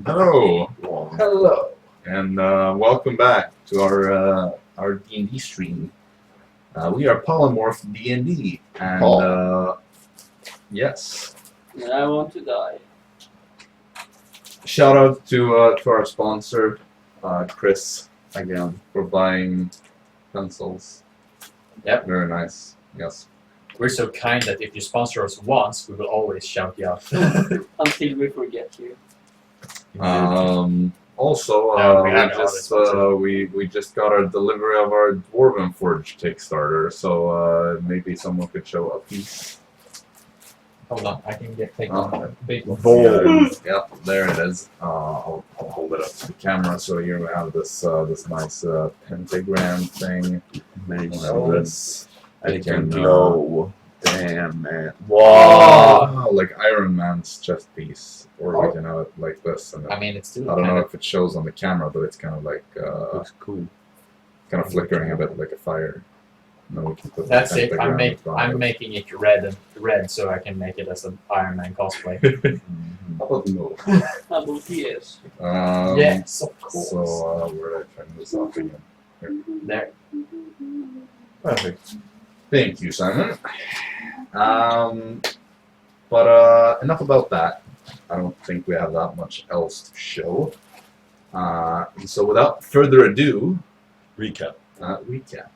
Hello, Hello. and welcome back to our D&D stream. We are Polymorphed D&D, and yes, And I want to die. shout out to our sponsor, Chris, again, for buying pencils. Yep. Very nice. Yes. We're so kind that if you sponsor us once, we will always shout you out. Until we forget you. Also, No, we had all this we just got a delivery of our Dwarven Forge Kickstarter, so maybe someone could show a piece. Hold on, I can take one. Big one. Yep, there it is. I'll hold it up to the camera so here we have this this nice pentagram thing. This. It can can glow. Damn, man. Wow! Like Iron Man's chest piece, or we can have it like this. And I mean, it's still I don't kind know of... if it shows on the camera, but it's kind of like Looks cool. kind of flickering a bit like a fire. And then we can put the That's it. pentagram in front I'm of it. making it red so I can make it as an Iron Man cosplay. How about no? How about yes? Yes, of course. So where did I turn this off again? There. Perfect. Thank you, Simon. But enough about that. I don't think we have that much else to show. So without further ado, Recap. recap.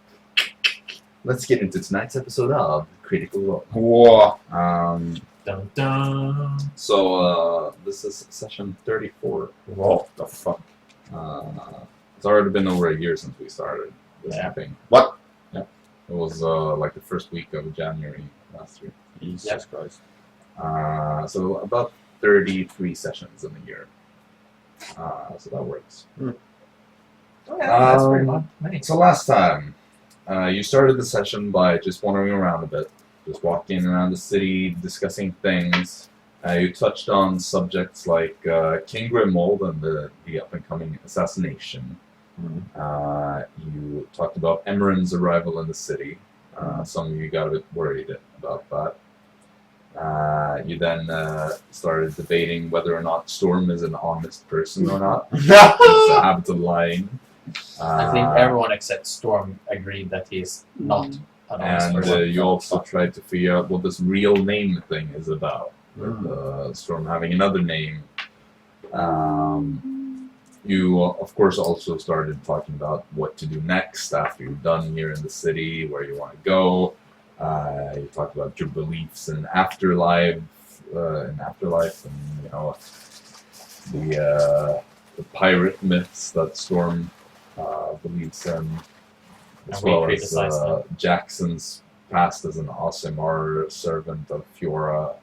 Let's get into tonight's episode of Critical Role. Whoa. Dun dun. So this is session 34. What the fuck? It's already been over a year since we started this Yeah. thing. What? Yeah. It was like the first week of January last year. Jesus Christ. So about 33 sessions in a year. So that works. Oh, yeah, that's very much. Many. So last time, you started the session by just wandering around a bit, just walking around the city, discussing things. You touched on subjects like King Grimwald and the up-and-coming assassination. You talked about Emeren's arrival in the city. Some of you got a bit worried about that. You then started debating whether or not Storm is an honest person or not. It's a habit of lying. I think everyone except Storm agreed that he's not an honest And person. you also tried to figure out what this real name thing is about. With Storm having another name. You, of course, also started talking about what to do next after you're done here in the city, where you want to go. You talked about your beliefs in afterlife, and you know the pirate myths that Storm believes in, as And we well as criticized them. Jaxson's past as an Aasimar servant of Fiora.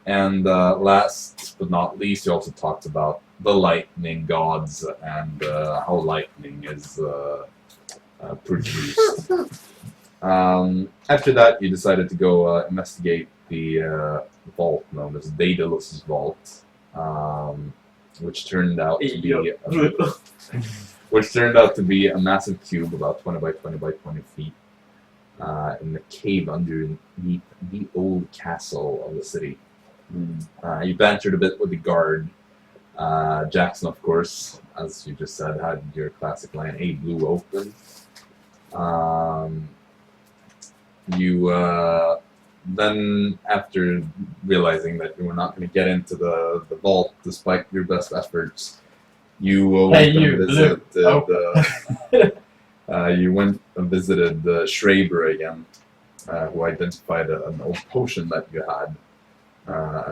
And last but not least, you also talked about the lightning gods and how lightning is produced. After that, you decided to go investigate the vault known as Daedalus' vault, which turned out to be a massive cube about 20 by 20 by 20 feet in the cave underneath the old castle of the city. You bantered a bit with the guard. Jaxson, of course, as you just said, had your classic line, "Hey, blue open." You then, after realizing that you were not going to get into the vault despite your best efforts, you went you went and visited Schreiber again, who identified an old potion that you had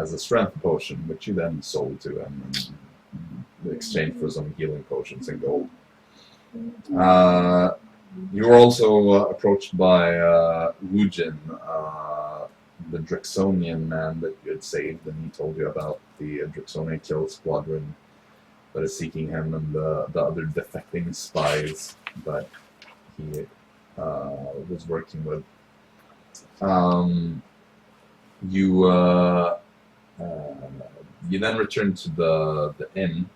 as a strength potion, which you then sold to him in exchange for some healing potions and gold. You were also approached by Wujin, the Drixonian man that you had saved, and he told you about the Drixonian kill squadron that is seeking him and the other defecting spies that he was working with. You then returned to the inn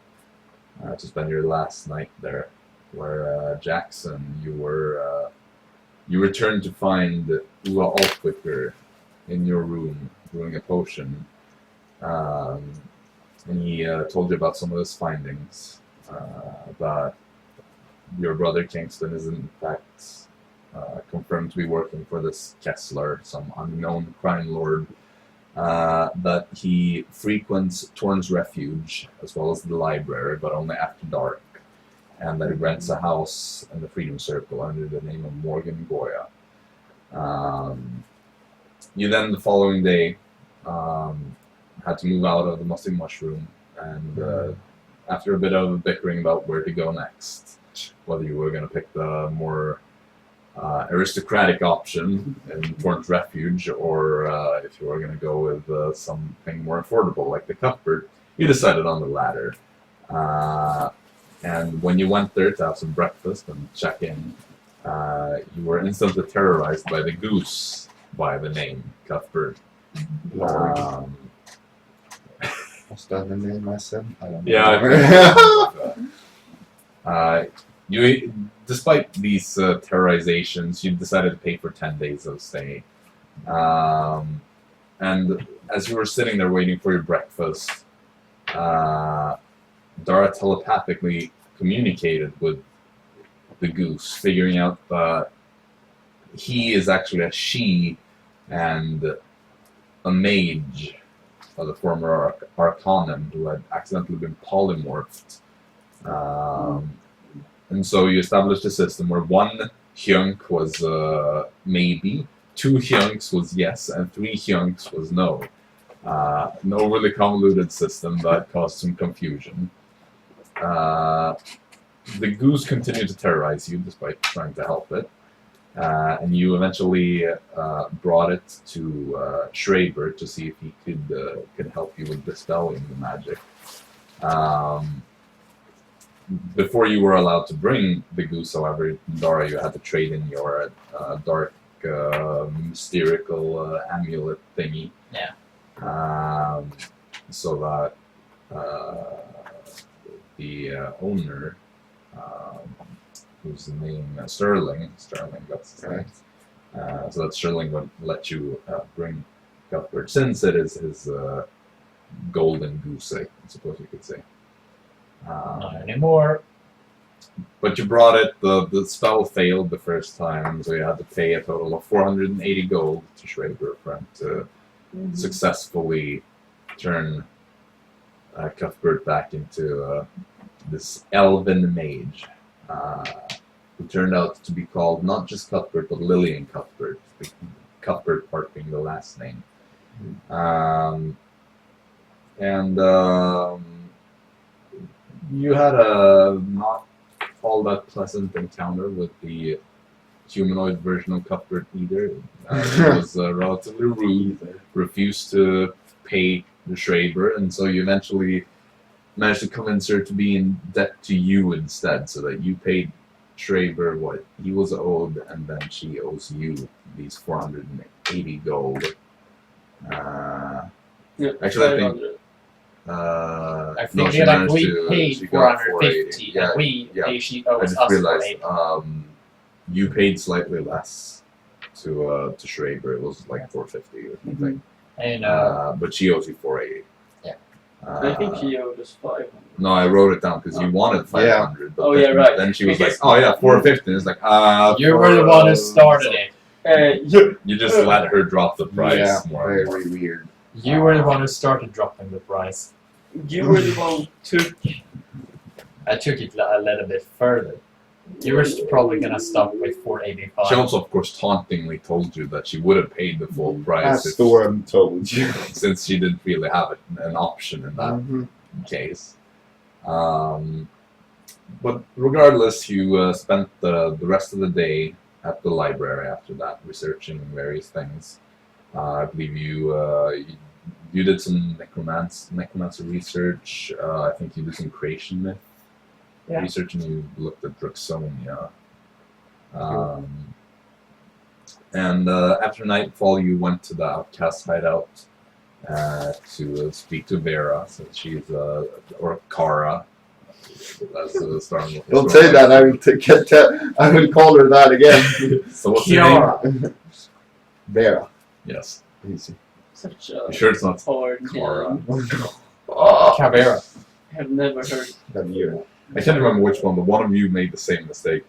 to spend your last night there, where Jaxson, you returned to find Ua Altwicker in your room brewing a potion. and he told you about some of his findings. That your brother Kingston is in fact confirmed to be working for this Kessler, some unknown crime lord. That he frequents Torn's Refuge as well as the library, but only after dark, and that he rents a house in the Freedom Circle under the name of Morgan Goya. You then, the following day, had to move out of the Musty Mushroom, and after a bit of bickering about where to go next, whether you were going to pick the more aristocratic option in Torn's Refuge, or if you were going to go with something more affordable like the Cuthbert, you decided on the latter. And when you went there to have some breakfast and check in, you were instantly terrorized by the goose by the name Cuthbert. What's that the name I said? I don't know. Yeah. You, despite these terrorizations, you decided to pay for 10 days of stay. And as you were sitting there waiting for your breakfast, Dara telepathically communicated with the goose, figuring out that he is actually a she and a mage of the former Arcanon who had accidentally been polymorphed. And so you established a system where one hyunk was maybe, 2 hyunks was yes, and 3 hyunks was no. An overly convoluted system that caused some confusion. The goose continued to terrorize you despite trying to help it. And you eventually brought it to Schreiber to see if he could help you with dispelling the magic. Before you were allowed to bring the goose, however, Dara, you had to trade in your dark mysterical amulet thingy. Yeah. So that the owner, whose name Sterling, that's his name. So that Sterling would let you bring Cuthbert, since it is his golden goose, I suppose you could say. Not anymore. But you brought it, the spell failed the first time, so you had to pay a total of 480 gold to Schreiber for him to successfully turn Cuthbert back into this elven mage, who turned out to be called not just Cuthbert, but Lillian Cuthbert, the Cuthbert part being the last name. You had a not all that pleasant encounter with the humanoid version of Cuthbert either. He was relatively rude, refused to pay the Schreiber, and so you eventually managed to convince her to be in debt to you instead, so that you paid Schreiber what he was owed, and then she owes you these 480 gold. Actually, I think. I think no, she like managed we to, paid she got 450, Yeah, and we yeah. she I owes just us realized 480. you paid slightly less to Schreiber. It was like 450 or something. And But she owes you 480. Yeah. I think she owed us 500. No, I wrote it down because you wanted 500. But Oh, then, yeah, right. Then she was Because- like, "Oh yeah, 450." And it's like, you were the one who started it. You just let her drop the price. Yeah, more and more. very weird. You were the one who started dropping the price. You were the one who took. I took it a little bit further. You were probably gonna stop with 485. She also, of course, tauntingly told you that she would have paid the full price As Storm told you. since she didn't really have an option in that case. But regardless, you spent the rest of the day at the library after that, researching various things. I believe you did some necromancer research. I think you did some creation myth research, and you looked at Draxonia. And after nightfall, you went to the outcast hideout to speak to Vera, since she's or Kara. That's the Storm. Don't say that. I will call her that again. So what's your name? Vera. Yes. Easy. Such You a sure it's not hard Kara? name. Caveira. I have never heard. That year. I can't remember which one, but one of you made the same mistake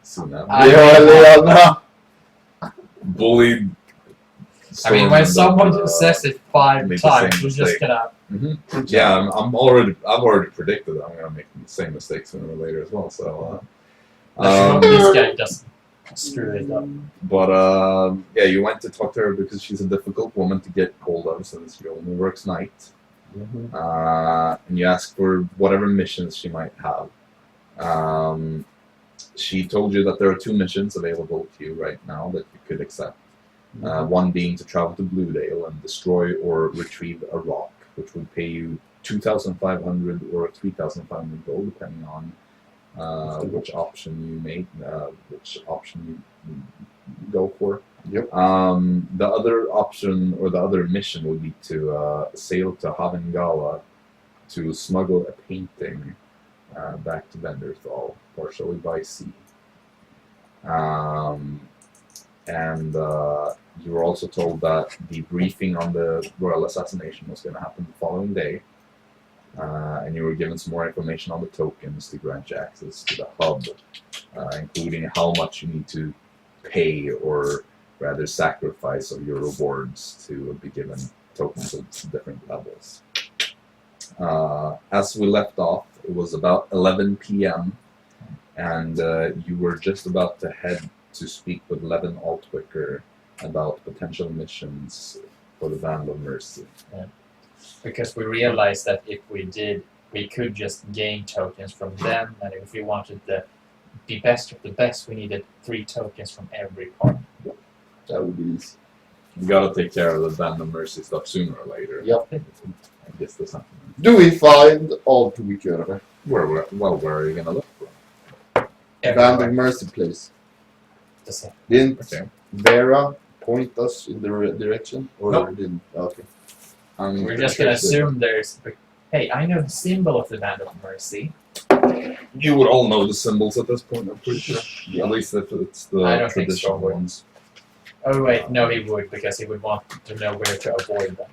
soon after. Leona. Bullied. I mean, when stormed someone up, says it 5 made the times, same we're just mistake. gonna. Yeah, I've already predicted that I'm gonna make the same mistake sooner or later as well. So, This guy doesn't screw it up. but yeah, you went to talk to her because she's a difficult woman to get hold of since she only works night. And you asked for whatever missions she might have. She told you that there are 2 missions available to you right now that you could accept. One being to travel to Bluedale and destroy or retrieve a rock, which would pay you 2,500 or 3,500 gold, depending on which option you make, which option you go for. Yep. The other option or the other mission would be to sail to Havengala to smuggle a painting back to Venderthal, partially by sea. And you were also told that the briefing on the royal assassination was going to happen the following day. And you were given some more information on the tokens to grant you access to the hub, including how much you need to pay or rather sacrifice of your rewards to be given tokens of different levels. As we left off, it was about 11 p.m. and you were just about to head to speak with Levin Altwicker about potential missions for the Band of Mercy. Because we realized that if we did, we could just gain tokens from them, and if we wanted the best of the best, we needed 3 tokens from every part. That would be easy. You gotta take care of the Band of Mercy stuff sooner or later. Yep. I guess there's something. Do we find all to we could? Where are you gonna look for? Band of Mercy, please. The same. Didn't Okay. Dara point us in the direction? Or Nope. didn't? Okay. We're just gonna assume there's. Hey, I know the symbol of the Band of Mercy. You would all know the symbols at this point, I'm pretty sure. Yeah. At least if it's I the don't think traditional so. ones. Oh wait, no, he would because he would want to know where to avoid them.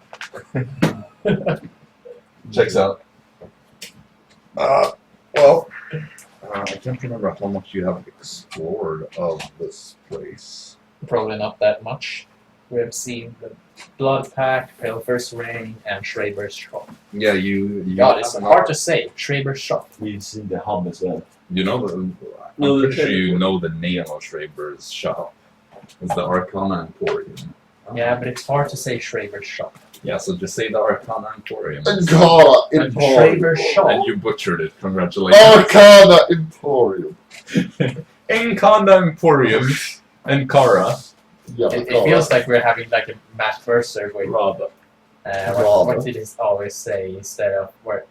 Checks out. Well, I can't remember how much you have explored of this place. Probably not that much. We have seen the Blood Pact, Pilfer's Ring, and Schreiber's Shop. Yeah, you God, it's hard to say. Schreiber's Shop. We've seen the hub as well. You know the. No, I'm the pretty sure you teleport. know the name of Schreiber's shop. It's the Arcana Emporium. Yeah, but it's hard to say Schreiber's Shop. Yeah, so just say the Arcana Emporium. Arcana And Emporium. Schreiber's Shop. And you butchered it. Congratulations. Arcana Emporium. Encana Emporium. Ankara. Yeah, It feels like we're having like a Matt Mercer with Rather. what did he always say instead of where?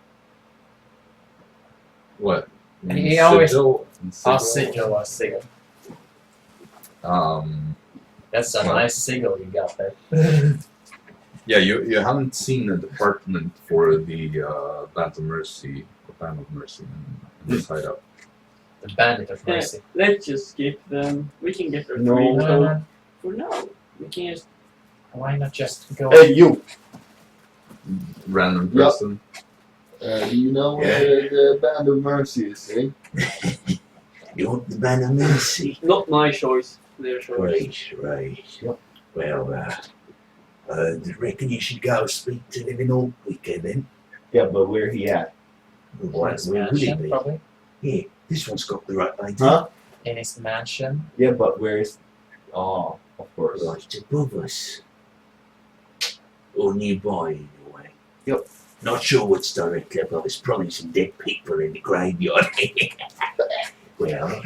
What? And he always- Sigil? Sigil or Sigil. That's a Well. nice sigil you got there. Yeah, you haven't seen a department for the Band of Mercy in this hideout. The Bandit of Yeah, Mercy. let's just skip them. We can get our No. 3 No, token. no, For now, we can just. why not just go? Hey, you. Random Yeah. person. Do you know where the Band of Mercy is, eh? You want the Band of Mercy? Not my choice, their choice. Right. Yep. Well, I reckon you should go speak to Living Altwicker then. Yeah, but where he at? Where would he Mansion, be? probably. Yeah, this one's got the right idea. Huh? In his mansion. Yeah, but where's... Oh, of course. Right above us. Or nearby, anyway. Yep. Not sure what's directly above us. Probably some dead people in the graveyard. Well,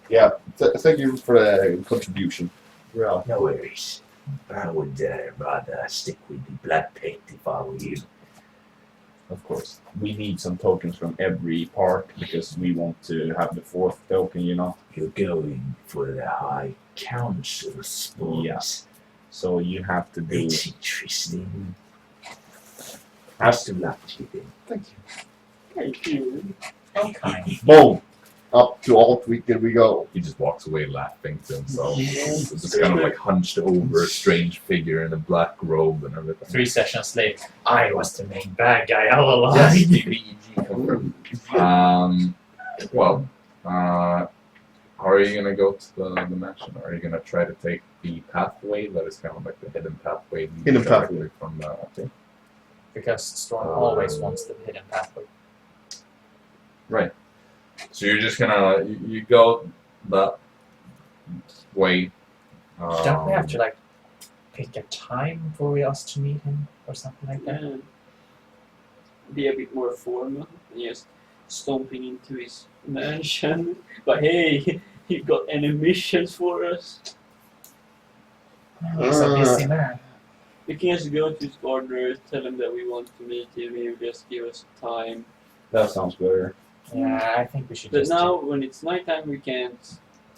Yeah, thank you for the contribution. Well, no worries. I would rather stick with the Blood Pact if I were you. of course. We need some tokens from every part because we want to have the 4th token, you know. You're going for the High Council spawns. Yeah. So you have to do... It's interesting. Best of luck to you then. Thank you. Thank you. Okay. Boom! up to Altwicked we go. He just walks away laughing to himself. It's just kind of like hunched over, a strange figure in a black robe and everything. 3 sessions later, I was the main bad guy all along. Yes, DBEG confirmed. Well, how are you gonna go to the mansion? Are you gonna try to take the pathway that is kind of like the hidden pathway? Hidden directly pathway. From the Because Storm always wants the hidden pathway. Right. So you're just gonna you go that way. Don't we have to like pick a time for us to meet him or something like that? Yeah. Be a bit more formal. Just stomping into his mansion. But hey, you got any missions for us? He's a busy man. We can just go to his order, tell him that we want to meet him, he will just give us time. That sounds better. Yeah, I think we should But just now, when it's nighttime, we can't.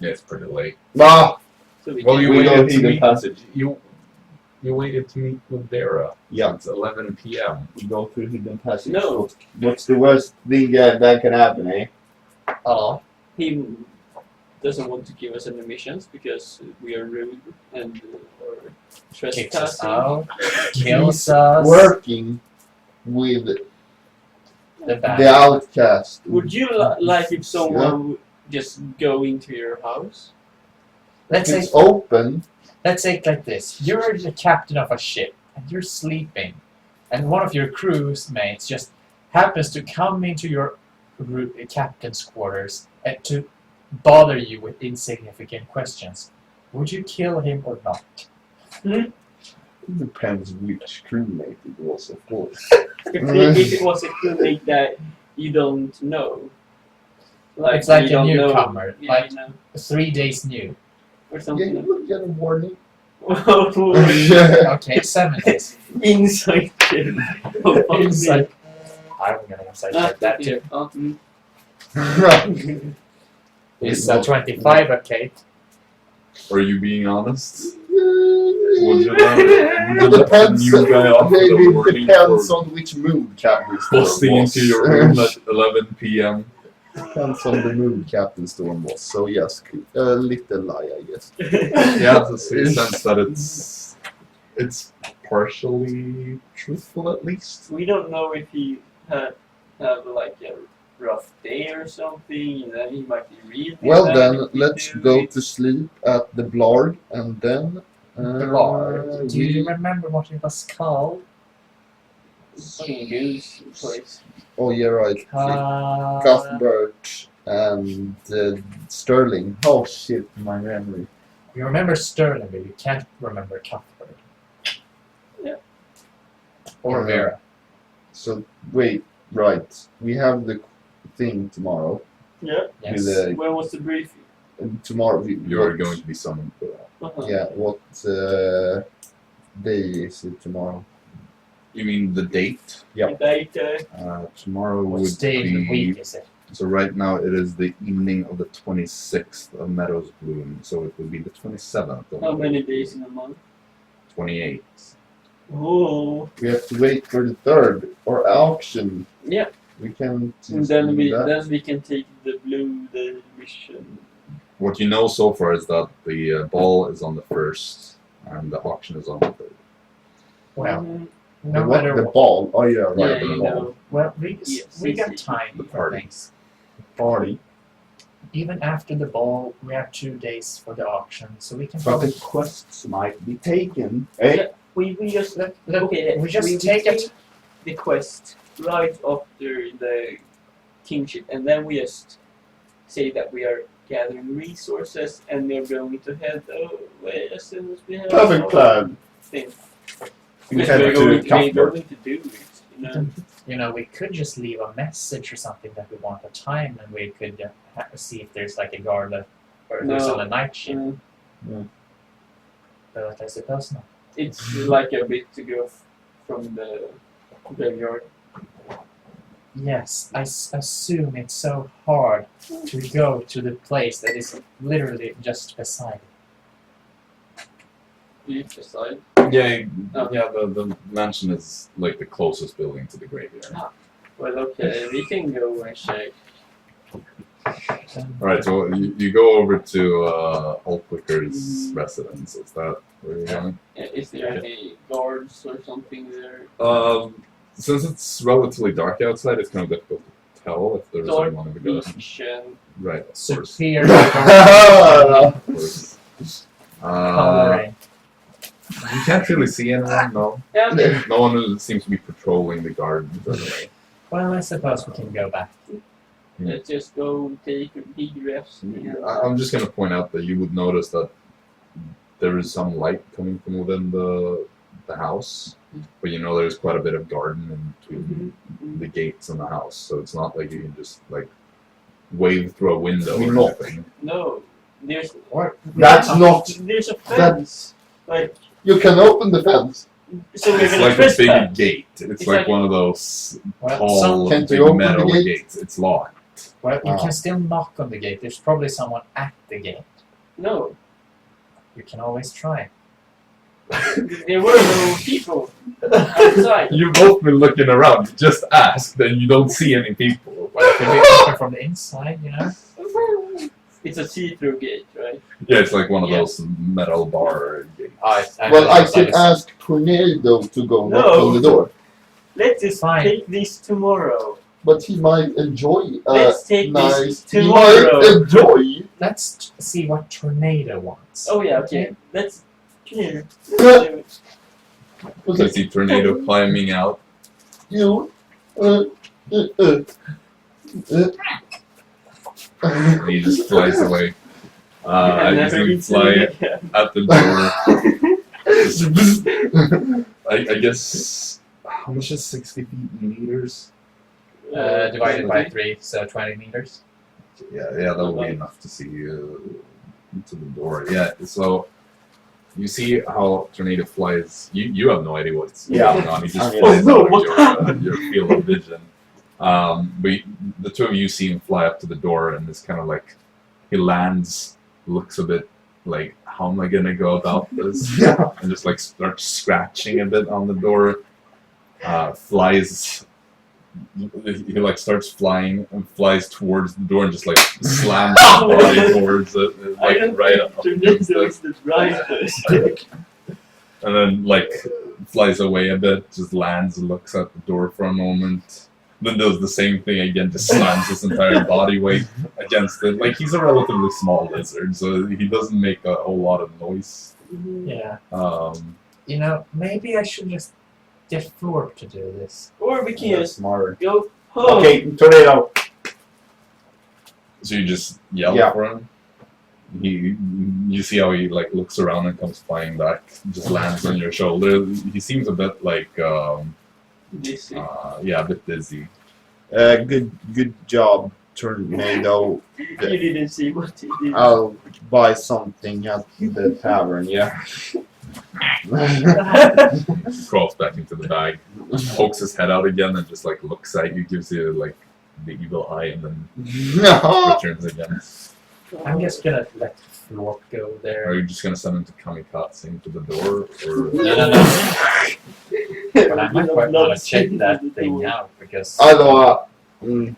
Yeah, it's pretty late. Ah! So we Well, can you We waited don't to need the meet. passage. You waited to meet with Dara. Yeah. It's 11 p.m. We go through hidden passage. No. What's the worst thing that can happen, eh? Oh, He doesn't want to give us any missions because we are rude and or kicks us trespassing. out, kills us. Working with The bad the outcast. Would you like if someone would just go into your house? Let's say It's open. Let's say it like this. You're the captain of a ship, and you're sleeping, and one of your crew's mates just happens to come into your captain's quarters and to bother you with insignificant questions. Would you kill him or not? It depends which crewmate it was, of course. If it was a crewmate that you don't know. It's like you a don't know, newcomer, you like know, 3 days new. or Yeah, something. you will get a warning. Okay, 7 days. Inside kill. Inside. I'm gonna inside check that too. It's 25, okay. Are you being honest? It Would you let the depends. new guy off with a Maybe it warning depends for on which mood Captain Storm busting was. into your room at 11 p.m.? Depends on the mood Captain Storm was. So yes, a little lie, I guess. Yeah, in the sense that it's partially truthful at least. We don't know if he have like a rough day or something, and then he might be reading. Well that then, if we let's do go it. to sleep at the Blard, and then Blard. Do you remember what it was called? Fucking goose place. Oh yeah, right. Cuthbert and Sterling. Oh shit, my memory. You remember Sterling, but you can't remember Cuthbert. Yeah. Or Vera. So wait, right. We have the thing tomorrow. Yeah. Yes. With, When was the briefing? tomorrow. You're going to be summoned for that. Uh-huh. Yeah. What day is it tomorrow? You mean the date? Yeah. Date, Tomorrow What would day of the be. week is it? So right now it is the evening of the 26th of Meadows Bloom, so it would be the 27th of how many Meadows days Bloom. in a month? 28. Oh. We have to wait for the third or auction. Yeah. We can. And then do that. we can take the mission. What you know so far is that the ball is on the 1st and the auction is on the 3rd. Well, Mm, no the, what, matter the what. ball. Oh yeah, right. yeah, the you ball. know. Well, Yes, we got yes, time the for party. things. Party. Even after the ball, we have 2 days for the auction, so we can But probably the quests might be taken. Eh? We just look, okay. we just take it. the quest right after the kingship, and then we just say that we are gathering resources and we're going to head away as soon as we have Perfect our plan. thing. We Because head we're to going Cuthbert. to do it. You know? You know, we could just leave a message or something that we want a time, and we could see if there's like a guard or who's No. on a night shift. Mm, But I suppose not. it's like a bit to go from the graveyard. Yes, I assume it's so hard to go to the place that is literally just beside it. You decide. Yeah, Oh. yeah. The mansion is like the closest building to the graveyard. Well, okay, we can go and check. Alright, so you go over to Altwicker's residence. Is that where you're going? Is there any guards or something there? Since it's relatively dark outside, it's kind of difficult to tell if there's Dark anyone in the garden. vision. Right, of course. Superior Of course. coloring. You can't really see anyone, no. Yeah, okay. No one seems to be patrolling the gardens anyway. Well, I suppose we can go back. Let's just go take a big rest. I'm just going to point out that you would notice that there is some light coming from within the house, but you know there's quite a bit of garden in between the gates and the house, so it's not like you can just like wave through a window or Knock. anything. No, there's That's not. there's a fence. Like You can open the fence. so we're It's gonna like a trespass. big gate. It's It's like like- one of those Well, tall Can't you big open the metal gate? gates. It's locked. Well, you Ah. can still knock on the gate. There's probably someone at the gate. No, You can always try. there were no people outside. You've both been looking around. You just asked, and you don't see any people. Well, it could be open from the inside, you know? It's a see-through gate, right? Yeah, it's like one of Yeah. those metal bar gates. Well, I could ask Tornado to go knock No. on the door, Let's just Fine. take this tomorrow. but he might enjoy. Let's take nice. this He tomorrow. might enjoy. Let's see what Tornado wants. Oh yeah, okay. Let's clear. So you see tornado climbing out. You. And he just flies away. I've As never you been fly seen again. at the door. I guess, how much is 60 feet in meters? Divided by 3, so 20 meters. Yeah, that will be enough to see into the door. Yeah, so you see how tornado flies. You have no idea what's going on. He just flies no, out what of your field of vision. But the two of you see him fly up to the door, and it's kind of like he lands, looks a bit like, how am I gonna go about this? And just like starts scratching a bit on the door. Flies. He like starts flying and flies towards the door and just like slams his body towards it, like right up against it. And then like flies away a bit, just lands and looks at the door for a moment. Then does the same thing again, just slams his entire body weight against it. Like he's a relatively small lizard, so he doesn't make a whole lot of noise. Yeah. Um, You know, maybe I should just get Florp to do this. Or we can That's just smarter. go home. Okay, tornado. so you just yell Yeah. for him. You see how he like looks around and comes flying back, just lands on your shoulder. He seems a bit like Dizzy. yeah, a bit dizzy. Good job, Tornado. You didn't see what he did. I'll buy something at the tavern. Yeah. Crawls back into the bag, pokes his head out again, and just like looks at you, gives you like the evil eye, and then returns again. I'm just gonna let Florp go Are there. you just gonna send him to kamikaze into the door, or No. But I might quite want to check that thing out because. Alltså,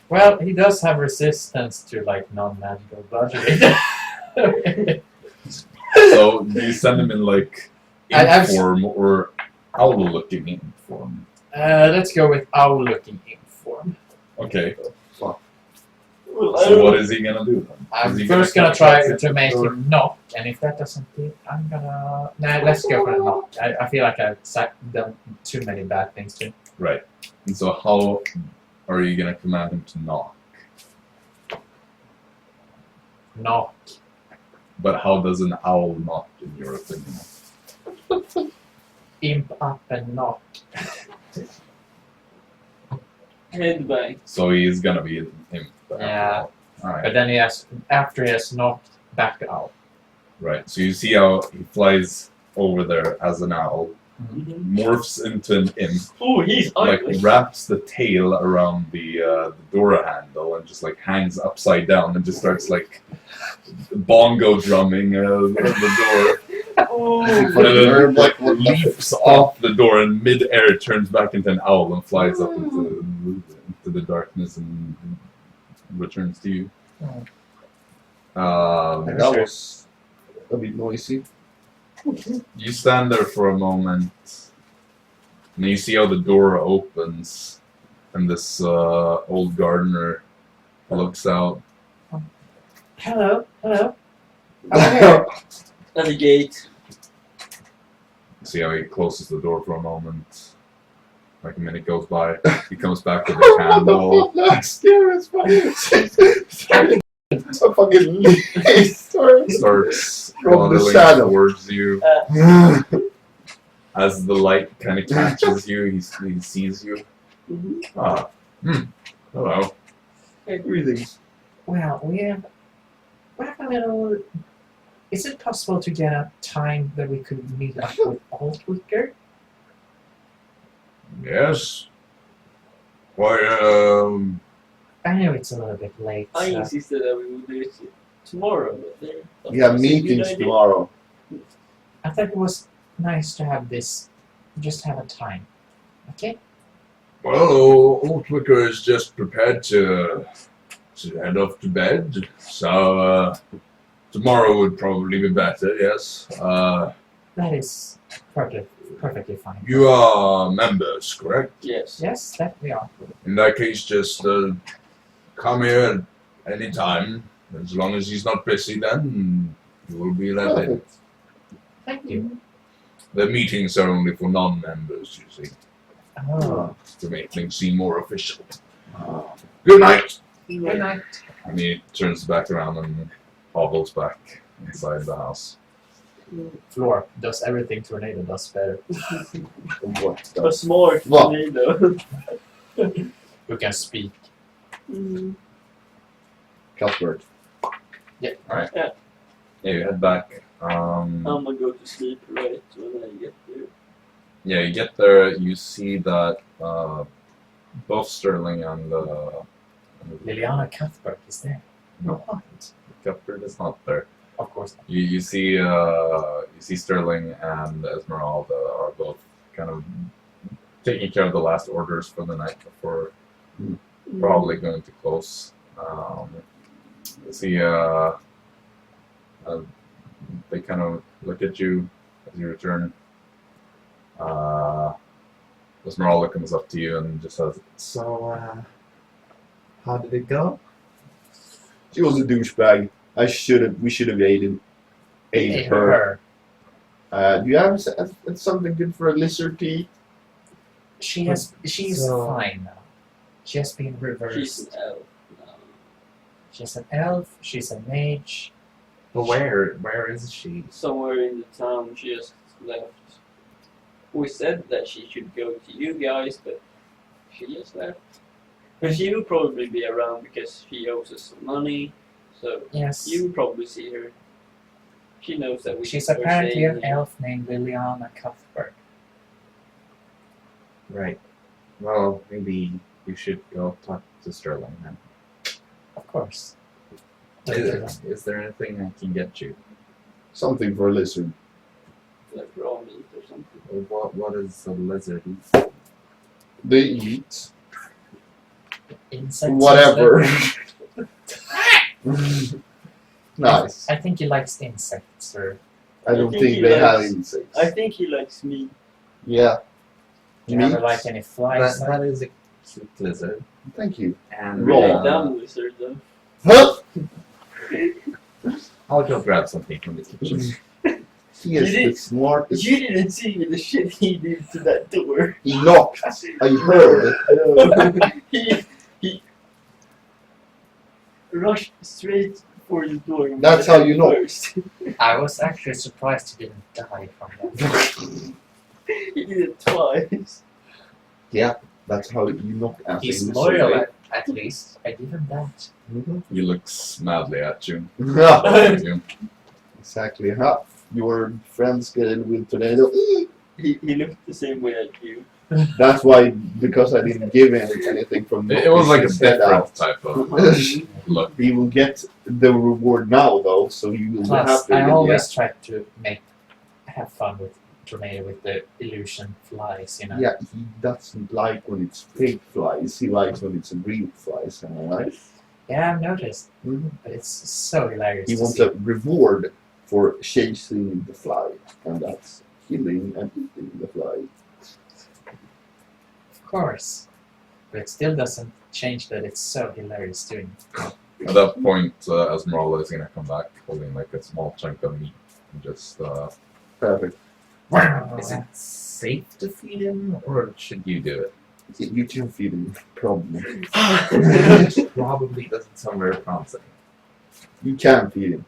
Well, he does have resistance to like non-magical bludgeoning. so do you send him in like I've- ink form or owl-looking ink form? Let's go with owl-looking ink form. Okay. Well, I So don't what know. is he gonna do then? I'm Is he first gonna try kamikaze to make or- him knock, and if that doesn't do, I'm gonna. Nah, let's go for a knock. I feel like I've done too many bad things too. Right. And so how are you gonna command him to knock? Knock. But how does an owl knock, in your opinion? Imp up and knock. Headbang. So he's gonna be an imp. Yeah. Alright. But then he has, after he has knocked, back out. Right. So you see how he flies over there as an owl, morphs into an imp, Oh, he's like ugly. wraps the tail around the door handle and just like hangs upside down and just starts like bongo drumming the door. Oh, And then like leaps off the door and mid-air turns back into an owl and flies up into the darkness and returns to you. That was a bit noisy. You stand there for a moment, and you see how the door opens, and this old gardener looks out. Hello, hello. Over here. At the gate. You see how he closes the door for a moment. Like a minute goes by, he comes back with a candle. That's scary as fuck. So fucking Starts From the waddling shadow. towards you. As the light kind of catches you, he sees you. Ah, hello. Greetings. Well, we have a little. Is it possible to get a time that we could meet up with Altwicker? Yes. Why, I know it's a little bit late. I so insisted that we would do it tomorrow, but they thought We have it was a good meetings idea. tomorrow. I thought it was nice to have this. Just have a time. Okay. well, Altwicker is just prepared to head off to bed, so, tomorrow would probably be better, yes. That is perfectly fine. You are members, correct? Yes. Yes, that we are. In that case, just come here at any time. As long as he's not busy, then you will be let in. Perfect. Thank you. The meetings are only for non-members, you see, Oh, to make things seem more official. Good night! good night. And he turns back around and hobbles back inside the house. Floor does everything Tornado does better. What A the smart What? tornado. Who can speak? Cuthbert? Alright. Yeah, you head back. I'm gonna go to sleep right when I get there. Yeah, you get there, you see that both Sterling and Liliana Cuthbert is there. No. What? Cuthbert is not there. Of course. You see Sterling and Esmeralda are both kind of taking care of the last orders for the night before probably going to close. You see they kind of look at you as you return. Esmeralda comes up to you and just says, "So, how did it go?" She was a douchebag. We should have aided her. Do you have something good for a lizard to eat? She's So- fine now. She has been reversed. She's an elf now. She's an elf. She's a mage. But where is she? Somewhere in the town, she just left. We said that she should go to you guys, but she just left. But she will probably be around because she owes us some money, so Yes. you will probably see her. She knows that we She's are apparently staying an here. elf named Liliana Cuthbert. Right. Well, maybe you should go talk to Sterling then. Of course. Is there anything I can get you? Something for a lizard. Like raw meat or something. What is a lizard? They eat Insects. whatever. Nice. I think he likes insects, or I don't think think he they have likes- insects. I think he likes meat. Yeah. do you ever Meat. like any flies? That is a cute lizard. Thank you. And Raw. Really dumb lizard though. Huh? I'll go grab something from the kitchen. He is You the did- smartest. You didn't see the shit he did to that door. He knocked. I heard it. he rushed straight for the door. and That's how you know. first. I was actually surprised he didn't die from that. He did it twice. That's how you knock at He's him. loyal, at least. I give him that. He looks madly at you. Yeah, At you. exactly. Huh? Your friends get in with tornado. He looked the same way at you. That's why, because I didn't give him anything from It was like a his head different type of look. He will get the reward now, though, so you will be Plus, happy. I with always try to have fun with Tornado with the illusion flies, you know. Yeah, he doesn't like when it's fake flies. He likes when it's real flies, am I right? Yeah, I've noticed. Mhm. But it's so hilarious He to wants see. a reward for chasing the fly, and that's killing and eating the fly. Of course. But it still doesn't change that it's so hilarious doing it. At that point, Esmeralda is gonna come back holding like a small chunk of meat and just Perfect. Is it safe to feed him, or should you do it? You can feed him, probably. Probably doesn't sound very promising. You can feed him.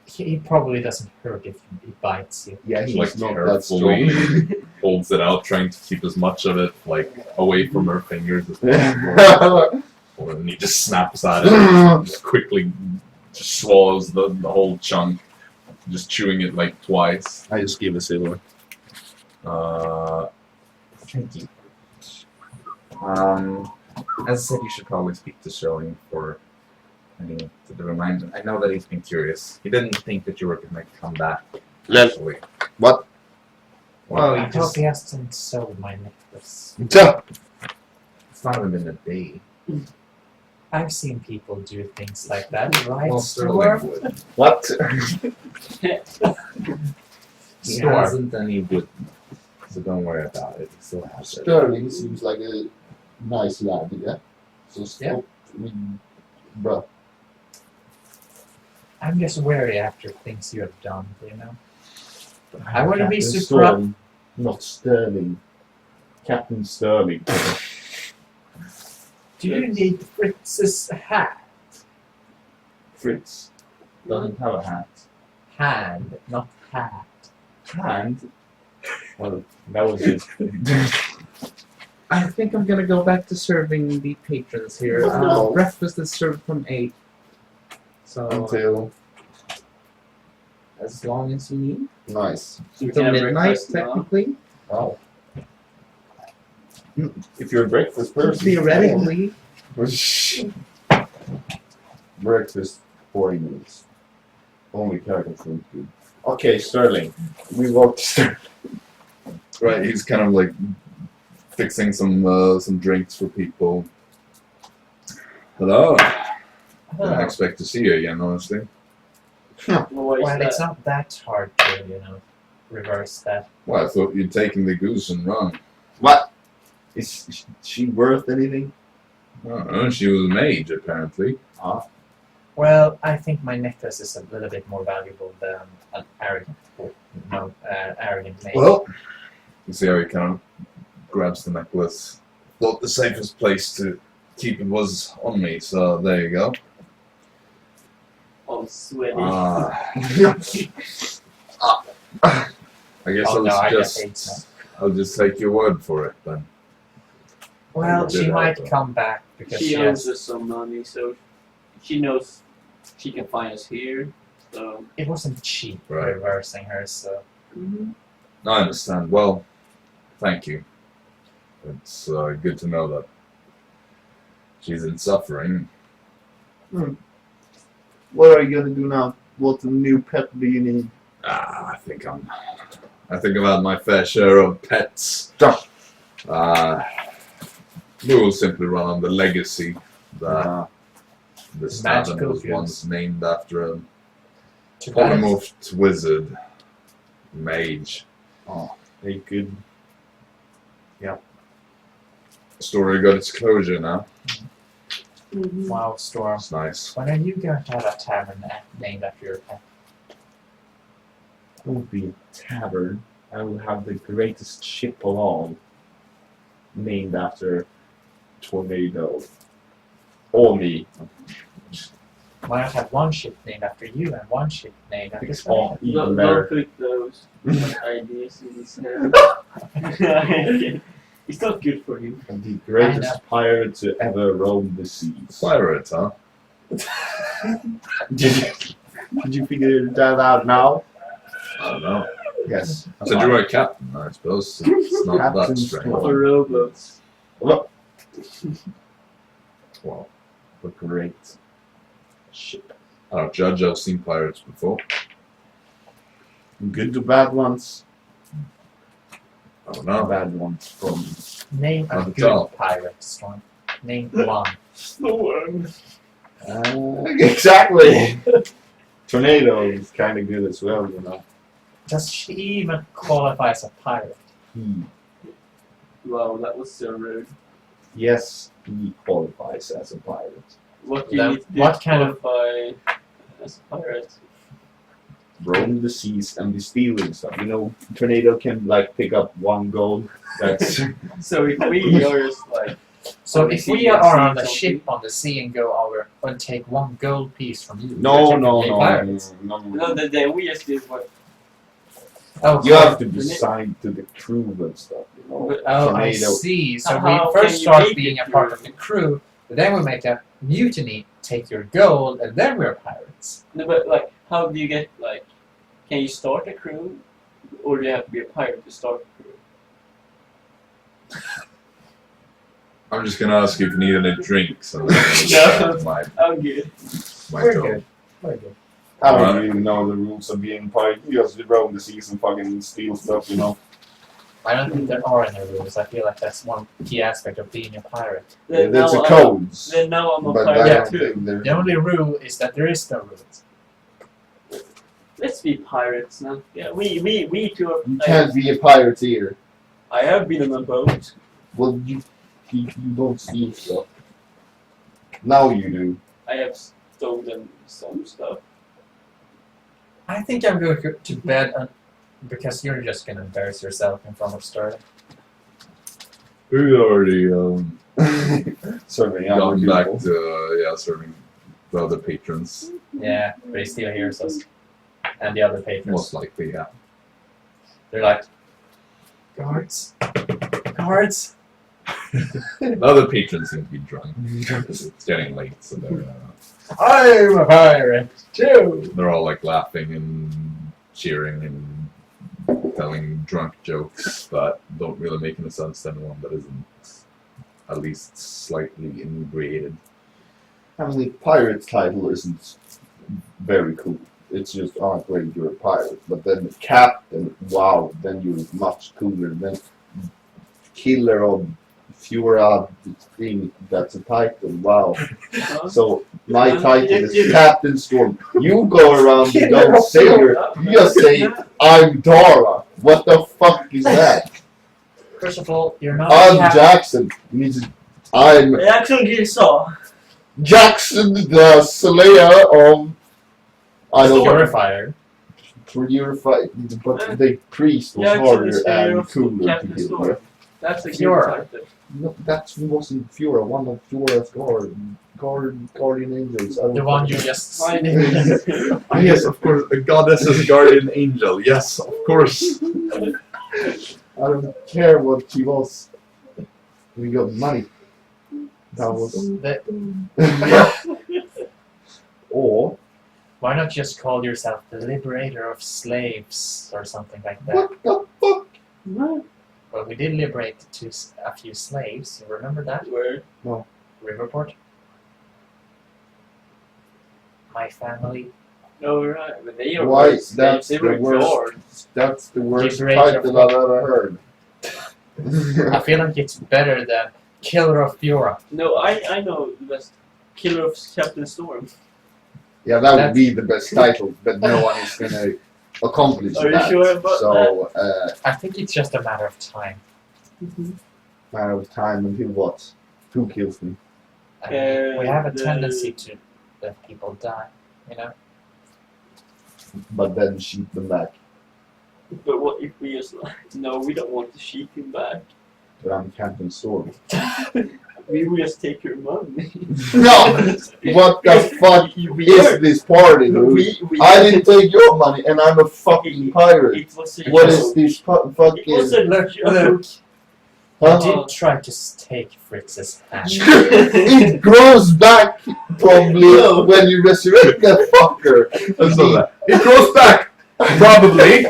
He probably doesn't hurt if he bites you. Yeah, he's Like not that carefully strong. holds it out, trying to keep as much of it like away from her fingers as possible. And he just snaps at it, and just quickly just swallows the whole chunk, just chewing it like twice. I just give a silver. Thank you. As I said, you should probably speak to Shelling for the reminder. I know that he's been curious. He didn't think that you were going to come back. Actually. What? Well, I he hope just, he hasn't sold my necklace. it's not even been a day. I've seen people do things like that, right? Well, Storm? Sterling would. What? He Storm. hasn't any wood, so don't worry about it. He still has it. Sterling seems like a nice lad, yeah? So stop bruh. I'm just wary after things you have done, you know? I wouldn't be Captain surprised. Storm, not Sterling. Captain Sterling. Do you need Fritz's hat? Fritz doesn't have a hat. Hand, not hat. Hand? Well, that was just. I think I'm gonna go back to serving the patrons here. No. Breakfast is served from 8. So Until as long as you need. nice. So we Till can have midnight, breakfast now. technically. Oh. If you're a breakfast person. Theoretically. Breakfast 40 minutes. Only character food. Okay, Sterling. We walked to Sterling. Right, he's kind of like fixing some drinks for people. Hello. Didn't expect to see you again, honestly. Why is Well, that? it's not that hard to, reverse that. Well, I thought you'd taken the goose and run. What? Is she worth anything? I don't know, she was a mage, apparently. Well, I think my necklace is a little bit more valuable than an arrogant mage. Well, you see how he kind of grabs the necklace. Thought the safest place to keep it was on me, so there you go. All sweaty. I guess Oh, no, I get paid I'll just take your word for it then. Well, You she did might that, though. come back because She she owes has, us some money, so she knows she can find us here. So it wasn't cheap Right. reversing her, so I understand. Well, thank you. It's good to know that she's in suffering. What are you gonna do now? What new pet do you need? I think I've had my fair share of pets. We will simply run on the legacy that this tavern Magical was goods. once named after a too bad. polymorphed wizard, mage. They could. Story got its closure now. Wow, Storm. It's nice. When are you going to have a tavern named after your pet? It will be a tavern. I will have the greatest ship of all, named after Tornado. Or me. Why not have one ship named after you and one ship named after It's someone all else? even don't better. put those ideas in his head. It's not good for you. And the greatest pirate to ever roam the seas. Pirate, huh? Did you figure that out now? I don't know. Yes. So you were a captain, I suppose. It's not that Captain strange. Storm. For robots. Well, A great ship. I don't judge. I've seen pirates before. Good to bad ones. I don't A know. bad one from Name a Not at good all. pirate, Storm. Name one. Storm. Exactly. Tornado is kind of good as well, you know. Does she even qualify as a pirate? Wow, that was so rude. Yes, he qualifies as a pirate. What do you Then need to do what to kind of- qualify as a pirate? Roam the seas and be stealing stuff. You know, Tornado can like pick up 1 gold. That's So if we are just like, So Or if see we and are see on the something. ship on the sea and go over and take 1 gold piece from you, no, we're no, technically no, pirates. no. no, then we just did what. Oh, You have to be signed to the crew and stuff, you know. But- oh, I Tornado. see. So How we can first you start make being it a part through? of the crew, but then we make a mutiny, take your gold, and then we're pirates. No, but like, how do you get like? Can you start a crew, or do you have to be a pirate to start a crew? I'm just gonna ask you if you need any drinks. And then No. my I'm good. We're go. good. We're good. I don't even know the rules of being pirate. You just roam the seas and fucking steal stuff, you know. I don't think there are any rules. I feel like that's one key aspect of being a pirate. Then There's a now codes. Then now I'm a But I pirate don't too. think there's... The only rule is that there is no rules. Let's be pirates now. Yeah, we two are. You can't be a pirate here. I have been on a boat. Well, you don't steal stuff. Now you do. I have stolen some stuff. I think I'm going to go to bed because you're just going to embarrass yourself in front of Sterling. We already Serving other gotten back people. to serving the other patrons. Yeah, but he still hears us. And the other patrons. Most likely, yeah. They're like, guards? Guards? The other patrons seem to be drunk because it's getting late, so I'm a pirate, too! they're all like laughing and cheering and telling drunk jokes that don't really make any sense to anyone that isn't at least slightly inebriated. Having the pirate title isn't very cool. It's just, oh great, you're a pirate. But then the captain, wow, then you're much cooler. Then killer of Fura thing, that's a title, wow. So my title is Captain Storm. You go around and don't say her. You just say, I'm Dara. What the fuck is that? First of all, you're not I'm a Jaxson. Means I'm I actually Gillstar. Jaxson, the Slayer of... I don't know. purifier. Purified, but the priest was Jaxson harder is Slayer and of cooler to Captain kill. Storm. That's a good Fiora. title. No, that wasn't Fiora, one of Fiora's guardian angels. I don't The one know. you just... My name is. Yes, of course, a goddess's guardian angel. Yes, of course. I don't care what she was. We got money. That was... Or... Why not just call yourself the liberator of slaves or something like that? What the fuck? Well, we did liberate a few slaves. You remember that? Where? Riverport? My family. No, right, but they are Why? worse. That's They the were worst. guards. That's the worst Liberator title I've ever heard. I feel like it's better than Killer of Fiora. No, I know the best. Killer of Captain Storm. Yeah, that would be the best title, but no one is gonna accomplish Are you that. sure about So, I think it's just a matter of time. matter of time until what? Who kills me? We have a the- tendency to let people die, you know? But then shoot them back. But what if we just like, no, we don't want to shoot him back. But I'm Captain Storm. We will just take your money. No! What the fuck is this party, dude? I didn't take your money and I'm a fucking pirate. It was a What joke. is this It was fucking... a Look, joke. I Huh? did try to take Fritz's hand. It grows back probably No. when you resurrect that fucker. I saw that. It goes back, probably.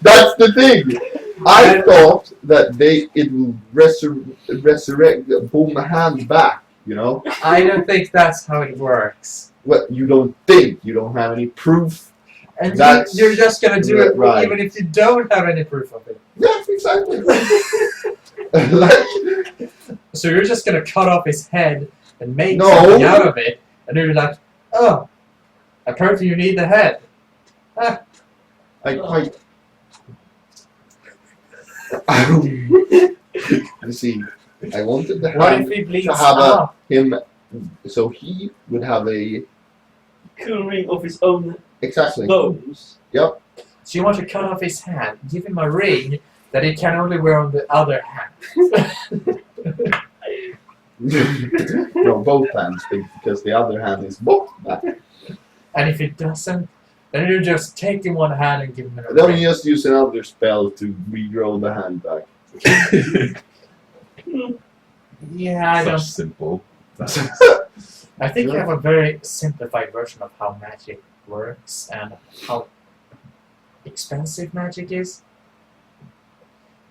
That's the thing. I thought that it will resurrect boom hand back, you know? I don't think that's how it works. What, you don't think, you don't have any proof? And That's you're just gonna do it right. even if you don't have any proof of it. Yeah, exactly. Like, So you're just gonna cut off his head and make No. something out of it, and you're like, oh, apparently you need the head. I quite. You see, I wanted the What if hand he bleeds to have up? him, so he would have a Cooling of his own exactly. bones. So you want to cut off his hand, give him a ring that he can only wear on the other hand. No, both hands, because the other hand is both back. And if it doesn't, then you just take in one hand and give him another Then ring. you just use another spell to regrow the hand back. Yeah, I Such don't. simple. I think you have a very simplified version of how magic works and how expensive magic is.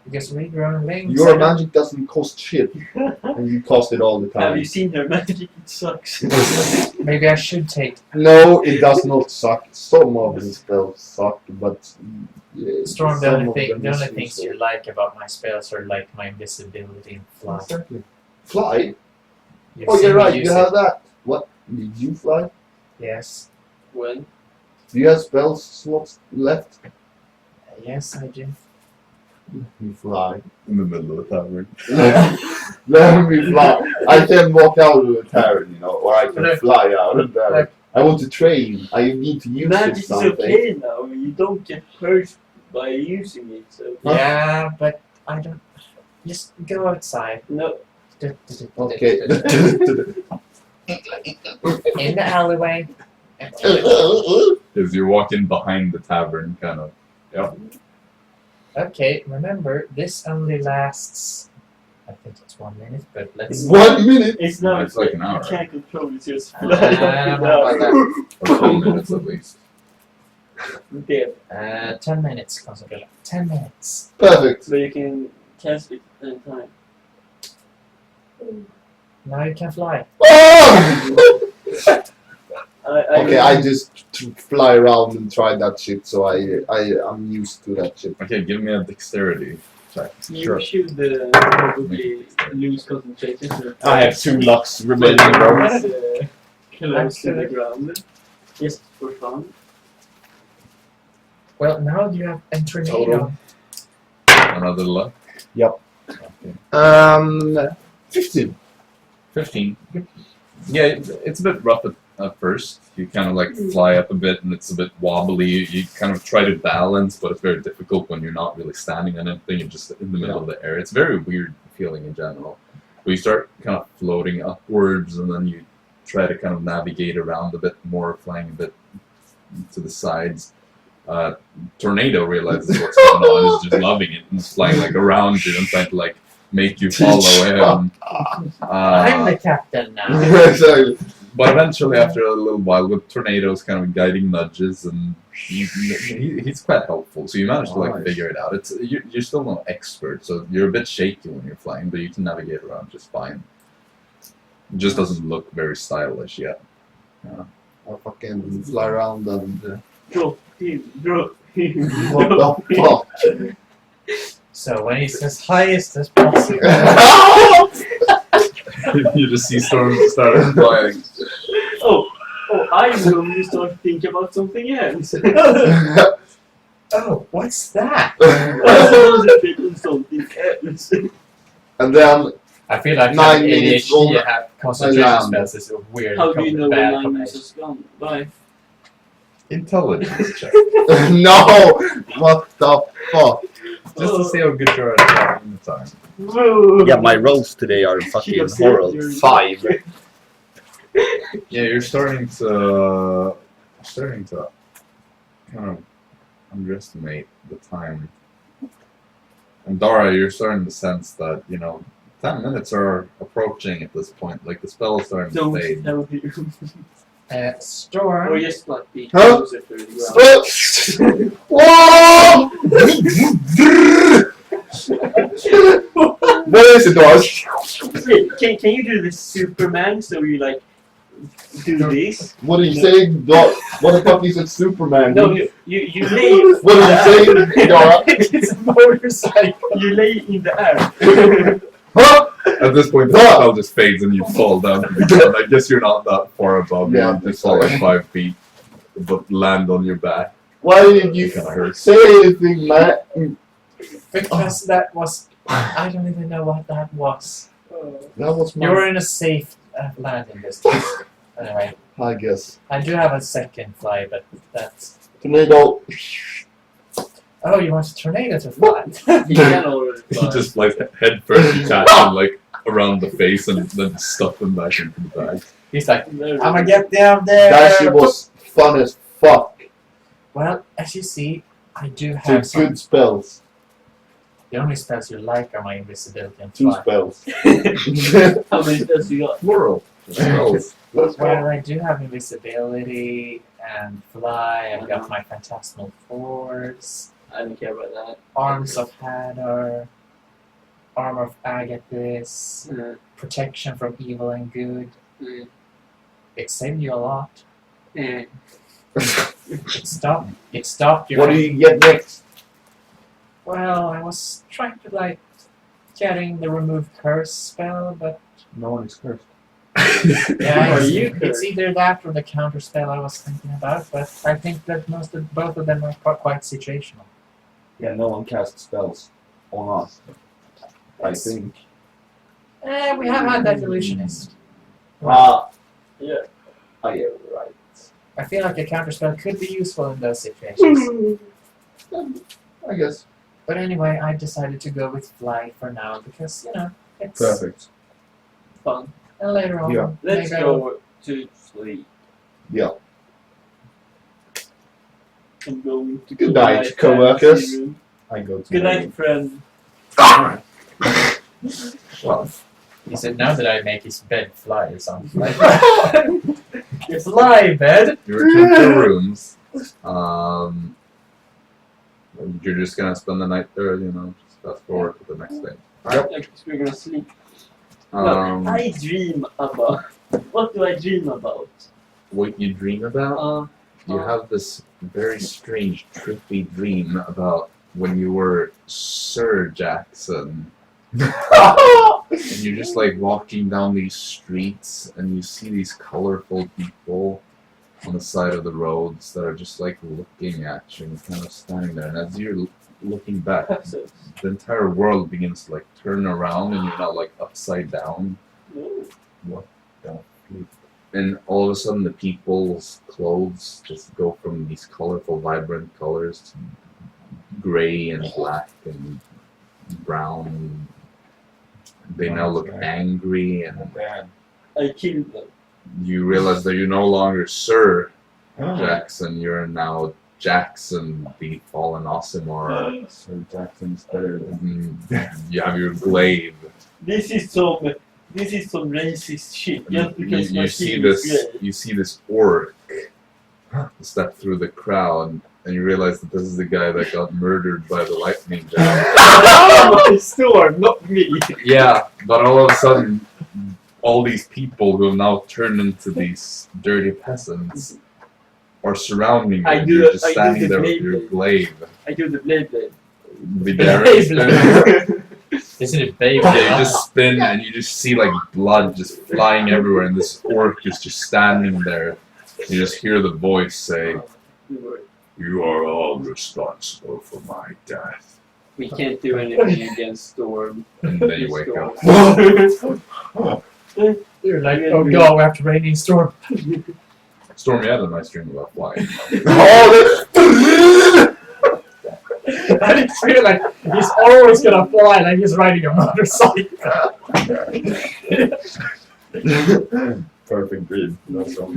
Because regrowing rings. Your magic doesn't cost shit, and you cost it all the Have time. you seen her magic? It sucks. Maybe I should take No, it does not suck. Some of the spells suck, but Storm. some of The them only is things useful. you like about my spells are like my invisibility and fly. Exactly. Fly? You've Oh, seen you're me right. use You it. have that. What? Did you fly? Yes. When? Do you have spell slots left? Yes, I do. You fly. In the middle of the tavern. Let me fly. I can walk out of the tavern, or I can fly out of the tavern. I want to train. I need to use it Magic is something. okay now. You don't get hurt by using it. So Yeah, but I don't. Just go outside. no. Okay. In the alleyway. As you're walking behind the tavern, kind of. Yep. Okay, remember, this only lasts. I think it's 1 minute, but let's. 1 minute. It's not. It's like an hour. You can't control it. It's just I don't know about that. Or 10 minutes at least. There. 10 minutes, concentrate. 10 minutes. Perfect. So you can cast it any time. Now you can fly. Oh! Okay, I I just fly around and try that shit, so I'm used to that shit. Okay, give me a dexterity check. You should probably lose concentration. So I have 2 lucks remaining, it's, bro. close to the ground. Just for fun. Well, now you have a tornado. Total. Another luck. 15. 15. Yeah, it's a bit rough at first. You kind of like fly up a bit and it's a bit wobbly. You kind of try to balance, but it's very difficult when you're not really standing on anything. You're just in the middle of the air. It's a very weird feeling in general. But you start kind of floating upwards and then you try to kind of navigate around a bit more, flying a bit to the sides. Tornado realizes what's going on, is just loving it and is flying like around you and trying to like make you follow him. I'm the captain now. Exactly. But eventually, after a little while, with tornadoes kind of guiding nudges, and he's quite helpful. So you manage to like Nice. figure it out. You're still no expert, so you're a bit shaky when you're flying, but you can navigate around just fine. It just doesn't look very stylish yet. I'll fucking fly around and. Drop him. Drop him. What the fuck? So when he's as highest as possible. You just see storms start flying. Oh, I will you start thinking about something else. Oh, what's that? Something else. And then I feel like 9 minutes ADHD long. have concentration Alarm. spells is a weird How do you know bad when 9 minutes combination. has gone by? Intelligence check. no! What the fuck? Just to see how good you are at tracking the time. Yeah, my rolls today are fucking horrible. 5. Yeah, you're starting to kind of underestimate the time. And Dara, you're starting to sense that, 10 minutes are approaching at this point. Like, the spell is starting to Don't fade. tell you. Storm. Or just like be Huh? closer to the ground. Whoa! What is it, Dodge? Wait, can you do the Superman so you like do this? What are you saying, Dodge? What the fuck is it, Superman? No, you lay. What are you saying, Dara? It's a motorcycle. You lay in the air. Huh? At this point, the spell just fades and you fall down to the ground. I guess you're not that far above. Yeah, You just fall like 5 feet, but land on your back. Why did you Kinda hurts. say anything, Matt? Because that was. I don't even know what that was. That was my. You're in a safe landing distance. Anyway, I guess. I do have a second fly, but that's. Tornado. Oh, you want a tornado to fly? You can already He fly. just like head first attached him like around the face and then stuff them back into the bag. He's like, There I'm gonna we get down there. That shit was fun as fuck. Well, as you see, I do Two have some. good spells. The only spells you like are my invisibility and 2 fly. spells. go. How many spells you got? Plural. Spells. Let's Well, go. I do have invisibility and fly. I've got my phantasmal force, I don't care about that. arms of Hadar, armor of Agathis, Mm, protection from evil and good. mm, It saved you a lot. mm. It stopped your. What do you get next? Well, I was trying to like getting the remove curse spell, but No one is cursed. yeah, Are it's, you it's either that or the counter spell I was thinking about. But I think that both of them are quite situational. Yeah, no one casts spells on us. I think. We have had that illusionist. Yeah. Oh yeah, right. I feel like a counter spell could be useful in those situations. I guess. But anyway, I decided to go with fly for now because it's Perfect. Fun. and later on. Yeah. Let's maybe I'll- go to sleep. Yeah. I'm going to Good go night, to my co-workers. fantasy room. I go to Good my night, friend. Well, He said, now that I make his bed fly or something. Like, fly bed. you return to your rooms. You're just gonna spend the night there, just fast forward to the next day. Because we're gonna sleep. Um, No, I dream about. What do I dream about? what you dream about? You have this very strange, trippy dream about when you were Sir Jaxson. And you're just like walking down these streets and you see these colorful people on the side of the roads that are just like looking at you and kind of standing there. And as you're looking back, the entire world begins to like turn around and you're not like upside down. No. And all of a sudden the people's clothes just go from these colorful, vibrant colors to gray and black and brown. They now look angry, and I killed them. you realize that you're no longer Sir Oh. Jaxson, you're now Jaxson, the fallen Aasimar. So Jackson's better than You have your glaive. This is some racist shit. Just because my You see skin is this. grey. You see this orc step through the crowd, and you realize that this is the guy that got murdered by the lightning giant. My sword, not me. Yeah, but all of a sudden, all these people who have now turned into these dirty peasants are surrounding you. I and do you're the- just I do standing the there with blade your blade. glaive. I do the blade blade. The Dara. Isn't it baby? Yeah, you just spin and you just see like blood just flying everywhere, and this orc is just standing there. You just hear the voice say, "You are all responsible for my death." We can't do anything against Storm. And then you wake up. You're like, oh god, we have to rain in storm. Stormy had a nice dream about flying. I just feel like he's always gonna fly like he's riding a motorcycle. perfect dream. That's all.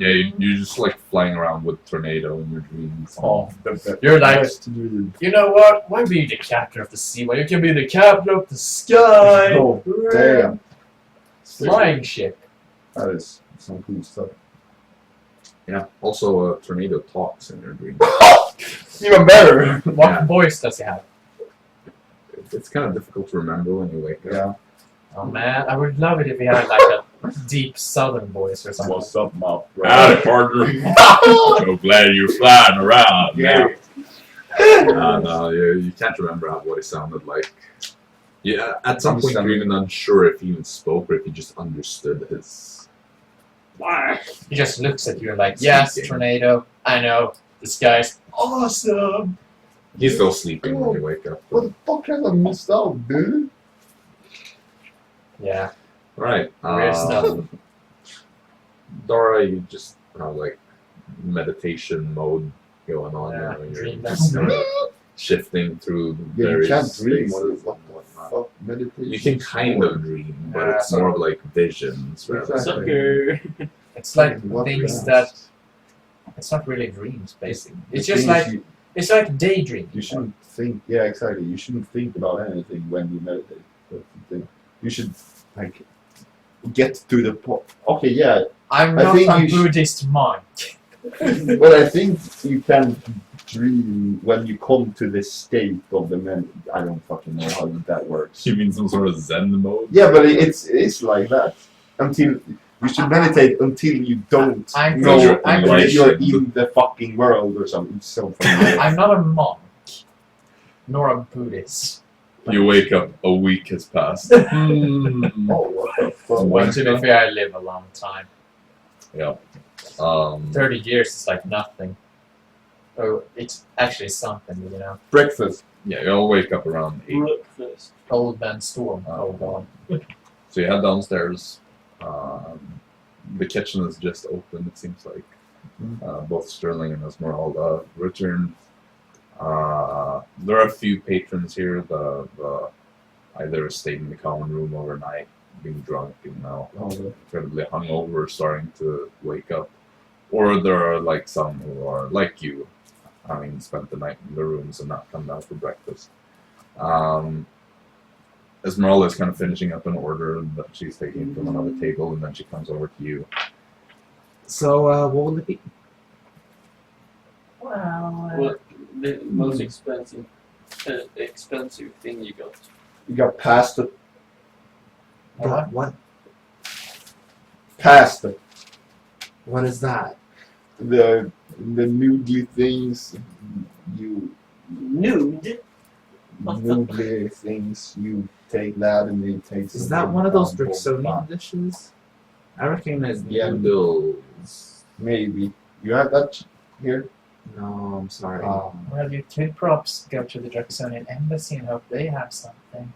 Yeah, you're just like flying around with tornado in your dreams. Oh, The you're like, best dream. you know what? Why be the captain of the sea when you can be the captain of the sky? Oh, damn. Flying ship. That is some cool stuff. Yeah. Also, a tornado talks in your dreams. Even better. What Yeah. voice does he have? It's kind of difficult to remember when you wake up. Yeah. Oh man, I would love it if he had like a deep southern voice or something. What's up, my Howdy, partner. So glad you're flying around. Yeah. No, you can't remember what it sounded like. Yeah, at some point you're even unsure if he even spoke or if he just understood his. He just looks at you like, yes, Speaking. tornado. I know. This guy's awesome. He's still sleeping when you wake up. What the fuck have I missed out, dude? Yeah. Right. Weird stuff. Dara, you just have like meditation mode going on. Yeah, You're dreamless. kind of shifting through Yeah, you various can't dream. spaces What and the whatnot. fuck? Meditation. You can kind of dream, but Yeah, it's more of like visions. Rather Exactly. than- Sucker. It's like What things dreams? that. It's not really dreams, basically. It's The just thing is like you, it's like daydreaming. you shouldn't think. Yeah, exactly. You shouldn't think about anything when you meditate. That's the thing. You should like get to the point. Okay, yeah. I'm I not think a you should- Buddhist monk. But I think you can dream when you come to the state of the I don't fucking know how that works. You mean some sort of Zen mode? Yeah, but it's like that. Until you should meditate until you don't I'm know pretty- I'm that pretty you're sure- in the fucking world or something. It's so funny. I'm not a monk, nor a Buddhist. You wake up, a week has passed. Hmm. Oh, what the fuck? When- To be fair, I live a long time. Yeah. 30 years is like nothing. Oh, it's actually something, you know. Breakfast. Yeah, you'll wake up around 8. Breakfast. Old man storm. Oh, God. So you head downstairs. The kitchen is just open, it seems like. Both Sterling and Esmeralda return. There are a few patrons here that either stayed in the common room overnight, being drunk and now incredibly hungover, starting to wake up. Or there are like some who are like you, having spent the night in the rooms and not come down for breakfast. Esmeralda is kind of finishing up an order that she's taking from another table, and then she comes over to you. So, what will it be? Well, What the most expensive thing you got? You got pasta. What? Pasta. What is that? The noodly things you Nude? noodly things you take that and it takes. Is that one of those Drixonian Drixonian dishes? I recognize Yeah. noodles. Maybe you have that here. No, I'm sorry. well, you could perhaps go to the Jacksonian embassy and hope they have something.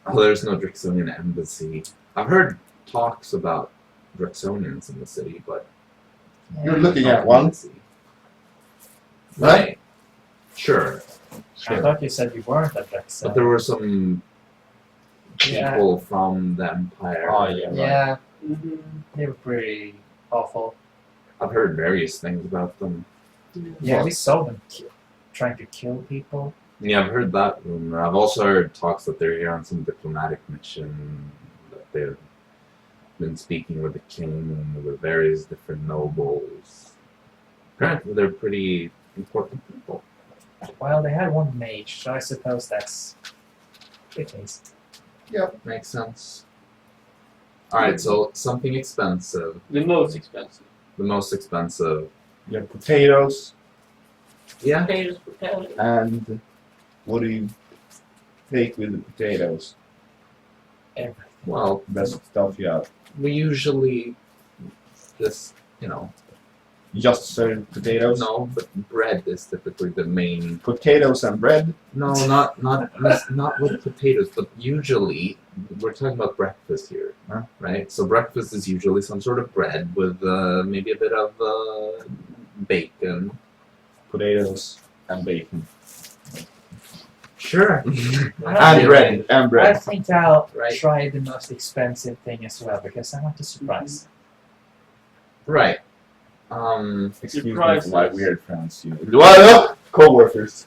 Oh, there's no Drixonian embassy. I've heard talks about Drixonians in the city, but You're looking not at one. embassy. Right. Sure. I thought you said you weren't a Jackson. But there were some Yeah. people from the Empire. Oh, yeah. Yeah, Mm-hmm. they were pretty awful. I've heard various things about them. Yeah, we saw them trying to kill people. Yeah, I've heard that rumor. I've also heard talks that they're here on some diplomatic mission, that they've been speaking with the king and with various different nobles. Apparently, they're pretty important people. Well, they had one mage, so I suppose that's the case. Makes sense. Alright, so something expensive. The most expensive. The most expensive. You have potatoes Yeah? Potatoes, potatoes. and what do you take with the potatoes? Everything. Well, Best stuff you have. we usually just, you know, Just serve potatoes. no, but bread is typically the main. Potatoes and bread. No, not with potatoes, but usually we're talking about breakfast here, Huh? right? So breakfast is usually some sort of bread with maybe a bit of bacon. Potatoes and bacon. Sure. And bread. And I bread. think I'll Right. try the most expensive thing as well because I want to surprise. Right. Excuse me Surprises. for my weird friends. What up? Co-workers.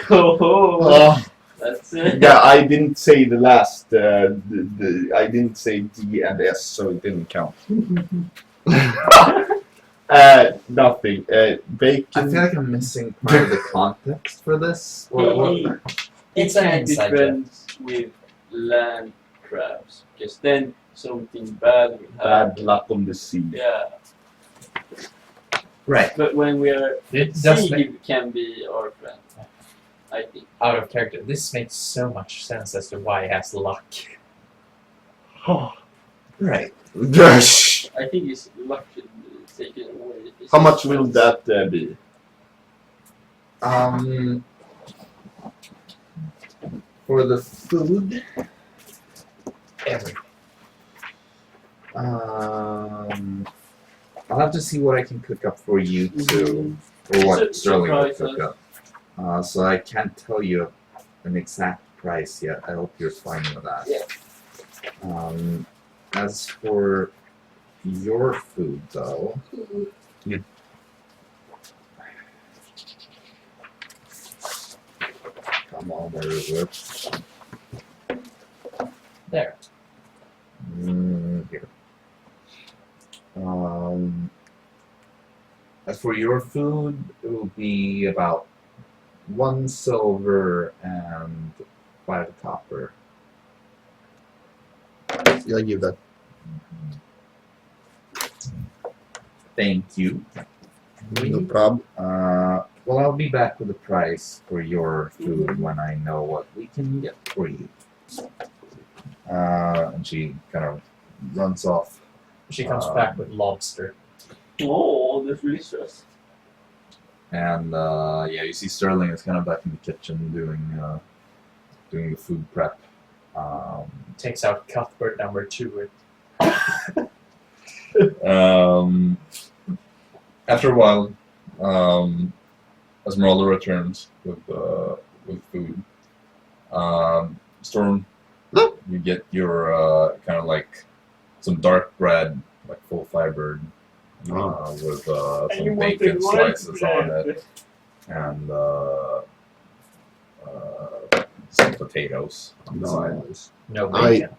Oh, that's it. Yeah, I didn't say the last. I didn't say D and S, so it didn't count. Nothing. Bacon. I feel like I'm missing part of the context for this. What? It's He an can't be inside job. friends with land crabs, because then something bad will happen. Bad luck on the sea. Yeah, Right. but when we are It at does sea, make, he can be our friend. I think. out of character. This makes so much sense as to why he has luck. Right. Yes. I think his luck should be taken away. How much will that be? For the food, Every. I'll have to see what I can cook up for you too, or It's what a Sterling will surprise cook up. So I can't tell you an exact price yet. I hope you're fine with that. Yeah. As for your food, though, come on, where is it? There. Here. As for your food, it will be about 1 silver and 5 copper. Yeah, I give that. Thank you. No problem. Well, I'll be back with the price for your food when I know what we can get for you. And she kind of runs off. She comes back with lobster. Oh, that's really stress. And yeah, you see Sterling is kind of back in the kitchen doing the food prep. Takes out Cuthbert number 2. After a while, Esmeralda returns with food. Storm, you get your kind of like some dark bread, like full fibered, with some bacon slices on it, and some potatoes on the side. Nice. No bacon.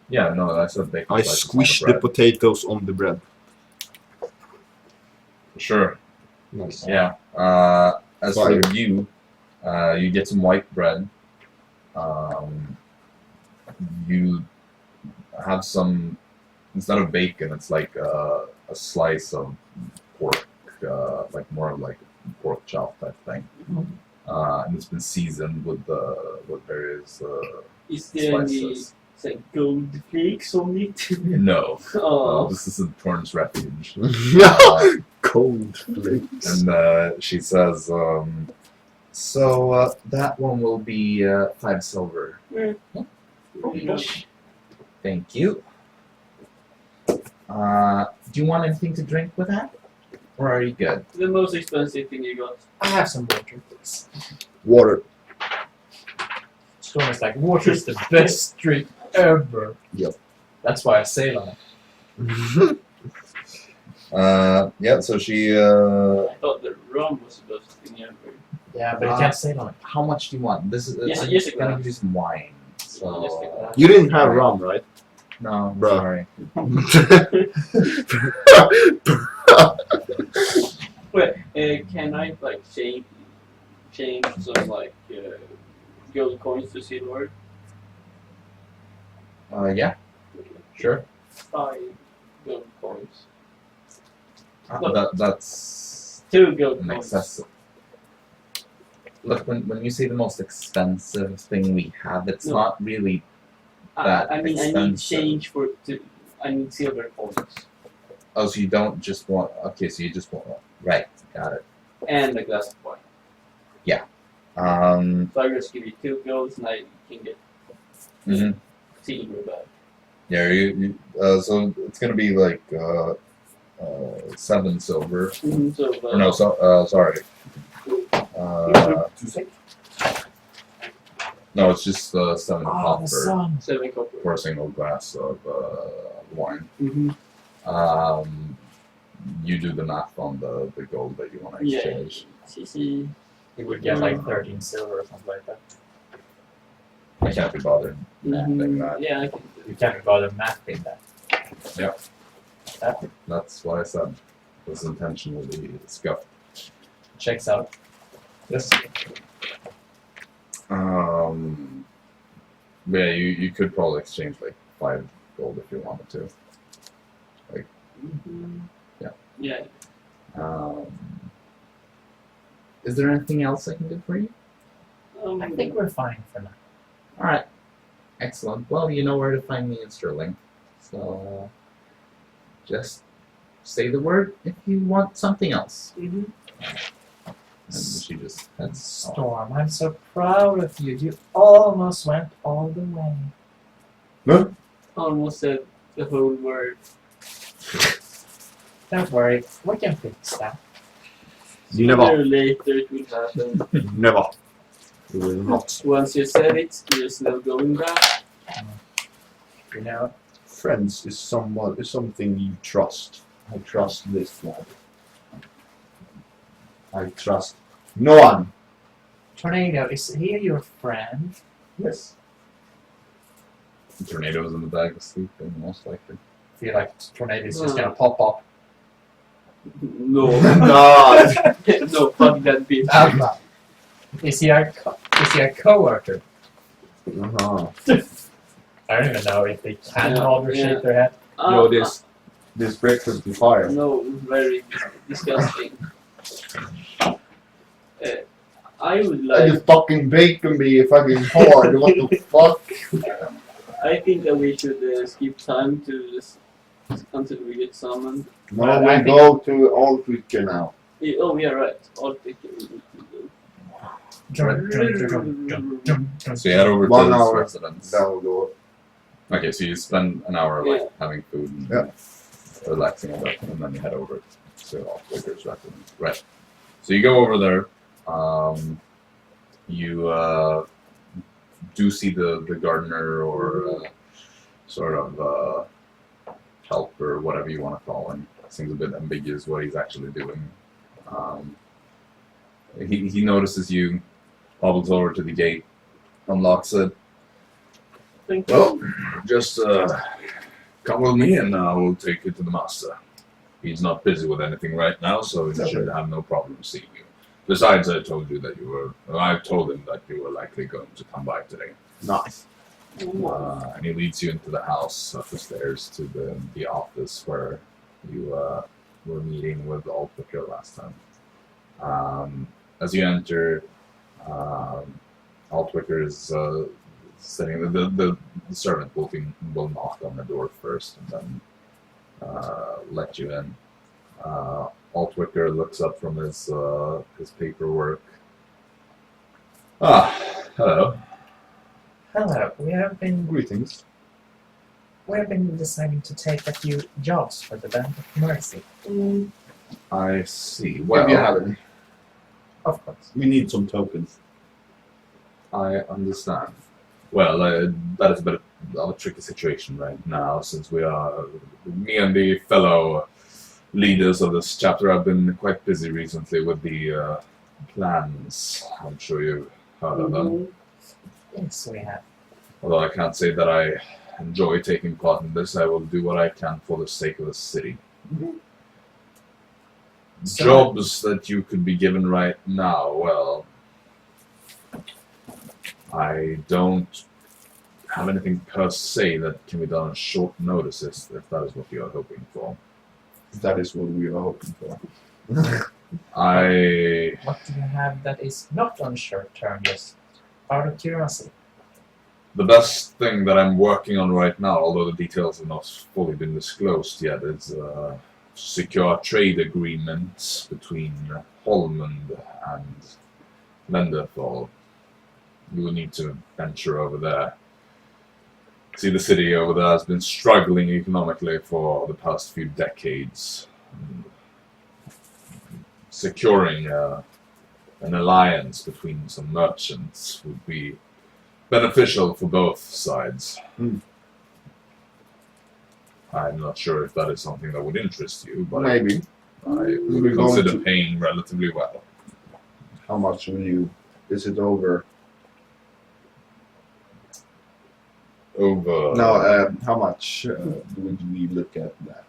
Yeah, no, I said bacon I slices squish on the bread. potatoes on the bread. Sure. Nice. Yeah. As Fire. for you, you get some white bread. You have some, instead of bacon, it's like a slice of pork, like more like pork chop type thing. And it's been seasoned with various Is there any spices. say, gold flakes on it? No, Oh, this isn't Torn's refuge. Cold flakes. And she says, so that one will be 5 silver. Thank you. Do you want anything to drink with that? Or are you good? the most expensive thing you got. I have some water, please. Water. Storm is like, water is the best drink ever. Yep. That's why I sail on it. Yeah, so she, I thought the rum was the best thing ever. Yeah, but you can't sail on it. how much do you want? This is, Yes, I'm yes, it gonna can. give you some wine. Yes, So, it can. You didn't have rum, right? no, Bruh. sorry. Wait, can I like change some like gold coins to silver? Yeah, sure. 5 gold coins. That's 2 gold an coins. excessive. Look, when you say the most expensive thing we have, it's No. not really that I mean, I need expensive. change for I need silver coins Oh, so you don't just want, okay, so you just want, right, got it. and a glass of wine. So I just give you 2 golds and I can get Mhm. silver back. Yeah, so it's gonna be like 7 silver. So Or no, sorry. No, it's just 7 Oh, copper the sun. 7 copper. for a single glass of wine. Mm-hmm. You do the math on the gold that you want to Yeah. exchange. See. You would get like 13 silver or something like that. I can't be bothered mathing that. Yeah, I can do You it. can't bother mapping that. Yep. That That's what I said. This intention will be scuffed. checks out. Yes. Yeah, you could probably exchange like 5 gold if you wanted to. Yeah. Yeah. Is there anything else I can do for you? I think we're fine for now. Alright. Excellent. Well, you know where to find me in Sterling. So, just say the word if you want something else. Mm-hmm. And she just heads off. Storm, I'm so proud of you. You almost went all the way. Almost said the whole word. Don't worry, we can fix that. Never. Sooner or later it will happen. Never. You will not. Once you said it, there's no going back. You know, Friends is something you trust. I trust this lad. I trust no one. Tornado, is he your friend? Yes. Tornadoes in the bag of sleeping, most likely. I feel like Tornado is just gonna pop up. No. No. No, fuck that bitch. Alpha. Is he a co-worker? Uh-huh. I don't even know if they can Yeah, hold or yeah. shake their head. Yo, this breakfast be fire. No, very disgusting. I would And like. you fucking bacon me fucking hard. What the fuck? I think that we should skip time to this until we get summoned. No, Well, we I think- go to Old Creature now. Oh, yeah, right. All take it. So you head over to 1 this hour. residence. Down door. Okay, so you spend an hour like Yeah. having food and Yeah. relaxing a bit, and then you head over to Offwaker's residence. Right. So you go over there. You do see the gardener or sort of helper, whatever you want to call him. Seems a bit ambiguous what he's actually doing. He notices you, hobbles over to the gate, unlocks it. Thank you. Well, just come with me and we'll take you to the master. He's not busy with anything right now, so he should have no problem seeing you. Besides, I told you that I told him that you were likely going to come by today. Nice. And he leads you into the house, up the stairs to the office where you were meeting with Altwicker last time. As you enter, Altwicker is sitting. The servant will knock on the door first and then let you in. Altwicker looks up from his paperwork. Ah, hello. Hello, we have been Greetings. deciding to take a few jobs for the Band of Mercy. I see. If Well, you have any. Of course. We need some tokens. I understand. Well, that is a bit of a tricky situation right now, since me and the fellow leaders of this chapter have been quite busy recently with the plans. I'm sure you've heard of them. Yes, we have. Although I can't say that I enjoy taking part in this, I will do what I can for the sake of the city. So- Jobs that you could be given right now, well, I don't have anything per se that can be done on short notices, if that is what you are hoping for. That is what we are hoping for. What do you have that is not on short term, just out of curiosity? The best thing that I'm working on right now, although the details have not fully been disclosed yet, is secure trade agreements between Holmund and Lizardfolk. You will need to venture over there. See, the city over there has been struggling economically for the past few decades. Securing an alliance between some merchants would be beneficial for both sides. I'm not sure if that is something that would interest you, but Maybe. I We're would going consider to- paying relatively well. How much will you? Is it over? Over. No, how much would we look at that?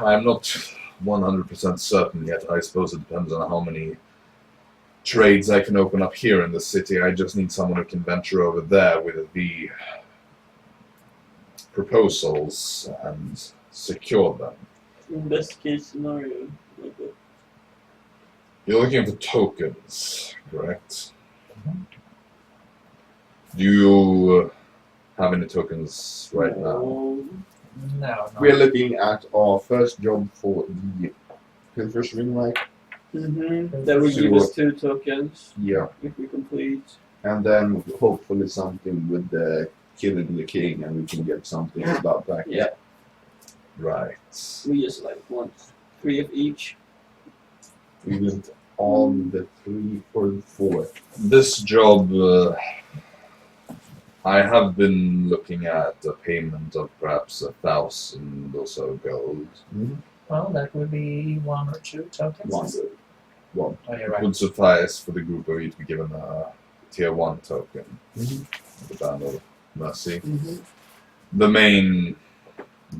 I'm not 100% certain yet. I suppose it depends on how many trades I can open up here in the city. I just need someone who can venture over there with the proposals and secure them. In best case scenario, like You're looking for tokens, correct? Do you have any tokens right now? No. No, We're no. looking at our first job for the Pilfer's Ring, right? That will So give us 2 tokens Yeah. if we complete. And then hopefully something with the killing the king, and we can get something about that. Yeah. Right. We just want 3 of each. We went on the 3 or the 4. This job, I have been looking at a payment of perhaps 1,000 or so gold. Well, that would be 1 or 2 tokens. One. Oh, you're It right. would suffice for the group of you to be given a tier 1 token. The Band of Mercy. The main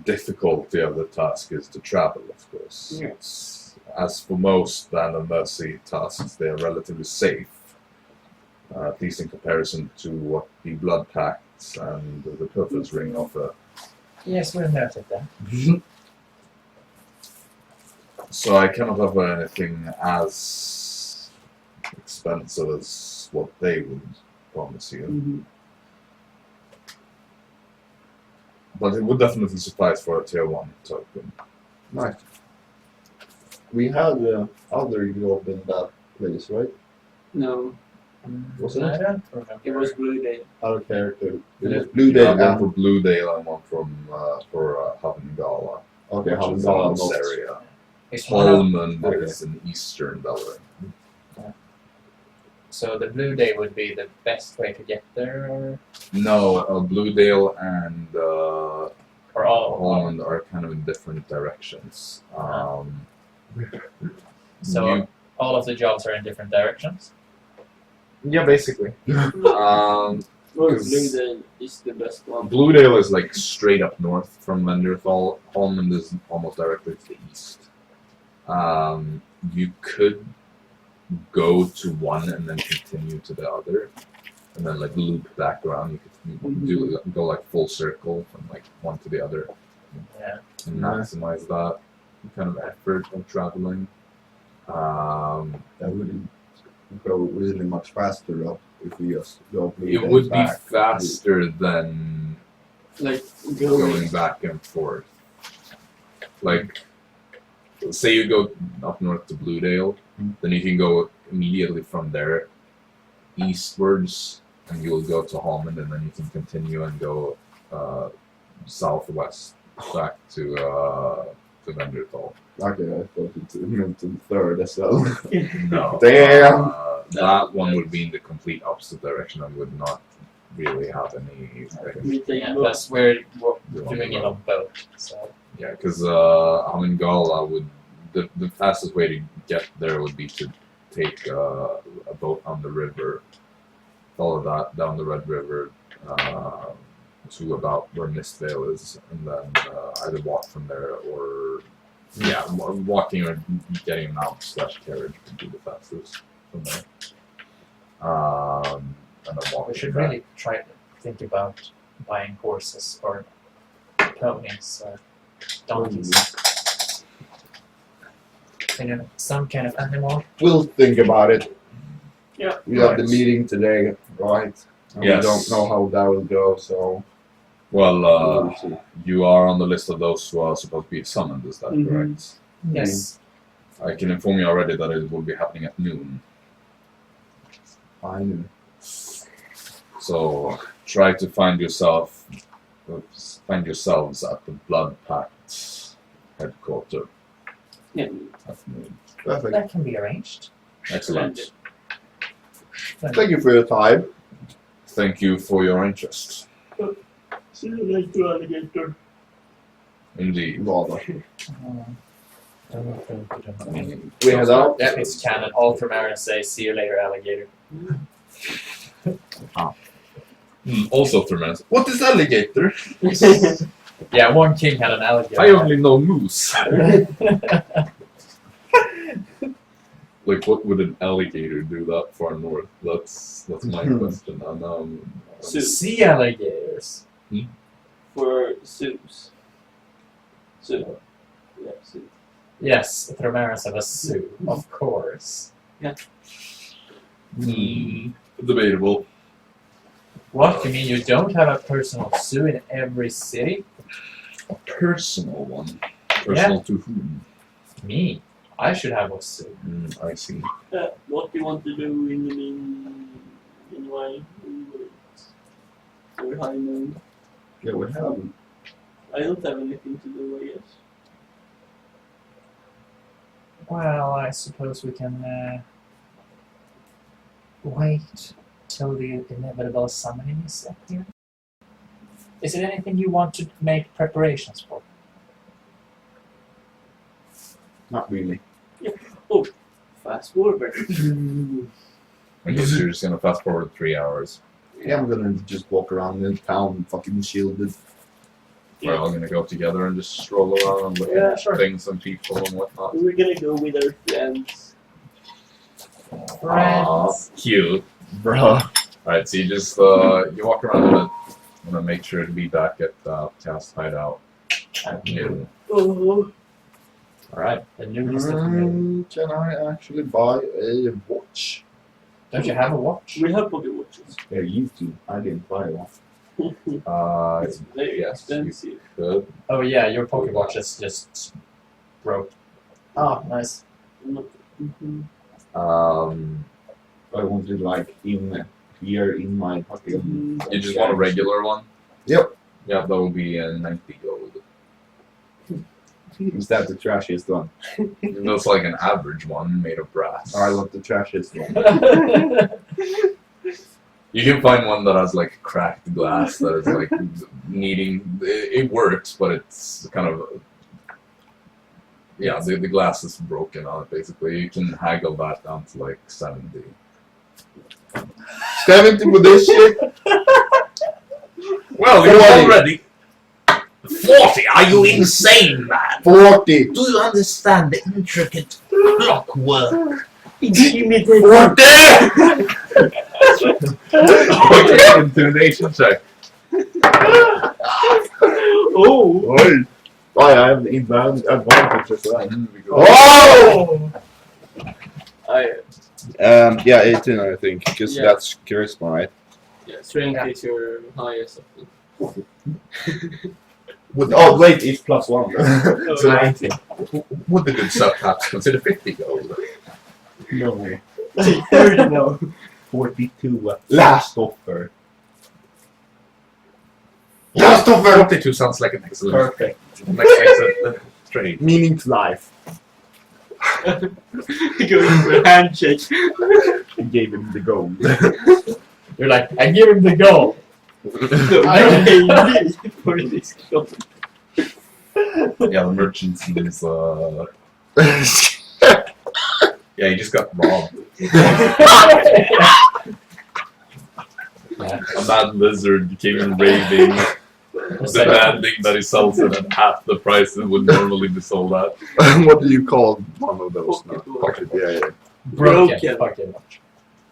difficulty of the task is to travel, of course. Yeah. As for most Band of Mercy tasks, they are relatively safe. At least in comparison to what the Blood Pacts and the Pilfer's Ring offer. Yes, we'll note that. So I cannot offer anything as expensive as what they would promise you. But it would definitely suffice for a tier 1 token. Nice. We had other job in that place, right? No, Was I it? don't remember. it was Blue Day. Other character. It Yeah. was Blue Yeah, Day one for and Blue Dale and one for Havengala, okay, which is in Havengala, this not- area. It's one of- Holmund Okay. is in eastern Beleriand. So the blue day would be the best way to get there, or No, Blue Dale and all? Holmund are kind of in different directions. So you- all of the jobs are in different directions. yeah, basically. Well, Because- Blue Day is the best one. Bluedale is like straight up north from Lizardfolk. Holmund is almost directly to the east. You could go to one and then continue to the other, and then like loop back around. You could go like full circle from like one to the other, Yeah. and maximize that kind of effort of traveling. That would go really much faster up if we just go Blue It Day would be back. faster than Like going back and forth. Like, say you go up north to Bluedale, then you can go immediately from there eastwards, and you'll go to Holmond, and then you can continue and go southwest back to Lizardfolk. Okay, I thought it meant to the third as well. No, Damn. that one would be in the complete opposite direction and would not really have any. we take Yeah, both. plus we're on doing the it road. on both. So Yeah, because Hamengala would the fastest way to get there would be to take a boat on the river, follow that down the Red River to about where Mistvale is, and then either walk from there or walking or getting an mount/carriage would be the fastest from there. And then walking we should back. really try to think about buying horses or ponies or donkeys. Some kind of animal. We'll think about it. Yeah. We have the Right. meeting today, right? And Yes. We don't know how that will go, so Well, we'll see. you are on the list of those who are supposed to be summoned, is that Mhm. correct? Yes. I can inform you already that it will be happening at noon. Fine. So try to find yourselves at the Blood Pact headquarters Yeah. at noon. Perfect. That can be arranged. Excellent. Thank you for your time. Thank you for your interest. See you later, alligator. Indeed. Rather. Mm. We head out. Yeah, it's canon. All from Aaron say, "See you later, alligator." Also through minutes. What is alligator? Yeah, one king had an alligator. I only know moose. Like, what would an alligator do that far north? That's my question. And Sea alligators. For zoos. Zoo. Yeah, zoo. Yes, Thromaris have a zoo, of course. Debatable. What? You mean you don't have a personal zoo in every city? A personal one. Personal to whom? Me. I should have a zoo. I see. What do you want to do in the meanwhile? Or high noon? Yeah, we have. I don't have anything to do, I guess. Well, I suppose we can wait till the inevitable summoning is up here. Is it anything you want to make preparations for? Not really. Fast forward. I guess you're just gonna fast forward 3 hours. Yeah, I'm gonna just walk around in town, fucking shielded. We're all gonna go together and just stroll around and look Yeah, at sure. things and people and whatnot. We're gonna go with our friends. Friends. Cute. Bro. Alright, so you just you walk around a bit. I'm gonna make sure to be back at Cast Hideout at noon. Oh, Alright, the noon is the Can I actually buy a watch? Don't you have a watch? we have pocket watches. Yeah, you do. I didn't buy one. It's very yes, you expensive. could. Oh yeah, your pocket watch is just broke. Oh, nice. Mhm. I wanted like in here in my pocket. You just want a regular one? Yep. Yeah, that will be 90 gold. Is that the trashiest one? It looks like an average one made of brass. I want the trashiest one. You can find one that has like cracked glass that is like needing. It works, but it's kind of. Yeah, the glass is broken on it basically. You can haggle that down to like 70. 70 with this shit? Well, you're 40. already 40. Are you insane, man? 40! Do you understand the intricate clockwork? 40! Okay, intimidation check. Oh! Oi! I have the advantage as well. Oh! Oh! Yeah, 18 I think, because Yeah. that's charisma, right? Yeah, strength is your highest. Oh wait, it's +1. So 19. Would the good stuff perhaps consider 50 gold? No way. 30 now. 42. Last offer. Last offer! 42 sounds like an excellent, Perfect. excellent trade. Meaning to life. Going for a handshake. I gave him the gold. You're like, I give him the gold. I pay me for this gold. Yeah, the merchant seems, yeah, he just got robbed. A mad lizard came in raving, demanding that he sells it at half the price it would normally be sold at. What do you call one of those now? Pocket Pocket, yeah. Broken pocket watch.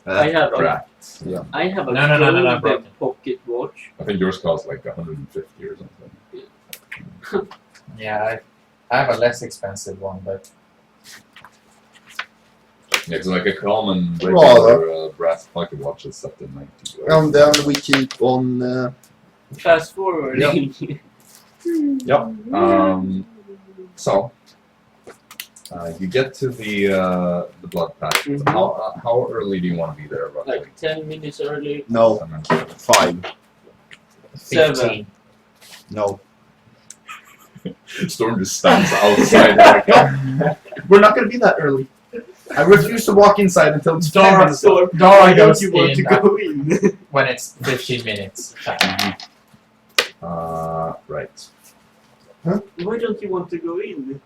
I have a, Cracks. I have a No, golden broken. pocket watch. I think yours costs like 150 or something. Yeah, I have a less expensive one, but Yeah, it's like a common Rather. regular brass pocket watch is set to 90 gold. And then we keep on. Fast forward. Yep. So you get to the blood pact. Mhm. How early do you want to be there, roughly? Like 10 minutes early. No, 5. 7. 15. No. Storm just stands outside. Like, We're not gonna be that early. I refuse to walk inside until it's Dara, minutes. Dara Why don't goes you want to in go in? when it's 15 minutes. right. Why don't you want to go in?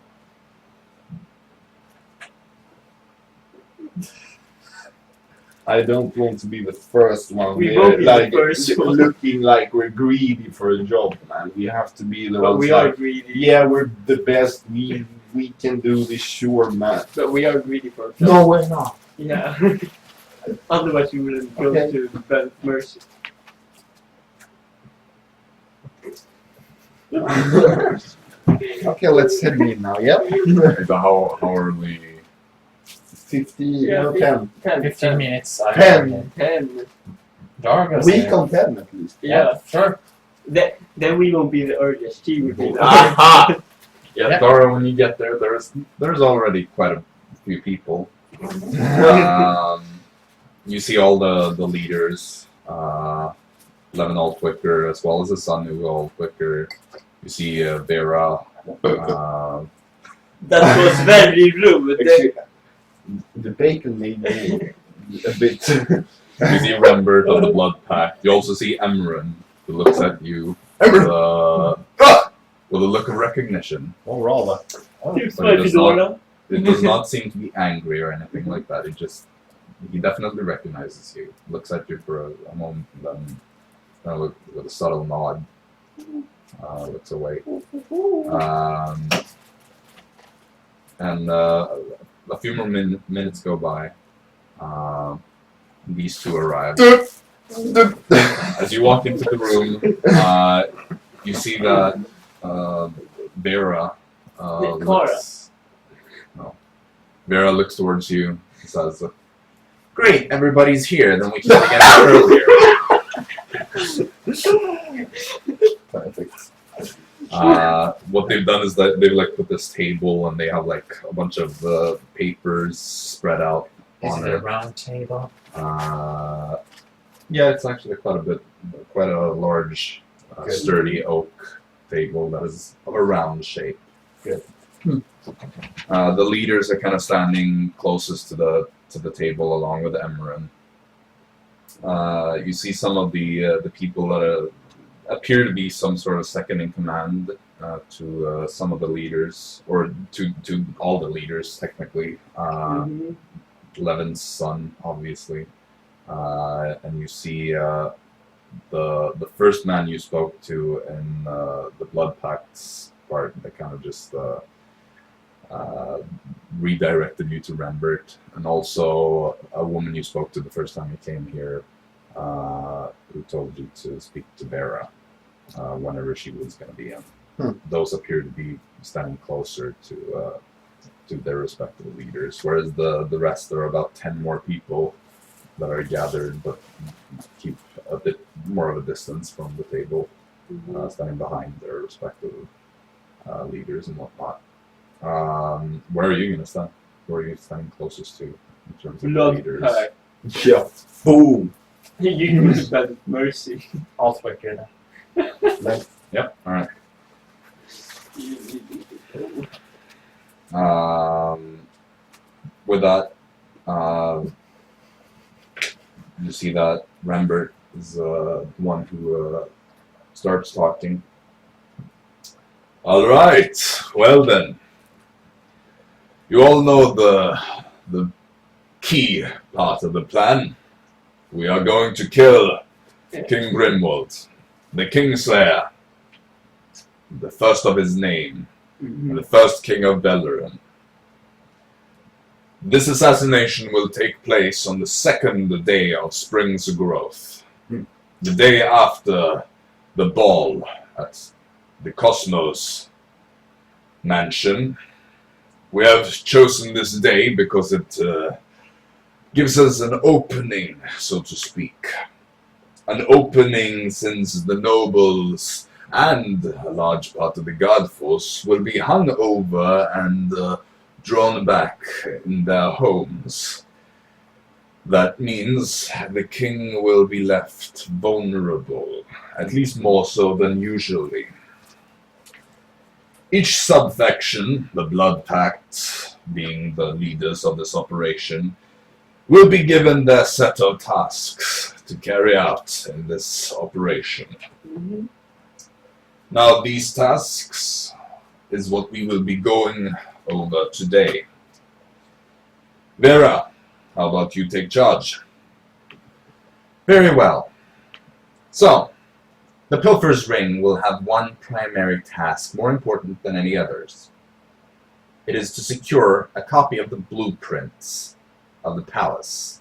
I don't want to be the first one. We here, won't be the like, first one. looking like we're greedy for a job, man. We have to be the But ones we are like, greedy. yeah, we're the best. We can do this, sure, man. But we are greedy for a job. No, we're not. Yeah. Otherwise you wouldn't go Okay. to Belt Mercy. Okay, let's head in now, yeah? So how early 50, Yeah, no, 10. 15 minutes. I 10. 10. Dara goes Week there. on 10 at least. Yeah. Sure. Then we won't be the earliest. She will be the Aha! earliest. Yeah, Yep. Dara, when you get there, there's already quite a few people. You see all the leaders, Levin Altwicker, as well as his son, Ugo Altwicker. You see Vera. That was very rude. Actually, the bacon made me a bit. You see Rembert of the Blood Pact. You also see Emran, who looks at you with a look of recognition. Oh, rather. Here's But my it does not- fedora. It does not seem to be angry or anything like that. He definitely recognizes you. Looks at you for a moment, and then kind of with a subtle nod, looks away. And a few more minutes go by. These two arrive. As you walk into the room, you see that Vera looks. No. Vera looks towards you and says, "Great, everybody's here. Then we can begin earlier." Perfect. What they've done is that they've like put this table and they have like a bunch of papers spread out Is on it a it. round table? Yeah, it's actually quite a large, Good. sturdy oak table that is of a round shape. Good. The leaders are kind of standing closest to the table along with Emran. You see some of the people that appear to be some sort of second in command to some of the leaders, or to all the leaders technically. Levin's son, obviously, and you see the first man you spoke to in the Blood Pact's part. They kind of just redirected you to Rembert, and also a woman you spoke to the first time you came here, who told you to speak to Dara whenever she was going to be in. Those appear to be standing closer to their respective leaders, whereas the rest are about 10 more people that are gathered, but keep a bit more of a distance from the table, standing behind their respective leaders and whatnot. Where are you going to stand? Where are you standing closest to in terms of the Blood leaders? pact. Yeah. Boom. You use bad mercy. Altwicker then. Like, Yep. All right. With that, you see that Rembert is the one who starts talking. All right. Well then, you all know the key part of the plan. We are going to kill King Grimwald, the Kingslayer, the first of his name, the first king of Bellerin. This assassination will take place on the second day of spring's growth, the day after the ball at the Cosmos Mansion. We have chosen this day because it gives us an opening, so to speak. An opening since the nobles and a large part of the guard force will be hung over and drawn back in their homes. That means the king will be left vulnerable, at least more so than usually. Each subfaction, the Blood Pact, being the leaders of this operation, will be given their set of tasks to carry out in this operation. Now, these tasks is what we will be going over today. Vera, how about you take charge? Very well. So, the Pilfer's Ring will have one primary task more important than any others. It is to secure a copy of the blueprints of the palace.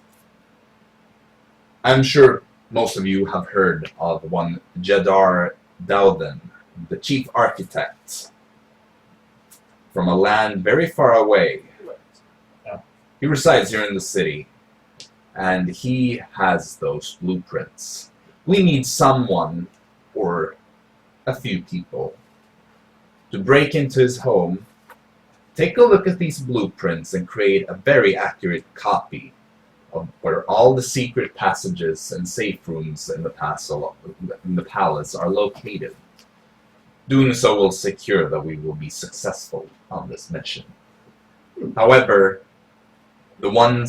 I'm sure most of you have heard of one Jedar Dowden, the chief architect, from a land very far away. He resides here in the city, and he has those blueprints. We need someone, or a few people, to break into his home, take a look at these blueprints, and create a very accurate copy of where all the secret passages and safe rooms in the palace are located. Doing so will secure that we will be successful on this mission. However, the one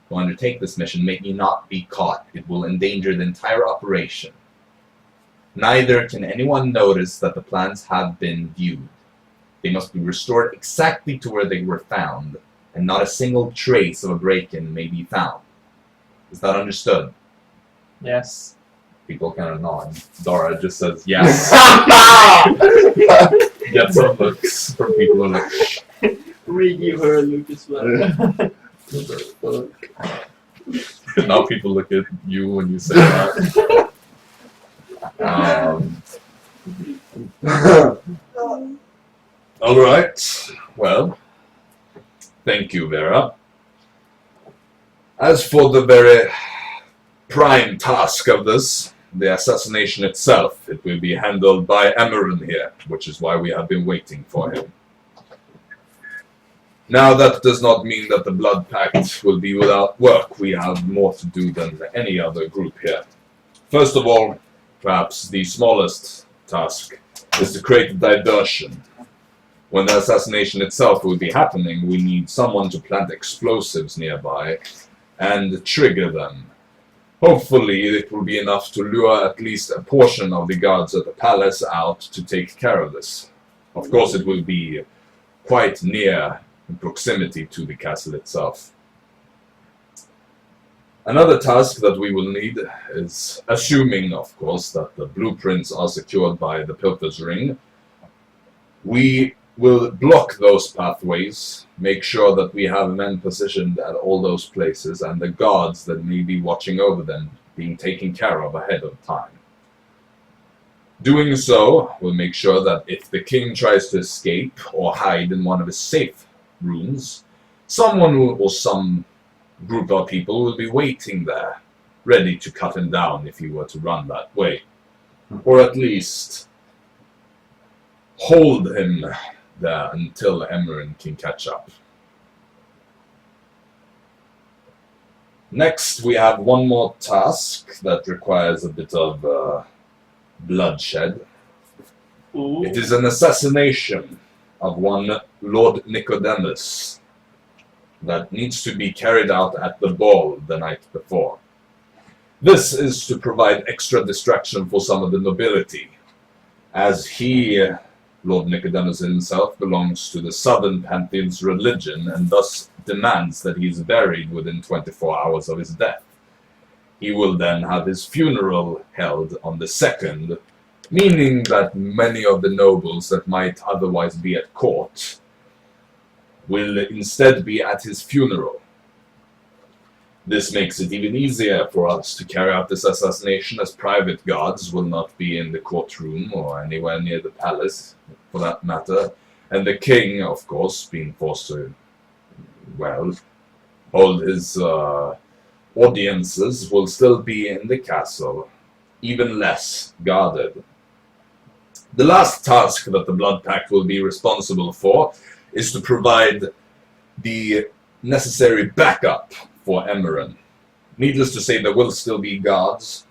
who undertake this mission may not be caught. It will endanger the entire operation. Neither can anyone notice that the plans have been viewed. They must be restored exactly to where they were found, and not a single trace of a break-in may be found. Is that understood? Yes. People kind of nod. Dara just says yes. Get some looks from people who are like, We give her a look as well. now people look at you when you say that. Alright, well, thank you, Vera. As for the very prime task of this, the assassination itself, it will be handled by Amaran here, which is why we have been waiting for him. Now, that does not mean that the Blood Pact will be without work. We have more to do than any other group here. First of all, perhaps the smallest task is to create a diversion. When the assassination itself will be happening, we need someone to plant explosives nearby and trigger them. Hopefully, it will be enough to lure at least a portion of the guards at the palace out to take care of this. Of course, it will be quite near in proximity to the castle itself. Another task that we will need is, assuming, of course, that the blueprints are secured by the Pilfer's Ring, we will block those pathways, make sure that we have men positioned at all those places, and the guards that may be watching over them being taken care of ahead of time. Doing so will make sure that if the king tries to escape or hide in one of his safe rooms, someone or some group of people will be waiting there, ready to cut him down if he were to run that way. Or at least hold him there until Amaran can catch up. Next, we have one more task that requires a bit of bloodshed. Ooh. It is an assassination of one Lord Nicodemus that needs to be carried out at the ball the night before. This is to provide extra distraction for some of the nobility, as he, Lord Nicodemus himself, belongs to the Southern Pantheon's religion and thus demands that he is buried within 24 hours of his death. He will then have his funeral held on the 2nd, meaning that many of the nobles that might otherwise be at court will instead be at his funeral. This makes it even easier for us to carry out this assassination, as private guards will not be in the courtroom or anywhere near the palace, for that matter, and the king, of course, being forced to, well, hold his audiences, will still be in the castle, even less guarded. The last task that the Blood Pact will be responsible for is to provide the necessary backup for Amaran. Needless to say, there will still be guards,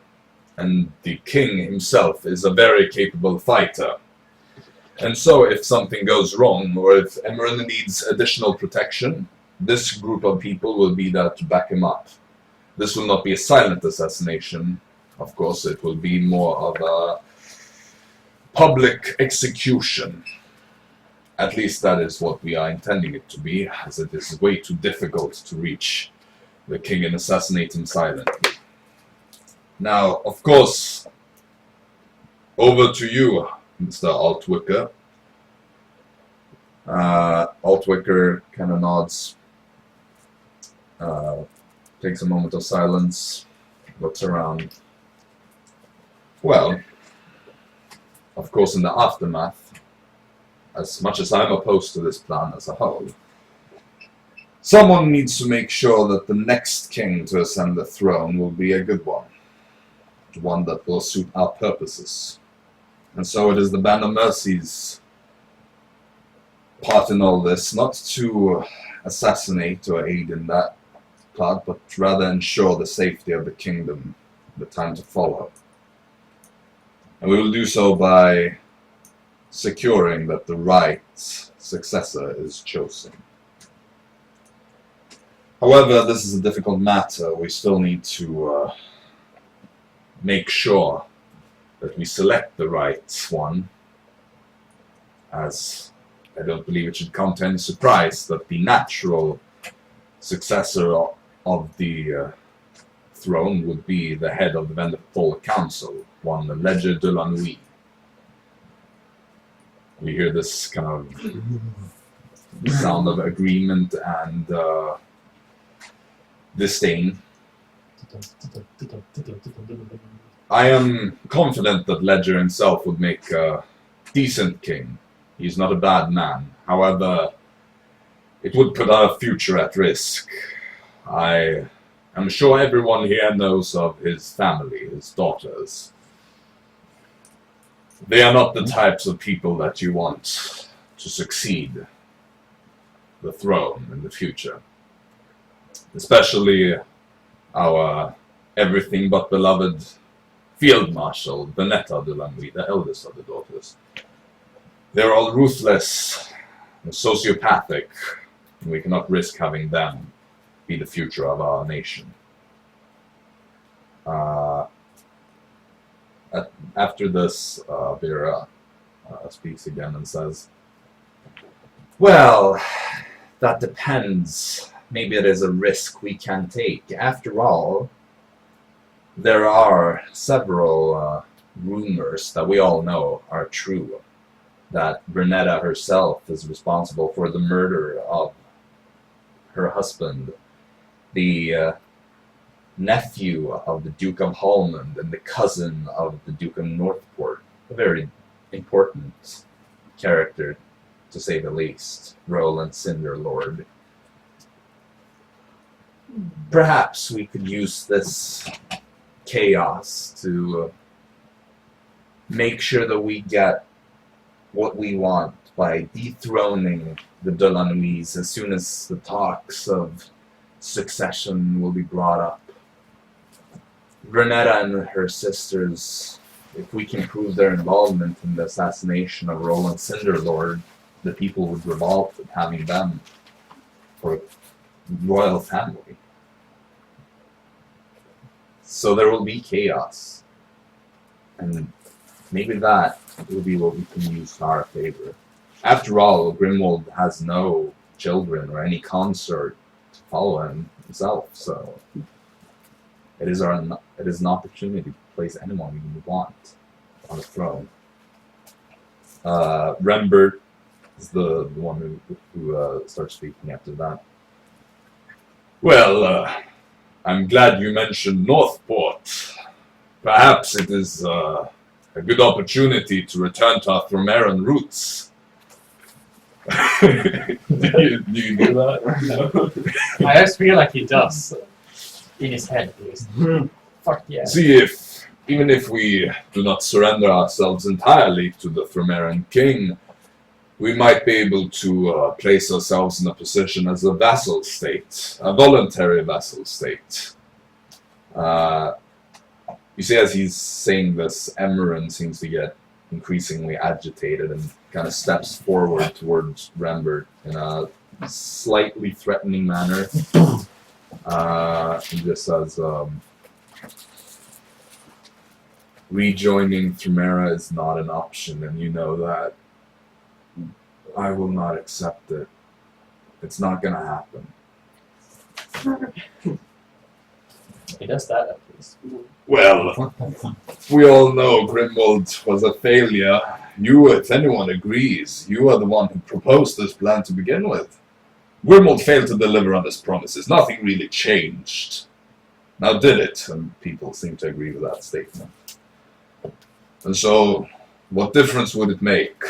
and the king himself is a very capable fighter. And so, if something goes wrong, or if Amaran needs additional protection, this group of people will be there to back him up. This will not be a silent assassination. Of course, it will be more of a public execution. At least that is what we are intending it to be, as it is way too difficult to reach the king and assassinate him silently. Now, of course, over to you, Mr. Altwicker. Altwicker kind of nods, takes a moment of silence, looks around. Well, of course, in the aftermath, as much as I'm opposed to this plan as a whole, Someone needs to make sure that the next king to ascend the throne will be a good one. One that will suit our purposes. And so it is the Band of Mercy's part in all this, not to assassinate or aid in that part, but rather ensure the safety of the kingdom, the time to follow. And we will do so by securing that the right successor is chosen. However, this is a difficult matter. We still need to make sure that we select the right one, as I don't believe it should come to any surprise that the natural successor of the throne would be the head of the Lizardfolk Council, one Ledger de la Nuit. We hear this kind of sound of agreement and disdain. I am confident that Ledger himself would make a decent king. He's not a bad man. However, it would put our future at risk. I am sure everyone here knows of his family, his daughters. They are not the types of people that you want to succeed the throne in the future. Especially our everything but beloved Field Marshal, Venetta de la Nuit, the eldest of the daughters. They're all ruthless and sociopathic, and we cannot risk having them be the future of our nation. After this, Vera speaks again and says, "Well, that depends. Maybe it is a risk we can take. After all, there are several rumors that we all know are true. That Bernetta herself is responsible for the murder of her husband, the nephew of the Duke of Holland and the cousin of the Duke of Northport. A very important character, to say the least, Roland Cinderlord. Perhaps we could use this chaos to make sure that we get what we want by dethroning the de la Nuits as soon as the talks of succession will be brought up. Bernetta and her sisters, if we can prove their involvement in the assassination of Roland Cinderlord, the people would revolt at having them for royal family. So there will be chaos. And maybe that will be what we can use to our favor. After all, Grimwald has no children or any consort to follow him himself, so it is an opportunity to place anyone we want on the throne. Rembert is the one who starts speaking after that. Well, I'm glad you mentioned Northport. Perhaps it is a good opportunity to return to our Thromeran roots. do you do that? No. I just feel like he does. In his head, at least. Fuck yeah. See if, even if we do not surrender ourselves entirely to the Thromeran king, we might be able to place ourselves in a position as a vassal state, a voluntary vassal state. You see, as he's saying this, Emerin seems to get increasingly agitated and kind of steps forward towards Rembert in a slightly threatening manner. He just says, rejoining Thumera is not an option, and you know that. I will not accept it. It's not gonna happen. He does that at least. Well, we all know Grimwald was a failure. You, if anyone agrees, you are the one who proposed this plan to begin with. Grimwald failed to deliver on his promises. Nothing really changed. Now did it? And people seem to agree with that statement. And so, what difference would it make?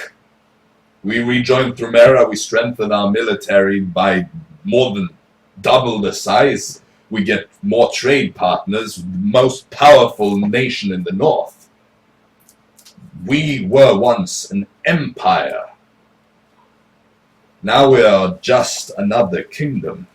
We rejoined Thumera, we strengthened our military by more than double the size. We get more trade partners, the most powerful nation in the north. We were once an empire. Now we are just another kingdom.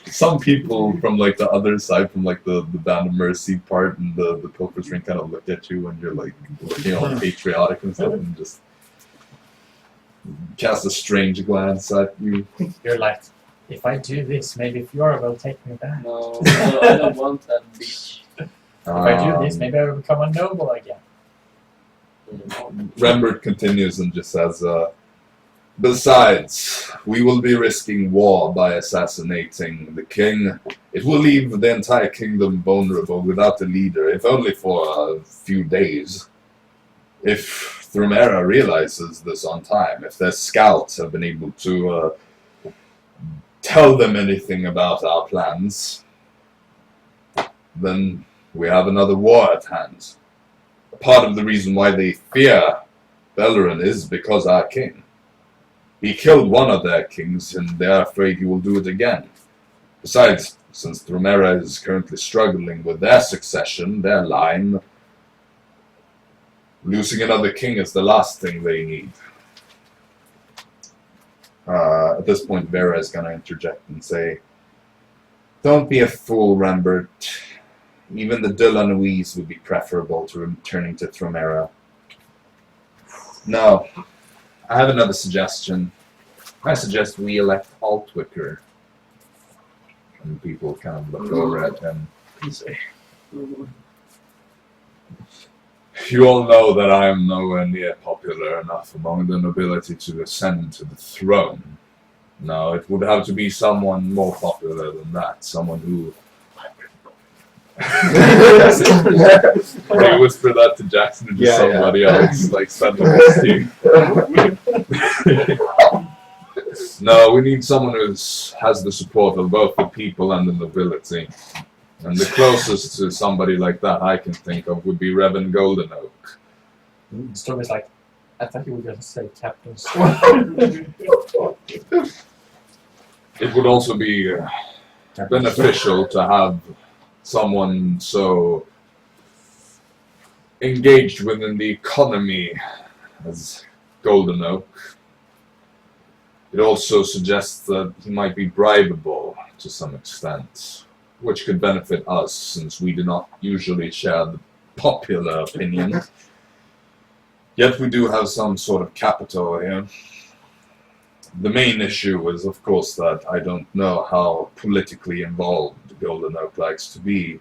Some people from like the other side, from like the Band of Mercy part and the Pilfer's Ring, kind of look at you when you're like looking all patriotic and stuff, and just cast a strange glance at you. You're like, if I do this, maybe Fiora will take me back. No, I don't want that bitch. If I do this, maybe I will become a noble again. Rembert continues and just says, besides, we will be risking war by assassinating the king. It will leave the entire kingdom vulnerable without a leader, if only for a few days. If Thrumera realizes this on time, if their scouts have been able to tell them anything about our plans, then we have another war at hand. Part of the reason why they fear Beleren is because our king. He killed one of their kings, and they're afraid he will do it again. Besides, since Thrumera is currently struggling with their succession, their line, losing another king is the last thing they need. At this point, Vera is going to interject and say, don't be a fool, Rembert. Even the Dullanuis would be preferable to returning to Thrumera. No. I have another suggestion. I suggest we elect Altwicker. And people kind of look over at him. You all know that I am nowhere near popular enough among the nobility to ascend to the throne. No, it would have to be someone more popular than that. Someone who... They whisper that to Jaxson and just somebody else, like spending his team. No, we need someone who has the support of both the people and the nobility. And the closest to somebody like that I can think of would be Revan Goldenoak. Storm is like, I thought you were going to say Captain Storm. It would also be beneficial to have someone so engaged within the economy as Goldenoak. It also suggests that he might be bribable to some extent, which could benefit us since we do not usually share the popular opinion. Yet we do have some sort of capital here. The main issue is, of course, that I don't know how politically involved Goldenoak likes to be.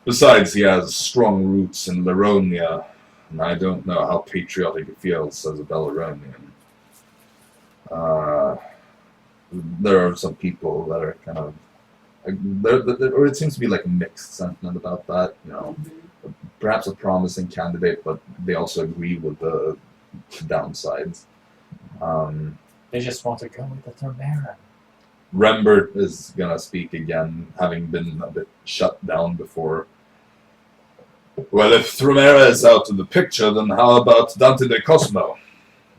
Besides, he has strong roots in Laronia, and I don't know how patriotic he feels as a Belaronian. There are some people that are kind of... or it seems to be like a mixed sentiment about that, you know. Perhaps a promising candidate, but they also agree with the downsides. They just want to go with the Thrumera. Rembert is gonna speak again, having been a bit shut down before. Well, if Thrumera is out of the picture, then how about Dante de Cosmo?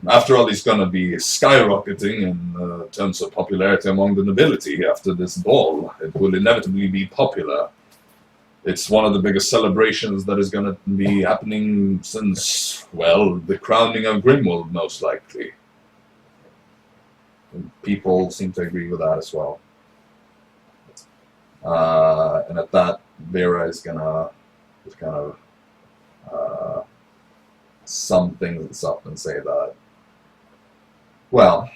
After all, he's gonna be skyrocketing in terms of popularity among the nobility after this ball. It will inevitably be popular. It's one of the biggest celebrations that is gonna be happening since, well, the crowning of Grimwald, most likely. People seem to agree with that as well. And at that, Vera is gonna just kind of sum things up and say that, well,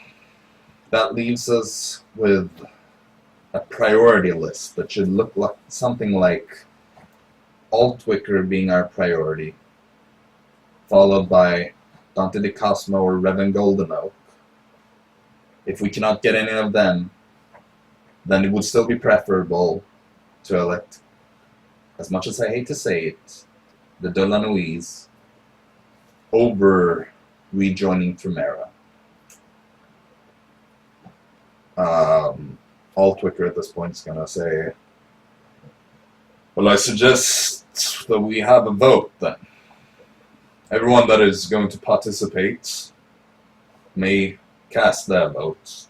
that leaves us with a priority list that should look like something like Altwicker being our priority, followed by Dante de Cosmo or Revan Goldenoak. If we cannot get any of them, then it would still be preferable to elect, as much as I hate to say it, the Dullanuis over rejoining Thrumera. Altwicker at this point is going to say, well, I suggest that we have a vote then. Everyone that is going to participate may cast their votes.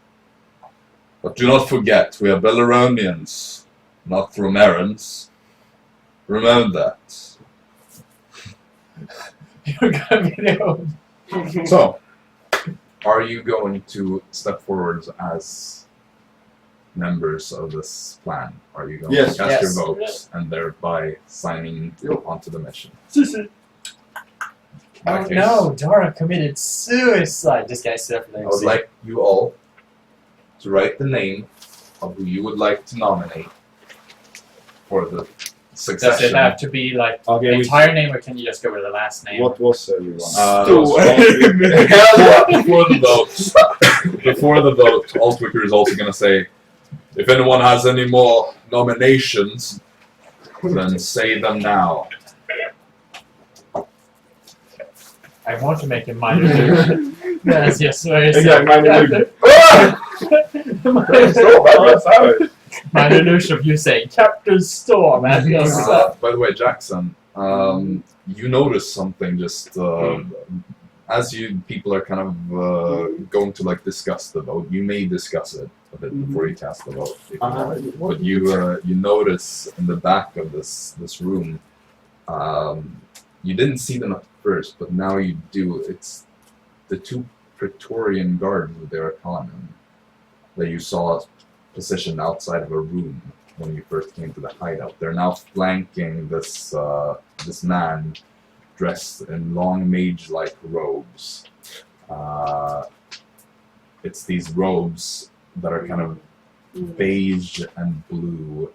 But do not forget, we are Belaronians, not Romerans. Remember that. You're gonna be the old. So, are you going to step forward as members of this plan? Are you going Yes. to cast Yes. your votes and thereby signing onto the mission? In Oh that case, no, Dara committed suicide. This guy's definitely. I would like you all to write the name of who you would like to nominate for the Does succession. it have to be like the Okay, entire name, or can you just go with the last name? what was everyone? Before the vote, before the vote, Altwicker is also going to say, if anyone has any more nominations, then say them now. I want to make a minor illusion. That's just very Exactly, minor illusion. Minor illusion of you saying Captain Storm and yourself. By the way, Jaxson, you notice something just as you people are kind of going to like discuss the vote. You may discuss it a bit before you cast the vote, if you want. But you notice in the back of this room, you didn't see them at first, but now you do. It's the two Praetorian guards with their cannon that you saw positioned outside of a room when you first came to the hideout. They're now flanking this this man dressed in long mage-like robes. It's these robes that are kind of beige and blue,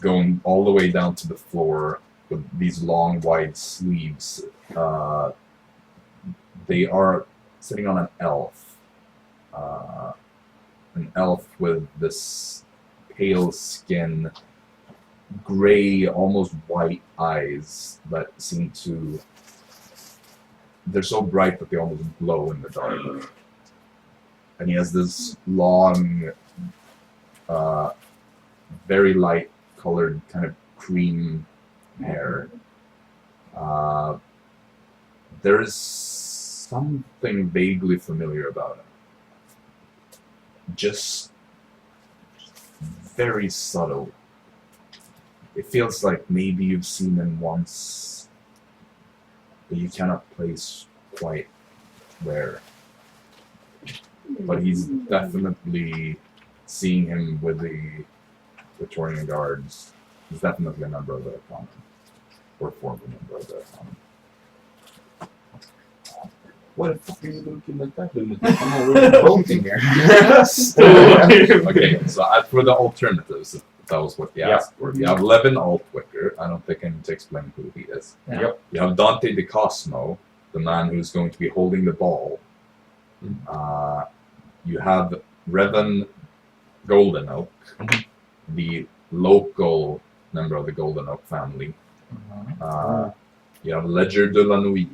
going all the way down to the floor with these long, wide sleeves. They are sitting on an elf. An elf with this pale skin, gray, almost white eyes that seem to... They're so bright that they almost glow in the dark. And he has this long, very light colored kind of cream hair. There is something vaguely familiar about him. Just very subtle. It feels like maybe you've seen him once, but you cannot place quite where. But he's definitely seeing him with the Praetorian guards. He's definitely a member of the common, or former member of the common. What the fuck are you looking like that, lunatic? I'm already voting here. Okay, so as for the alternatives, that was what he asked for. You have Levin Altwicker. I don't think I need to explain who he is. Yeah. Yep. You have Dante de Cosmo, the man who's going to be holding the ball. You have Revan Golden Oak, the local member of the Golden Oak family. You have Ledger de la Nuit,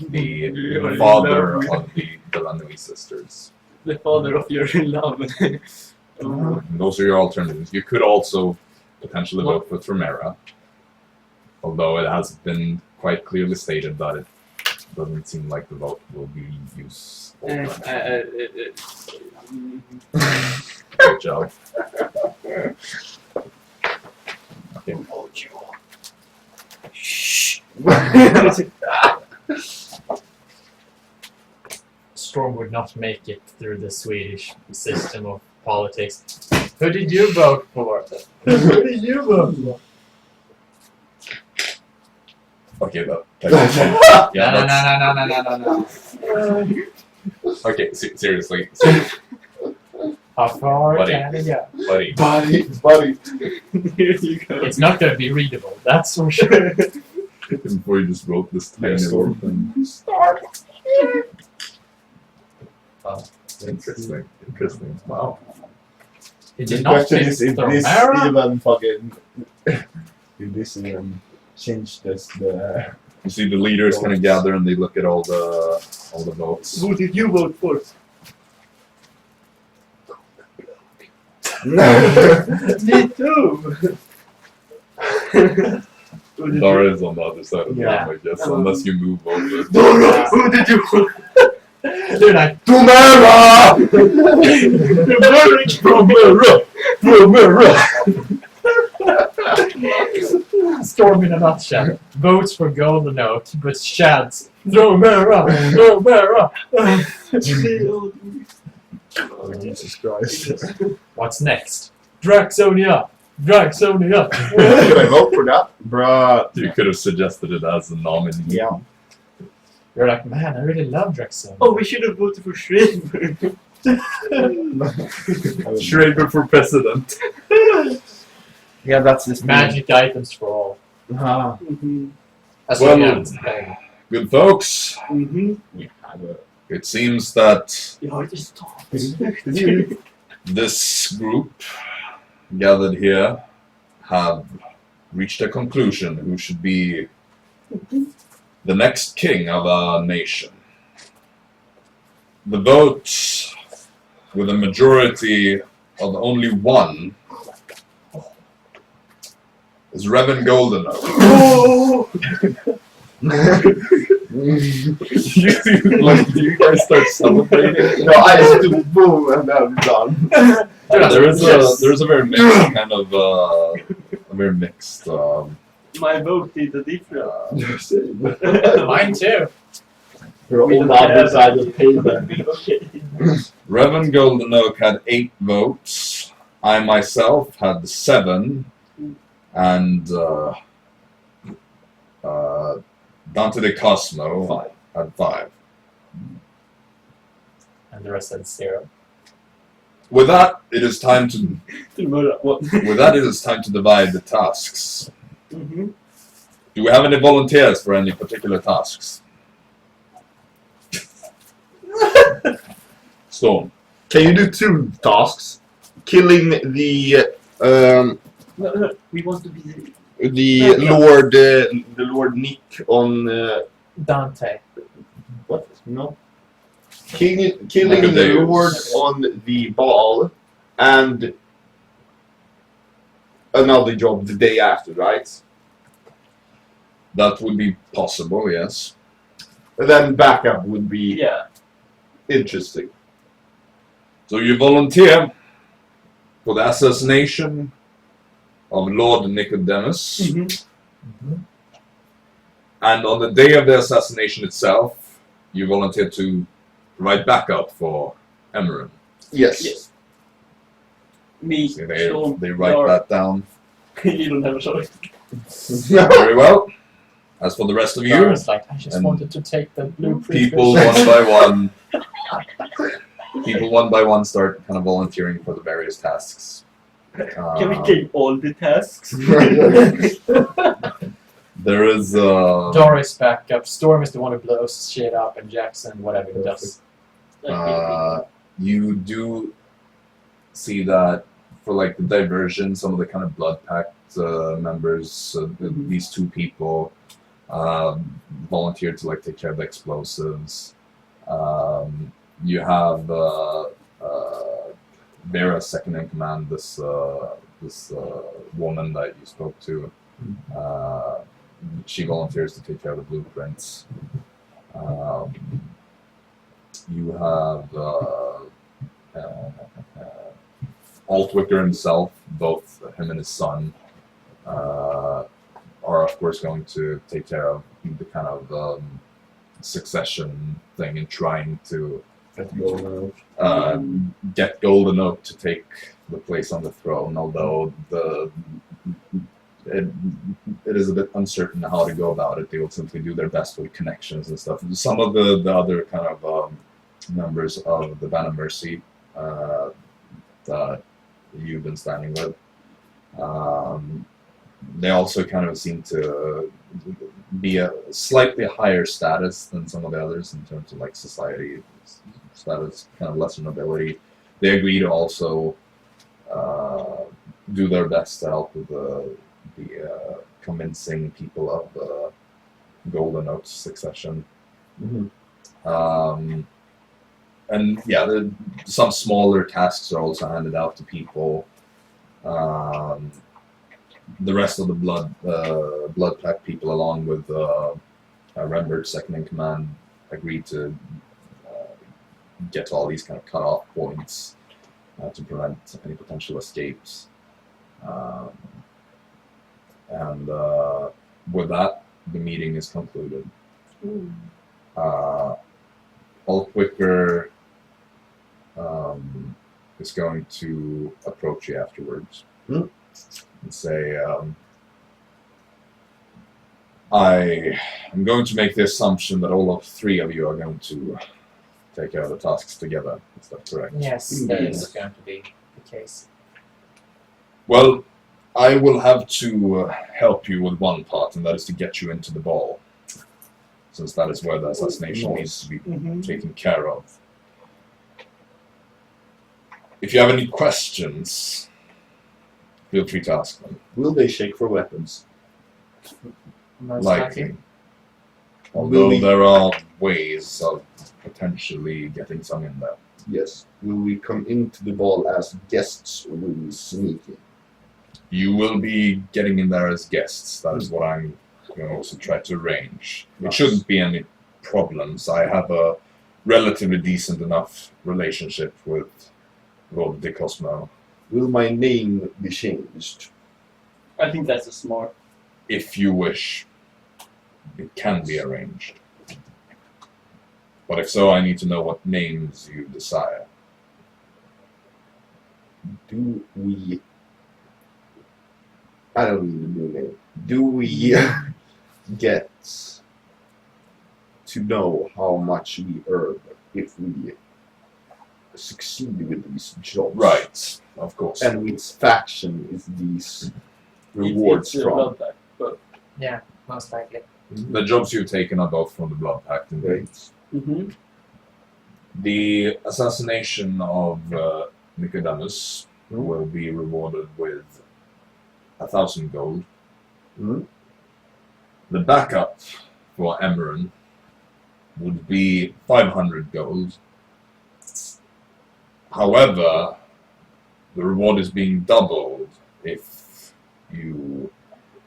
the father of the De la Nuit sisters. The father of your love. Those are your alternatives. You could also potentially vote for Tremera, although it has been quite clearly stated that it doesn't seem like the vote will be useful. Good job. Okay. Storm would not make it through the Swedish system of politics. Who did you vote for? Who did you vote for? Okay, that. No. Okay, seriously. How far Buddy. can it go? Buddy. Buddy. Here you go. It's not going to be readable, that's for sure. Before you just wrote this tiny little thing. Interesting. Wow. It The did not question fit is if this Tremera. even fucking... if this even changed this, the... You see the leaders kind of gather and they look at all the votes. Who did you vote for? Me too. Dara is on the other side of the Yeah. room, I guess, unless you move over. Dara, who did you vote? They're like, Tomorrow! storm in a nutshell. Votes for Golden Oak, but shouts, Romero! Oh, Jesus Christ. What's next? Draxonia! Draxonia! Should I vote for that? Bruh. You could have suggested it as a nominee. Yeah. You're like, man, I really love Draxonia. Oh, we should have voted for Shredder. Schraber for president. Yeah, that's this Magic items for all. Ah. As Well, well, good folks. We have a It seems that Ja, det står. this group gathered here have reached a conclusion who should be the next king of our nation. The votes, with a majority of only one, is Revan Goldenow. Do you guys start celebrating? No, I just do boom and then it's done. There is a very mixed kind of a very mixed. My vote did the difference. mine too. We're on the other side of the table. Okay. Revan Goldenoak had 8 votes. I myself had 7, and Dante de Cosmo had 5. And the rest had 0. With that, it is time to. To murder what? With that, it is time to divide the tasks. Mm-hmm. Do we have any volunteers for any particular tasks? Storm. Can you do 2 tasks? Killing the We want to be the Lord Nick on Dante. what? No. Killing Like the a Lord deus. on the ball and another job the day after, right? That would be possible, yes. And then backup would be Yeah. interesting. So you volunteer for the assassination of Lord Nicodemus, Mm-hmm. and on the day of the assassination itself, you volunteer to provide backup for Emerin. Yes. Yes. Me, So they Sean, write Dara. that down. You don't have a choice. Very well. As for the rest of you, Dara's like, I just And wanted to take the blueprint. people one by one, people one by one start kind of volunteering for the various tasks. Can we take all the tasks? There is Doris backup. Storm is the one who blows shit up, and Jaxson, whatever he does. you do see that for like the diversion, some of the kind of blood pact members, these 2 people volunteered to like take care of the explosives. You have Vera second in command, this woman that you spoke to. She volunteers to take care of the blueprints. You have Altwicker himself, both him and his son, are of course going to take care of the kind of succession thing and trying to get Golden Oak to take the place on the throne, although it is a bit uncertain how to go about it. They will simply do their best with connections and stuff. Some of the other kind of members of the Band of Mercy that you've been standing with, they also kind of seem to be a slightly higher status than some of the others in terms of like society status, kind of lesser nobility. They agree to also do their best to help with the convincing people of the Golden Oak's succession. And yeah, some smaller tasks are also handed out to people. The rest of the blood pack people, along with Redbird second in command, agreed to get all these kind of cut-off points to prevent any potential escapes. And with that, the meeting is concluded. Altwicker is going to approach you afterwards and say, I am going to make the assumption that all of 3 of you are going to take out the tasks together. Is that correct? Yes, that is going to be the case. Well, I will have to help you with one part, and that is to get you into the ball, since that is where the assassination needs to be taken care of. If you have any questions, feel free to ask them. Will they shake for weapons? Most Likely. Although there are ways of potentially getting some in there. Yes. Will we come into the ball as guests, or will we sneak in? You will be getting in there as guests. That is what I'm going to also try to arrange. It shouldn't be any problems. I have a relatively decent enough relationship with Lord de Cosmo. Will my name be changed? I think that's a smart. If you wish, it can be arranged. But if so, I need to know what names you desire. Do we... I don't need a new name. Do we get to know how much we earn if we succeed with these jobs? Right, of course. And which faction is these rewards it's from? Bloodhunter, but Yeah, most likely. The jobs you've taken are both from the Blood Pact and Right. The assassination of Nicodemus will be rewarded with 1,000 gold. The backup for Emeron would be 500 gold. However, the reward is being doubled if you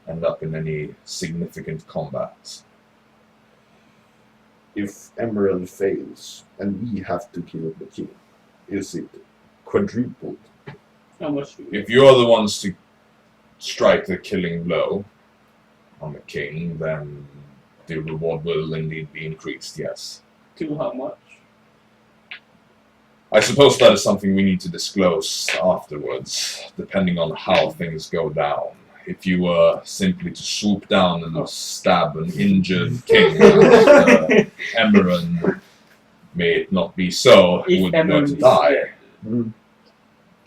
end up in any significant combat. If Emerald fails and we have to kill the king, is it quadrupled? how much do we If you're the ones to strike the killing blow on the king, then the reward will indeed be increased, yes. to how much? I suppose that is something we need to disclose afterwards, depending on how things go down. If you were simply to swoop down and stab an injured king, Emeron, may it not be so, If would go Emeron to is die. dead.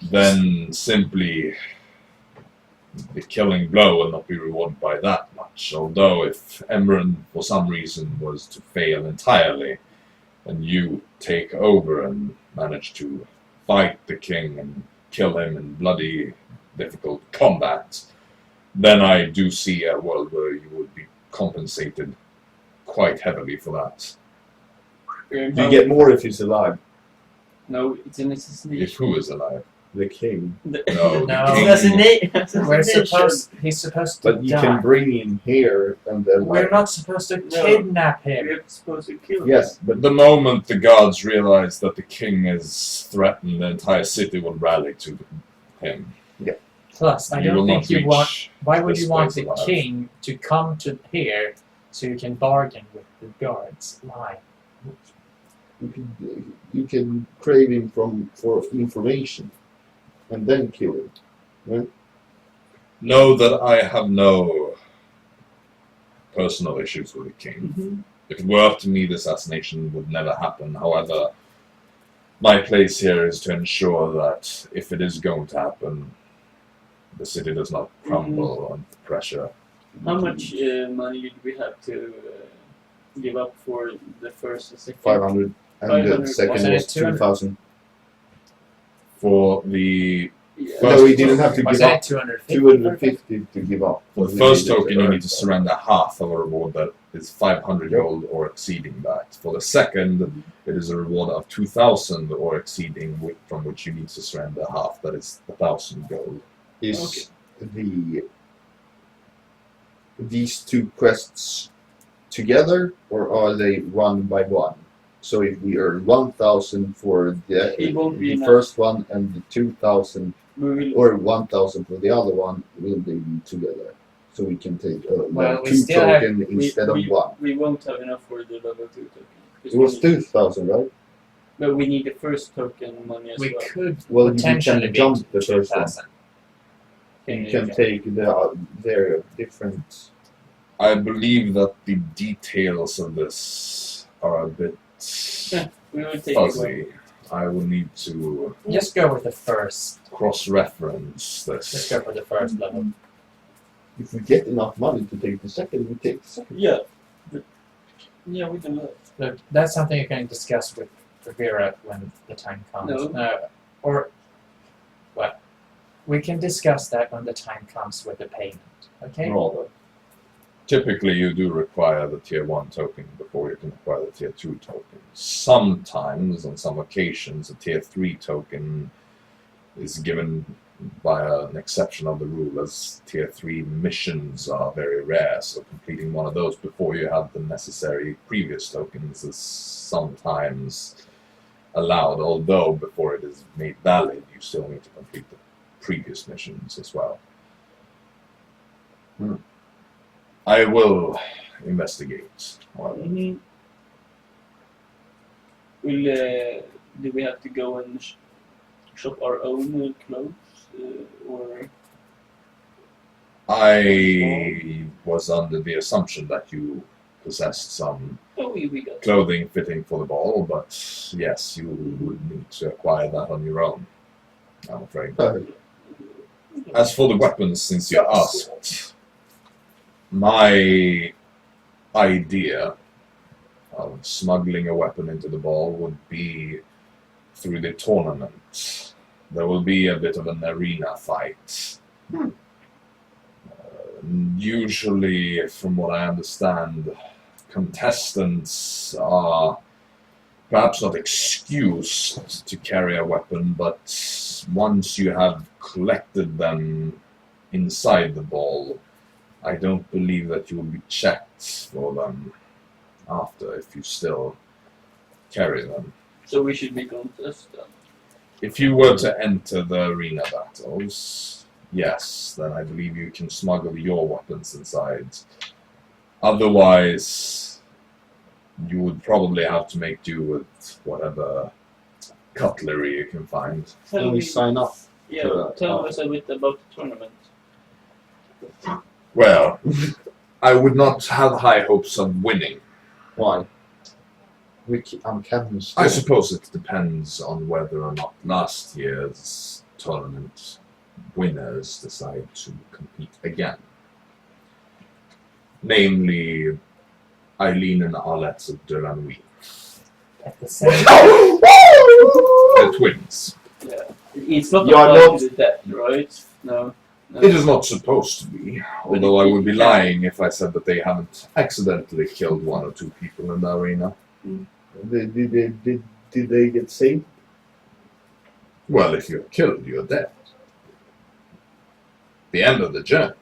Then simply the killing blow will not be rewarded by that much. Although if Emeron for some reason was to fail entirely, and you take over and manage to fight the king and kill him in bloody, difficult combat, then I do see a world where you would be compensated quite heavily for that. Do you get more if he's alive? No, it's an assassination. If who is alive? The king. No, No. the king. We're Assassination. he's supposed to But you die. can bring him here and then... We're not supposed to No. kidnap him. We're supposed to kill him. Yes, but The moment the guards realize that the king is threatened, the entire city will rally to him. Plus, I You will don't think not you reach want. Why would this you want place the alive. king to come to here so you can bargain with the guards? Why? you can crave him for information and then kill him. Right? Know that I have no personal issues with the king. If it were up to me, the assassination would never happen. However, my place here is to ensure that if it is going to happen, the city does not crumble under pressure. How much money did we have to give up for the first and second? 500 and 500. the second Wasn't was it 200? 2,000. For the Yeah. No, we didn't have to Was give that up 250? 250 to give up. For the first token, you need to surrender half of a reward that is 500 gold or exceeding that. For the second, it is a reward of 2,000 or exceeding, from which you need to surrender half, that is 1,000 gold. Is these two quests together, or are they one by one? So if we earn 1,000 for It won't be the enough. first one and the 2,000 We will. or 1,000 for the other one, will they be together? So we can take Well, we 2 still have- token instead of 1. We won't have enough for the level 2 token. 'Cause It was we need- 2,000, right? But we need the first token money as We well. could Well, you potentially can be jump the first one. 2,000. You can take their different. I believe that the details of this are a bit We will take it. fuzzy. I will need to Just go with the first. cross-reference Just this. go for the first level. If we get enough money to take the second, we take the second. Yeah. Yeah, we do that. Look, that's something you can discuss with Vera when the time comes. No. Or, what? We can discuss that when the time comes with the payment. Okay? Rather. Typically, you do require the tier 1 token before you can acquire the tier 2 token. Sometimes, on some occasions, a tier 3 token is given by an exception of the rule, as tier 3 missions are very rare, so completing one of those before you have the necessary previous tokens is sometimes allowed, although before it is made valid, you still need to complete the previous missions as well. I will investigate. However. Mm-hmm. Will do we have to go and shop our own clothes, or I was under the assumption that you possessed some oh we got clothing fitting for the ball, but yes, you would need to acquire that on your own, I'm afraid. As for the weapons, since you asked, my idea of smuggling a weapon into the ball would be through the tournament. There will be a bit of an arena fight. Usually, from what I understand, contestants are perhaps not excused to carry a weapon, but once you have collected them inside the ball, I don't believe that you will be checked for them after if you still carry them. so we should be contested. If you were to enter the arena battles, yes, then I believe you can smuggle your weapons inside. Otherwise, you would probably have to make do with whatever cutlery you can find. Tell Can we me, sign up? yeah, tell us a bit about the tournament. Well, I would not have high hopes of winning. Why? I'm Captain Storm. I suppose it depends on whether or not last year's tournament winners decide to compete again. Namely, Eileen and Arlette of de la Nuit. At the same The twins. Yeah, it's not You are applied not- to the death, right? No. It is not supposed to be, although I would be lying if I said that they haven't accidentally killed 1 or 2 people in the arena. Did they get saved? Well, if you're killed, you're dead. The end of the journey.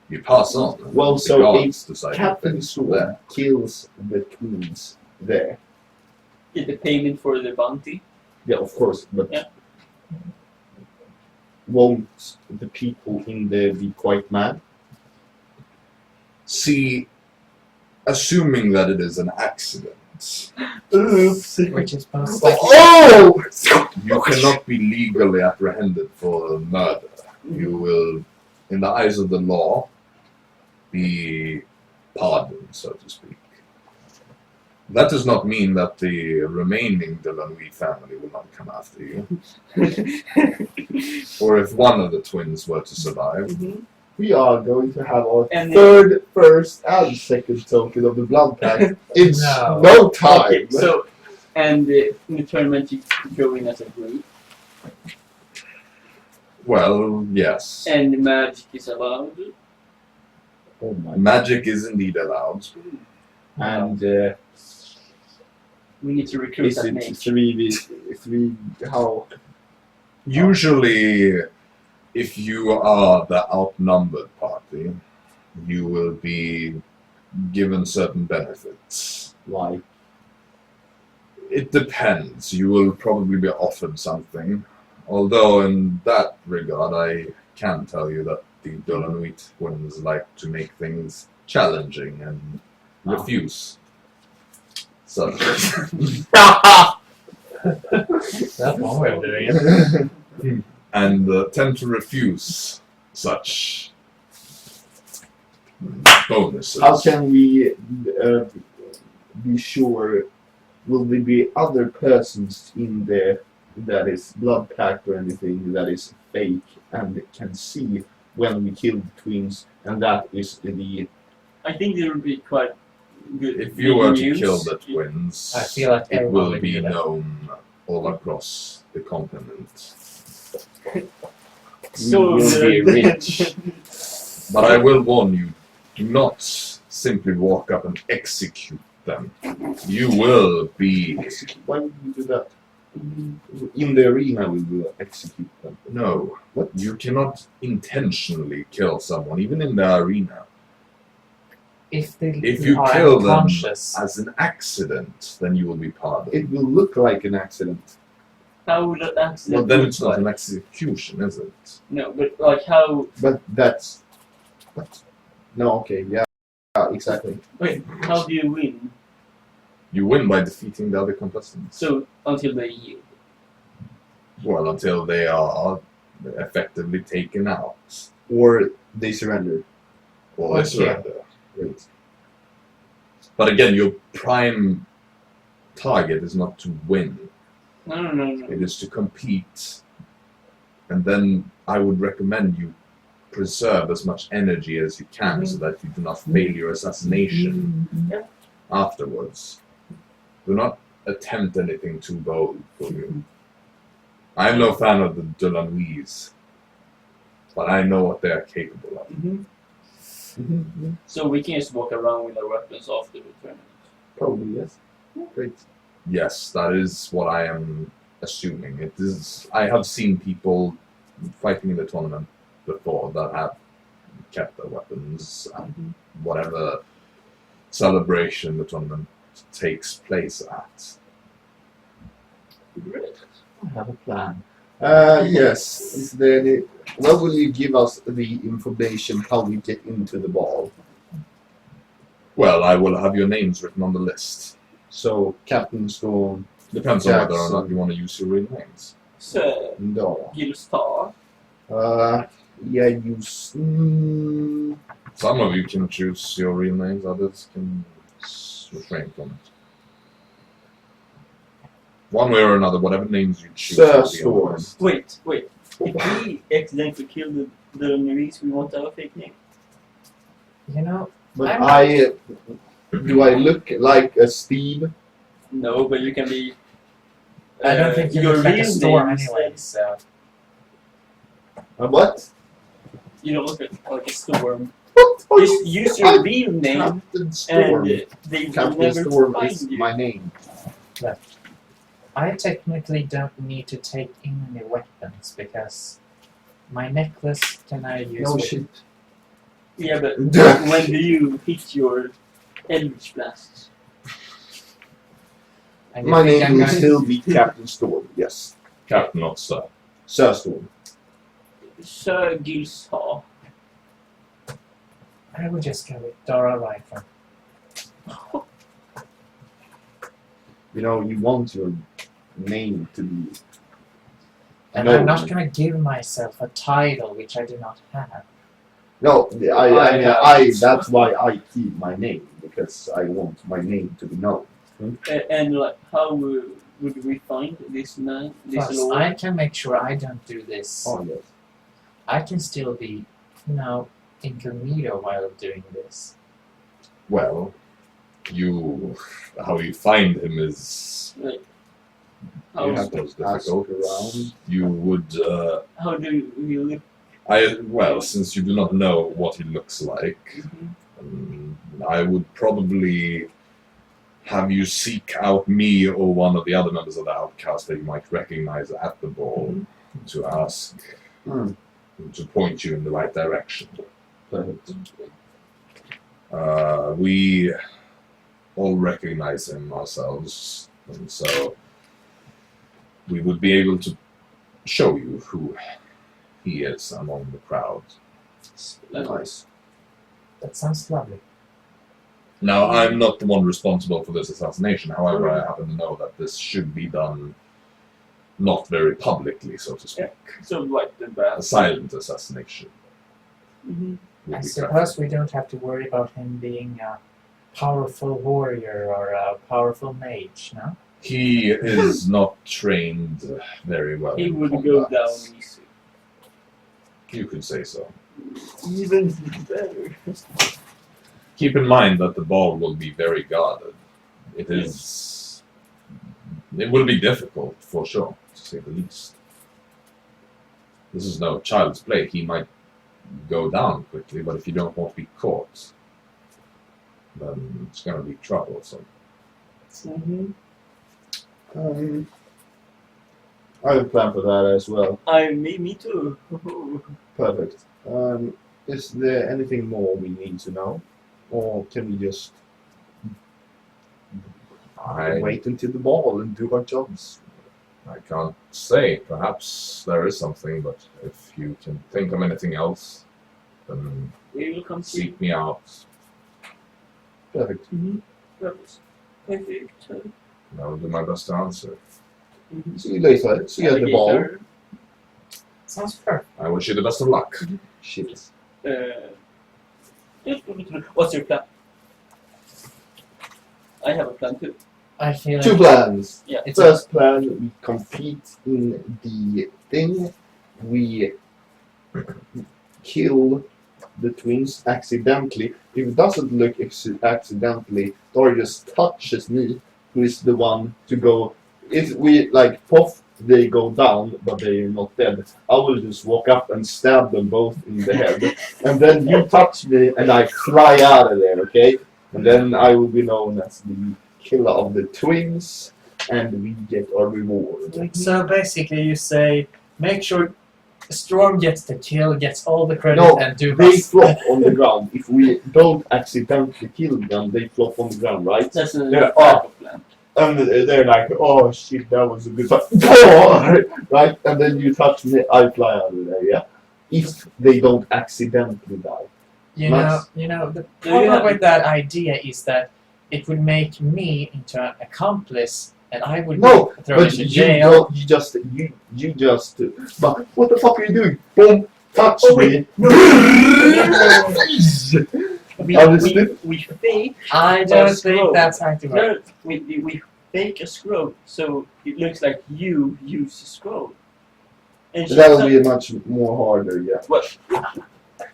You pass on. and Well, the so gods decide to Captain finish Storm there. kills the twins there. Get the payment for the bounty. Yeah, of course, but Yeah. won't the people in there be quite mad? See, assuming that it is an accident, Oops! which is most likely. Oh! you cannot be legally apprehended for murder. You will, in the eyes of the law, be pardoned, so to speak. That does not mean that the remaining de la Nuit family will not come after you. Or if one of the twins were to survive. We are going to have our And third, first, and second token of the blood pact in No. no time. Okay, so and in the tournament you go in as a group, Well, yes. and the magic is allowed. Oh my! Magic is indeed allowed. And We need to recruit is that it mage. 3? How? Usually, if you are the outnumbered party, you will be given certain benefits. Like It depends. You will probably be offered something. Although in that regard, I can tell you that the Dolonuit twins like to make things challenging and refuse. So, That's one way of doing it. and tend to refuse such bonuses. How can we be sure? Will there be other persons in there that is blood packed or anything that is fake and can see when we kill the twins? And that is the. I think it would be quite good. If you were to news. kill the twins, I feel like it everyone will would be do that. known all across the continent. So We will be rich. But I will warn you, do not simply walk up and execute them. You will be... Why would we do that? In the arena, we will execute them. No, What? you cannot intentionally kill someone, even in the arena. If they If you are kill them unconscious, as an accident, then you will be pardoned. It will look like an accident. How would that accident Well, then look it's not like? an execution, is it? No, but like how? But that's. What? No, okay, yeah, exactly. Wait, how do you win? You win by defeating the other contestants. So until they yield. Well, until they are effectively taken out. Or they surrender. Or they Okay. surrender. Great. But again, your prime target is not to win. No. It is to compete. And then I would recommend you preserve as much energy as you can so that you do not fail your assassination afterwards. Do not attempt anything too bold for you. I am no fan of the Delanuis, but I know what they are capable of. So we can just walk around with our weapons after the tournament. Probably, yes. Great. Yes, that is what I am assuming. It is. I have seen people fighting in the tournament before that have kept their weapons at whatever celebration the tournament takes place at. Great. I have a plan. Yes. Is there any, what will you give us the information how we get into the ball? Well, I will have your names written on the list. So, Captain Storm, Depends on whether or Jaxson. not you want to use your real names. So Dara. Gillstar. Yeah, use. Some of you can choose your real names, others can refrain from it. One way or another, whatever names you choose. Sir will be on the Storm. list. Wait. If we accidentally kill the Marines, we want our fake name. You know, But I'm- do I look like a Steve? No, but you can be. I don't think you your look like a real storm name anyway, instead. so... What? You don't look like a storm. What? Just use your real name, Captain Storm. and they will Captain never Storm find is you. my name. I technically don't need to take in any weapons because my necklace can I use No with shit. Yeah, but when do you hit your Eldritch Blast? and you My think name I'm will going- still be Captain Storm, yes. Captain, not sir. Sir Storm. Sir Gillstar. I would just go with Dara Raethran. You know, you want your name to be. And known. I'm not going to give myself a title which I do not have. No, I- that's why I keep my name, because I want my name to be known. And like, how would we find this man, this Plus, lord? I can make sure I don't do this. Oh, yes. I can still be, incognito while doing this. Well, how you find him is Like, You how, have to ask difficult. around. You would. how do you look? Well, since you do not know what he looks like, I would probably have you seek out me or one of the other members of the outcast that you might recognize at the ball to ask, to point you in the right direction. Perfect. We all recognize him ourselves. And so we would be able to show you who he is among the crowd. Nice. That sounds lovely. Now, I'm not the one responsible for this assassination. However, I happen to know that this should be done not very publicly, so to speak. So like the A bad. silent assassination. Mm-hmm. would I be suppose we don't have to worry about him being a powerful warrior or a powerful mage, no? He is not trained very well. He in would combat. go down easy. You could say so. Even better. Keep in mind that the ball will be very guarded. It is. It will be difficult, for sure, to say the least. This is no child's play. He might go down quickly, but if you don't want to be caught, then it's going to be troublesome. Mm-hmm. I have a plan for that as well. Me too. Perfect. Is there anything more we need to know? Or can we just wait until the ball and do our jobs? I can't say. Perhaps there is something, but if you can think of anything else, then We will come see. seek me out. Perfect. Mm-hmm. Perfect. And I will do my best to answer. Mm-hmm. See you later. See you at the ball. Alligator. Sounds fair. I wish you the best of luck. Shit. What's your plan? I have a plan too. I feel Two like plans. Yeah. it's a, First plan, we compete in the thing. We kill the twins accidentally. If it doesn't look accidentally, Dara just touches me, who is the one to go. If we like puff, they go down, but they are not dead. I will just walk up and stab them both in the head, and then you touch me, and I fly out of there. Okay, and then I will be known as the killer of the twins, and we get our reward. so basically you say, make sure Storm gets the kill, gets all the credit, No, and do They us. flop on the ground. If we don't accidentally kill them, they flop on the ground, right? That's a Yeah, backup plan. And they're like, oh shit, that was a good fight. Right? And then you touch me, I fly out of there, yeah? If they don't accidentally die. You Nice. know, the Do you problem have- with that idea is that it would make me into an accomplice, and I would No, be thrown but into you jail. don't, you just, but what the fuck are you doing? Boom, touch me. We fake I a don't think scroll. that's how to work. No, we fake a scroll, so it looks like you use a scroll. And That'll be much more harder, yeah. What?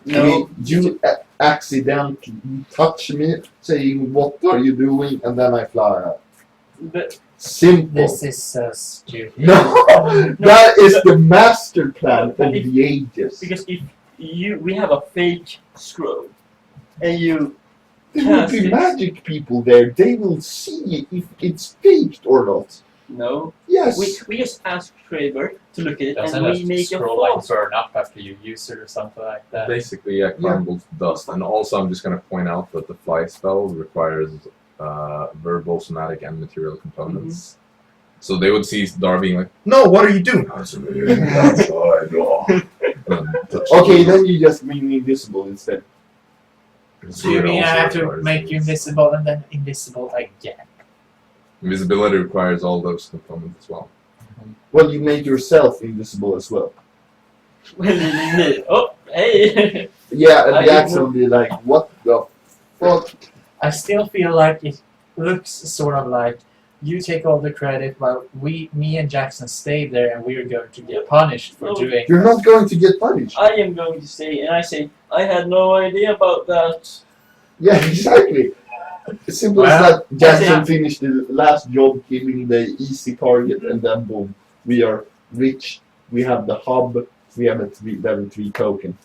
No, you accidentally touch me, saying, what are you doing? And then I fly out. But Simple. This is so stupid. No, that is the master plan of the ages. because if we have a fake scroll, and you There will be Yes, magic people there. They will see if it's faked or not. no, Yes. we just ask Trevor to look at it, Doesn't and we a make a scroll like false. burn up after you use it or something like that? Basically, yeah, crumbles to dust. And also, I'm just going to point out that the fly spell requires verbal, somatic, and material components. So they would see Dara being like, "No, what are you doing?" Okay, then you just make me invisible instead. So you mean I have to make you invisible and then invisible again? Invisibility requires all those components as well. Well, you make yourself invisible as well. Oh, hey! Yeah, and I Jaxson didn't will be like, what the fuck? I still feel like it looks sort of like you take all the credit while me and Jaxson stay there and we're going to get punished for Oh. doing. You're not going to get punished. I am going to say, and I say, I had no idea about that. Yeah, exactly. As simple Well, as that. Jaxson yeah. finished the last job killing the easy target, and then boom, we are rich. We have the hub. We have a level 3 token.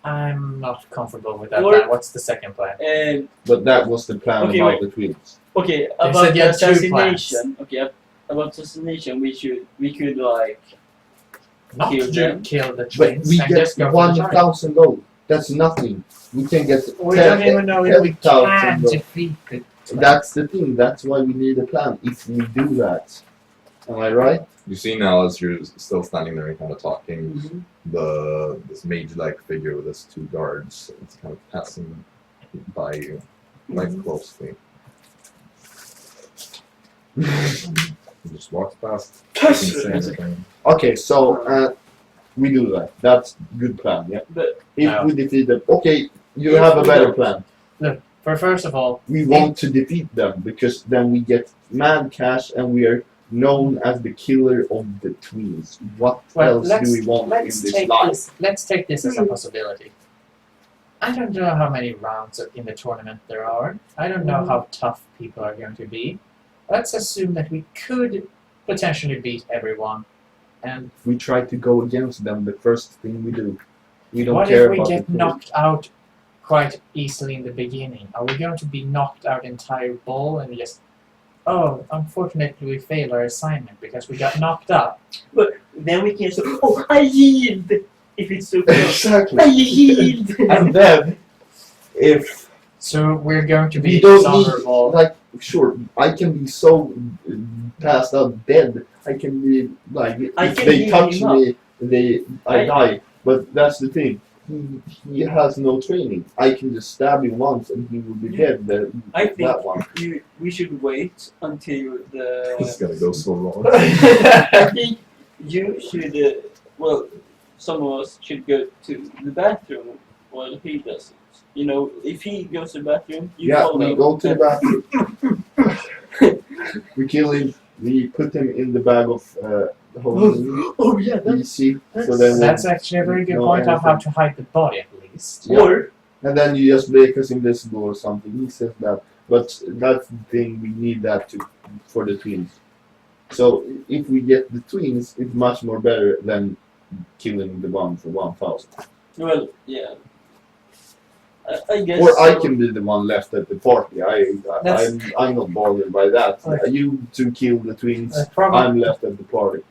I'm not comfortable with that Or- plan. What's the second plan? And But that was the plan Okay, about wait. the twins. okay, said about you the had two assassination. Okay, about assassination, we could like Not Kill to them. kill the But twins we and get just go for the target. 1,000 gold. That's nothing. We can get We don't even know if we 10,000 can gold. defeat the That's the thing. That's why we need a plan. If we do that, am I right? You see now, as you're still standing there and kind of talking, Mhm. this mage-like figure with his two guards, it's kind of passing by you, quite closely. He just walks past. Doesn't say anything. Okay, so we do that. That's good plan. Yeah. But If No. we defeat them, okay, you If have a we better don't. plan. Look, first of all, We want to defeat them because then we get mad cash and we are known as the killer of the twins. What well, else let's do we want in let's this take life? this. Let's take this as a possibility. I don't know how many rounds in the tournament there are. I don't know how tough people are going to be. Let's assume that we could potentially beat everyone. And We try to go against them the first thing we do. We don't what care if we about get the knocked out quite easily in the beginning? Are we going to be knocked out entire ball and just, oh, unfortunately we failed our assignment because we got knocked up? then we can say, oh, I yield! If it's so close. Exactly. I yield! And then, if So we're going to we be don't need, vulnerable. like, sure, I can be so passed out dead. I can be like, I if can they heal touch him me, I I- die. But that's the thing. He has no training. I can just stab him once and he will be dead. I think That one. we should wait until This is the. gonna go so wrong. I think you should. Well, some of us should go to the bathroom while he does it. You know, if he goes to the bathroom, you Yeah, follow. we go to the bathroom. We kill him. We put him in the bag of the whole Oh yeah, easy. So then That's actually a very good No, point of how anything. to hide the body at least. Yeah. Or and then you just make us invisible or something. He says that. But that's the thing, we need that for the twins. So if we get the twins, it's much more better than killing the one for 1,000. well, yeah. I guess. Or I so. can be the one left at the party. I'm not bothered by that. Right. You two kill the twins. Probably, I'm left at the party.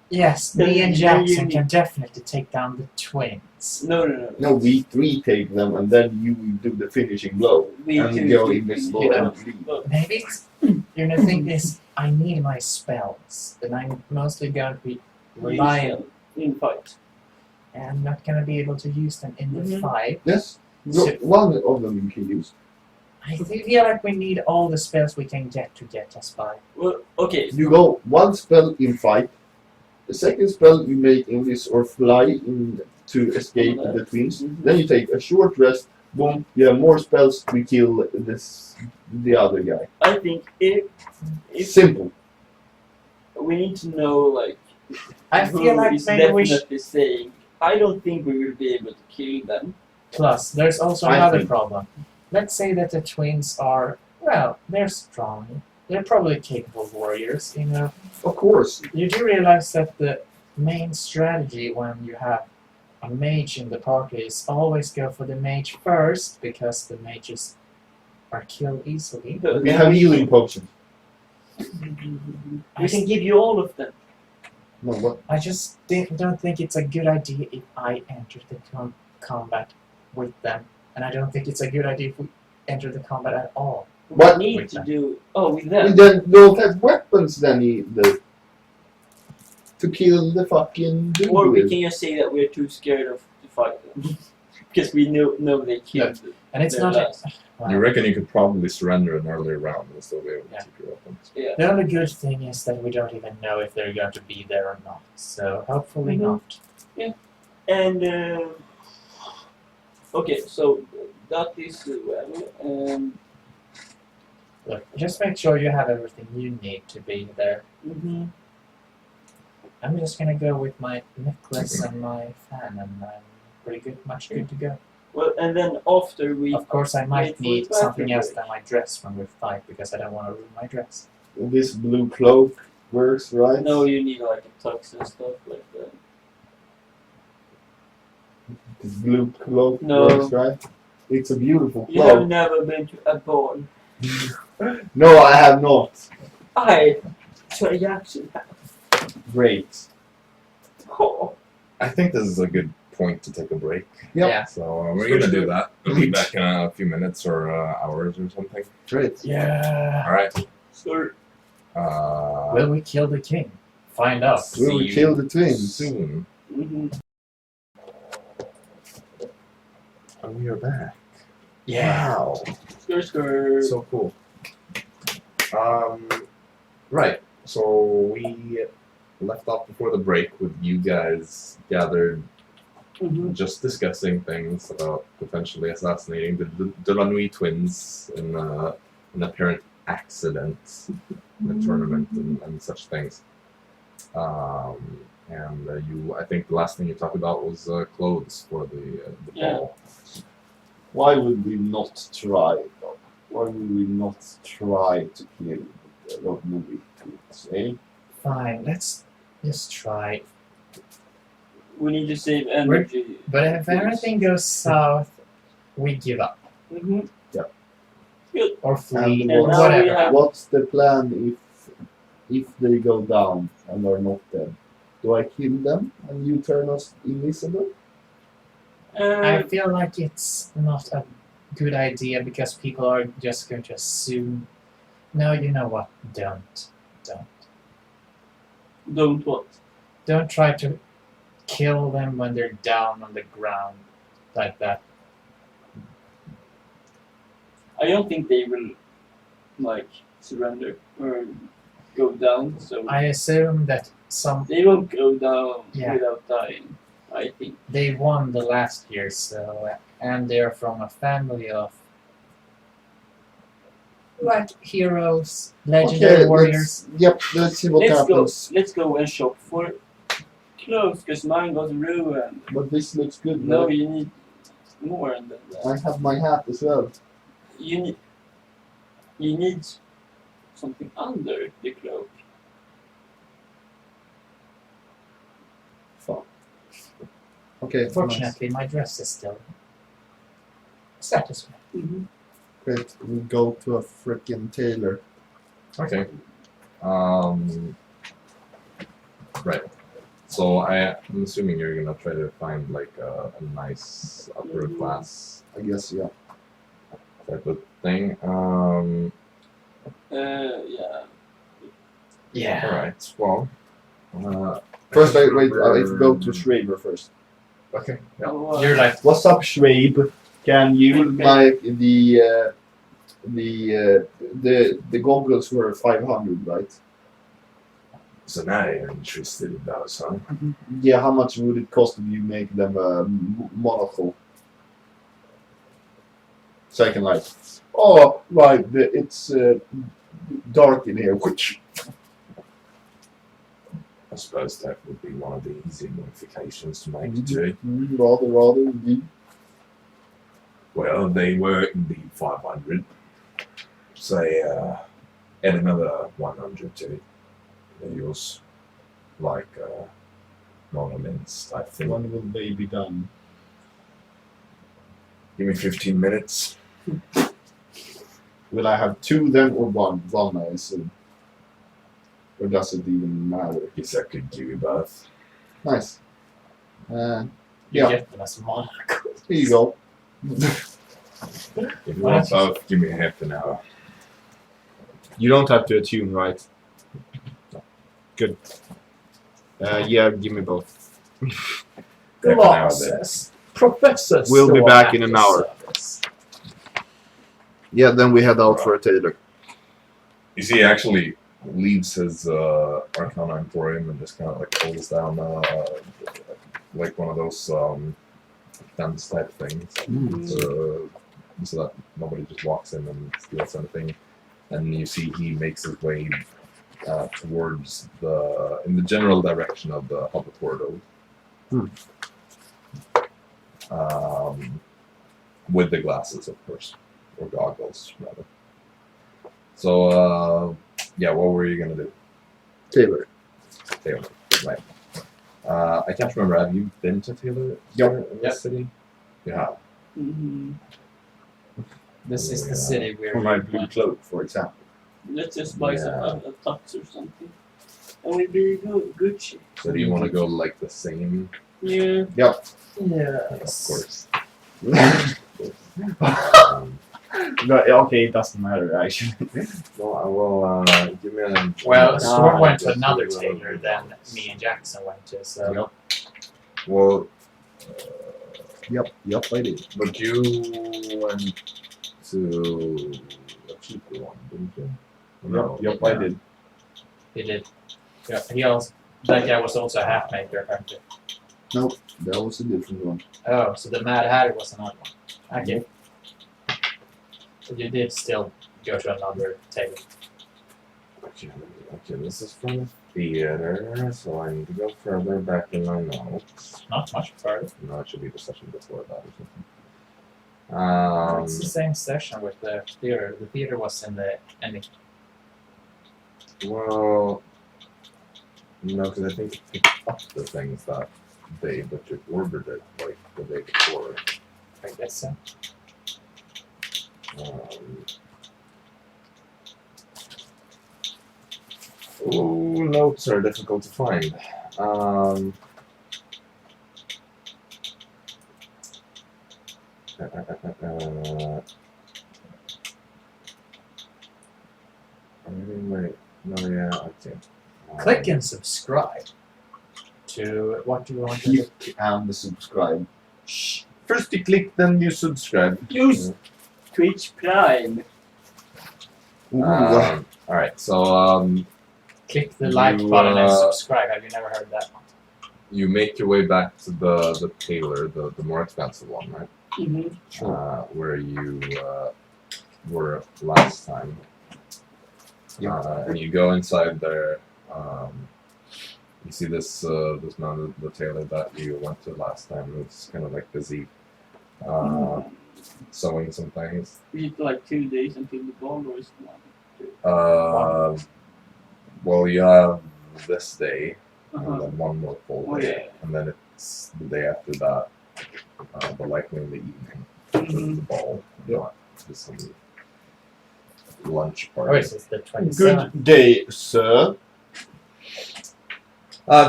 yes, me and Then you Jaxson need- can definitely take down the twins. No. No, we three take them, and then you do the finishing blow We and two- go invisible you know. and leave. But Maybe it's, the thing is, I need my spells, and I'm mostly going to be reliant, in fight. and I'm not going to be able to use them in the Mhm. fight. Yes, no, So- one of them you can use. I feel like we need all the spells we can get to get us by. Well, okay. You go one spell in fight. The second spell you make English or fly in to escape the twins. Mhm. Then you take a short rest. Boom, you have more spells to kill the other guy. I think if Simple. we need to know like I who feel like is maybe we should. definitely saying, I don't think we will be able to kill them. Plus, there's also I another think- problem. Let's say that the twins are, well, they're strong. They're probably capable warriors, you know. Of course. You do realize that the main strategy when you have a mage in the party is always go for the mage first, because the mages are killed easily. But We have healing potions. We can give you all of them. No, what? I just don't think it's a good idea if I enter the combat with them. And I don't think it's a good idea if we enter the combat at all. What? We need With to them. do. Oh, with We them. then don't have weapons then either. To kill the fucking dude Or we with. can just say that we're too scared of to fight them. Because we know they killed them. And it's They're not. last. You reckon you could probably surrender an earlier round and still be able to Yeah. keep your weapons? Yeah. The only good thing is that we don't even know if they're going to be there or not. So hopefully Mhm. not. And okay, so that is well. Look, just make sure you have everything you need to be there. Mhm. I'm just gonna go with my necklace and my fan, and I'm pretty good, much good to go. Well, and then after we. Of course, I wait might for need the something bathroom else break. than my dress when we fight, because I don't want to ruin my dress. This blue cloak works, right? No, you need like a tux and stuff like that. This blue cloak No. works, right? It's a beautiful You have cloak. never been to a ball. No, I have not. I, Jaxson. Great. Oh. I think this is a good point to take a break. Yep. Yeah. So we're gonna do that. We'll be back in a few minutes or hours or something. Great. Yeah. All right. So Will we kill the king? Find out. Will we See kill you the twins? soon. And we are back. Yeah. Wow. Skrr. So cool. Right. So we left off before the break with you guys gathered, just discussing things about potentially assassinating the Delanui twins in an apparent accident in a tournament and such things. And I think the last thing you talked about was clothes for the ball. Why would we not try, though? Why would we not try to kill the movie twins, eh? Fine. Let's just try. We need to save energy. But if everything goes south, we give up or flee And or now we whatever. have- what's the plan if they go down and are not dead? Do I kill them and you turn us invisible? I feel like it's not a good idea because people are just going to assume. No, you know what? Don't. Don't what? Don't try to kill them when they're down on the ground like that. I don't think they will like surrender or go down. So I assume that they won't go down Yeah. without dying. I think. they won the last year, so and they're from a family of like heroes, legendary warriors. Let's see what happens. Let's go and shop for clothes because mine got ruined. But this looks good, No, right? you need more than that. I have my hat as well. You need something under the cloak. Fuck. Okay, Fortunately, my dress is still satisfying. nice. Great. We go to a freaking tailor. Okay. Right. So I'm assuming you're gonna try to find like a nice upper class I guess, yeah. type of thing. Yeah. Yeah. All right. Well. First, I go to Schraber first. Okay. Yeah. Oh, You're like, What's up, Schrabe? Can you like the goggles were 500, right? So now you're interested in those, huh? Yeah. How much would it cost if you make them monocle? Second light. Oh, right. It's dark in here. Which? I suppose that would be one of the easy modifications to make too. Rather indeed. Well, they were indeed 500. Say, add another 100 to it. They're yours. Like, monuments type thing. When will they be done? Give me 15 minutes. Will I have two then or one? One, I assume. Or does it even matter? Guess I could give you both. Nice. you Yeah. get them as monaco. Here you go. If you want both, give me half an hour. You don't have to attune, right? Good. Yeah, give me both. Half an hour then. Glasses. Professor. We'll be still back at in an the hour. service. Yeah, then we head out for a tailor. You see, he actually leaves his Arcana Emporium and just kind of like pulls down like one of those fence type things. So that nobody just walks in and steals anything. And you see he makes his way towards in the general direction of the hub portal. With the glasses, of course, or goggles, rather. So, yeah, what were you gonna do? Tailor. Taylor, right? I can't remember. Have you been to Taylor? Yep. In this city? Yeah. This is Yeah. the city where For my we blue went. cloak, for example. Let's just buy some Yeah. tux or something. And we'll be good shape. So do you want to go like the same Yeah. Yes. Of course. No, okay, it doesn't matter actually. Well, I will give me a. Well, Storm went to just another a little tailor bit. than me and Jaxson went to, so Well, Yep, I did. but you went to a cheaper one, didn't you? No, Yep, yeah. I did. he did. Yeah, he also, that guy was also a half maker apparently. Nope, that was a different one. Oh, so the Mad Hatter was another one. Okay. But you did still go to another tailor. Okay, this is from the theater, so I need to go further back in my notes. Not much further. No, it should be the session before that or something. It's the same session with the theater. The theater was in the ending. Well, no, because I think it picked up the things that day, but you ordered it like the day before. I guess so. Ooh, notes are difficult to find. Wait, no, yeah, okay. Click and subscribe to what do you want to do? Click and subscribe. Shh. First you click, then you subscribe. Use Twitch Prime. Ooh, Alright, so Click the like You, button and subscribe. Have you never heard that one? you make your way back to the tailor, the more expensive one, right? Mm-hmm. Where you were last time. And you go inside there. You see this man, the tailor that you went to last time. It's kind of like busy sewing some things. Is it like 2 days until the ball, or is it 1? Well, you have this day, and Uh-huh. then one more full Oh, day, yeah. and then it's the day after that, but likely in the evening, Mhm. the ball, not just some lunch Oh, party. it's the 27th. good day, sir.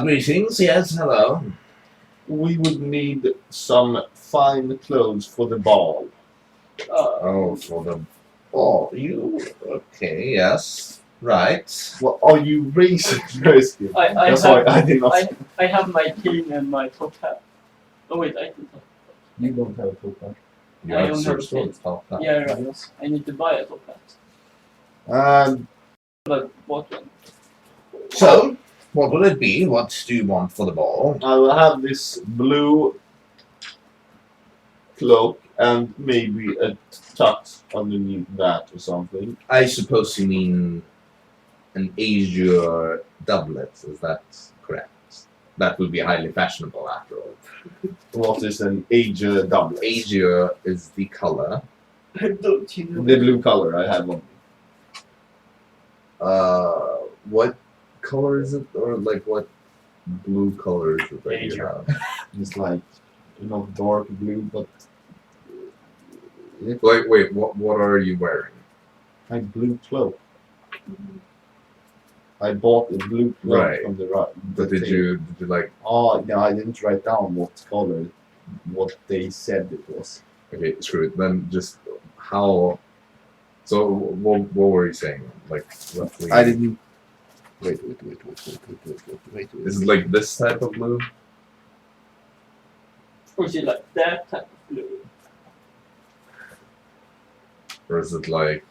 Greetings, yes, hello. We would need some fine clothes for the ball. Oh, for the ball, okay, yes, right. Well, are you racist? I That's why have I did not. I have my cane and my top hat. Oh wait, I can. You don't have a top hat. You I have don't have Serge a kid. Sword's top hat. Yeah, right. I need to buy a top hat. But what one? So, what will it be? What do you want for the ball? I will have this blue cloak and maybe a tux underneath that or something. I suppose you mean an azure doublet, is that correct? That would be highly fashionable after all. What is an Asia doublet? Azure is the color. Don't you know? The blue color I have on. What color is it? Or like what blue color is it that you Azure. have? It's like, dark blue, but it's Like, wait, what are you wearing? like blue cloak. I bought a blue cloak Right. from the right. But did you like, Oh, no, I didn't write down what color, what they said it was. okay, screw it, then just how, so what were you saying? Like, roughly, I didn't. Wait. is it like this type of blue? Or is it like that type of blue? Or is it like,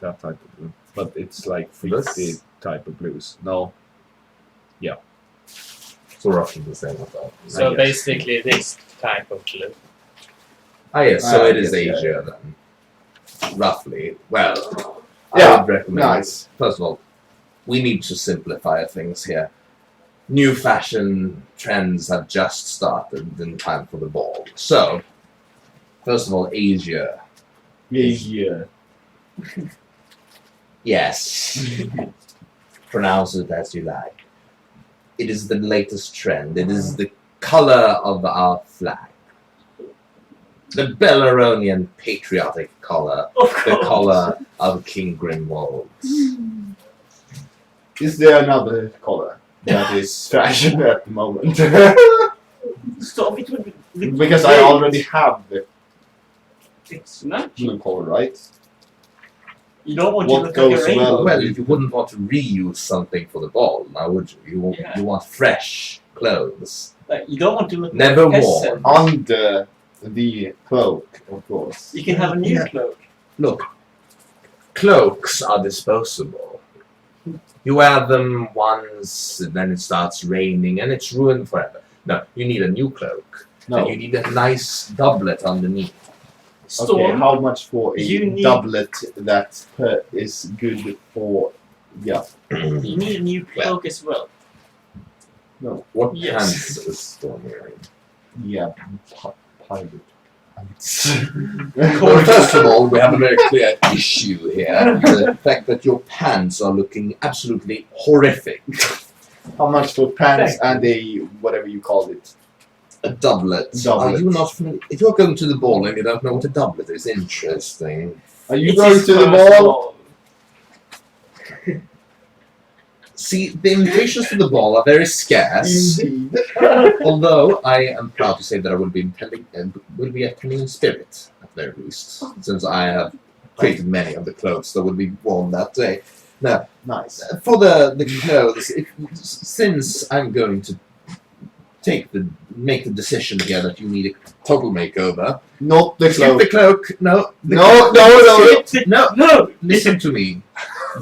That type of blue. But it's like This? 50 type of blues. No. so roughly the same with that? So guess. basically this type of blue. Ah, yes, so it is yes, yeah, Asia then. Roughly. Well, Yeah, I would recommend. nice. First of all, we need to simplify things here. New fashion trends have just started in time for the ball. So, first of all, Asia. Asia. Yes. Pronounce it as you like. It is the latest trend. It is the color of our flag. The Belaronian patriotic color. Of The course. color of King Grimwald. Is there another color that is fashion at the moment? So it would be Because I already have the It's not. blue color, right? You don't want What to look like a goes rainbow. Well, you wouldn't want to reuse something for the ball, now would you? Yeah. You want fresh clothes. Like, you don't want to look Never like a worn. peasant. Under the cloak, of course. You can have a new Yeah. cloak. Look, cloaks are disposable. You wear them once, and then it starts raining, and it's ruined forever. No, you need a new cloak. No. And you need a nice doublet underneath. Okay, Storm, how much for a You need- doublet that is good for... Yeah. you need a new cloak as well. What Yes. pants is Storm wearing? Yeah. Pirate. Well, first of all, we have a very clear issue here. The fact that your pants are looking absolutely horrific. How much for pants Thank and a whatever you call it? A doublet. Doublet. Are you not familiar? If you're going to the ball and you don't know what a doublet is, interesting. Are you It's going his to the first ball? See, the invitations to the ball are very scarce. Indeed. Although I am proud to say that I will be attending in spirit, at the very least, since I have created many of the clothes that will be worn that day. Now, Nice. for the clothes, since I'm going to make the decision here that you need a total makeover, Not the skip cloak. the cloak. No, the No, cloak. no, Skip no. No! Listen to me.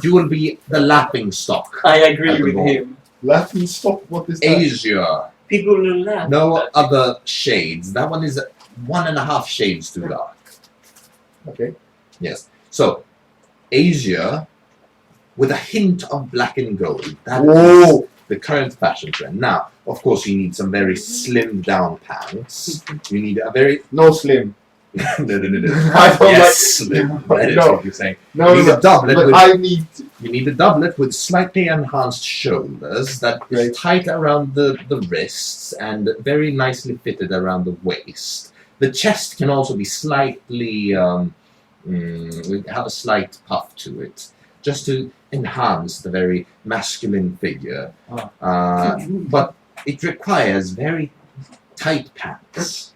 You will be the laughing stock. I agree At the with ball. him. Laughing stock, what is that? Asia. People will laugh. No at that. other shades. That one is 1.5 shades too dark. Okay. Yes. So, Asia, with a hint of black and gold. That is Whoa! the current fashion trend. Now, of course, you need some very slimmed down pants. You need a very No slim. no. I don't Yes, like- that is No. what you're saying. No, You need a doublet but with- I need... You need a doublet with slightly enhanced shoulders that is Right. tight around the wrists and very nicely fitted around the waist. The chest can also be slightly have a slight puff to it, just to enhance the very masculine figure. But it requires very tight pants,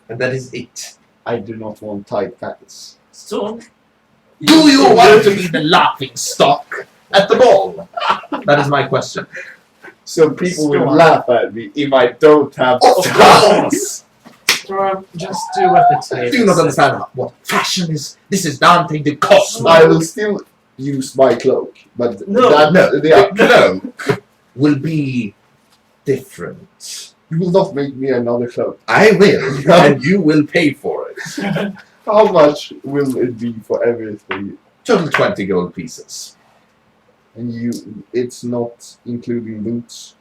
and that is it. I do not want tight pants. So, Do you want to be the laughing stock at the ball? That is my question. So people will Storm. laugh at me if I don't have... Of course! Storm, just do what the I table do not says. understand what fashion is. This is Dante the Cosmo. I will still use my cloak, but No, that, No, the, the cloak will be different. you will not make me another cloak. I will, and you will pay for it. How much will it be for everything? Total 20 gold pieces. And it's not including boots.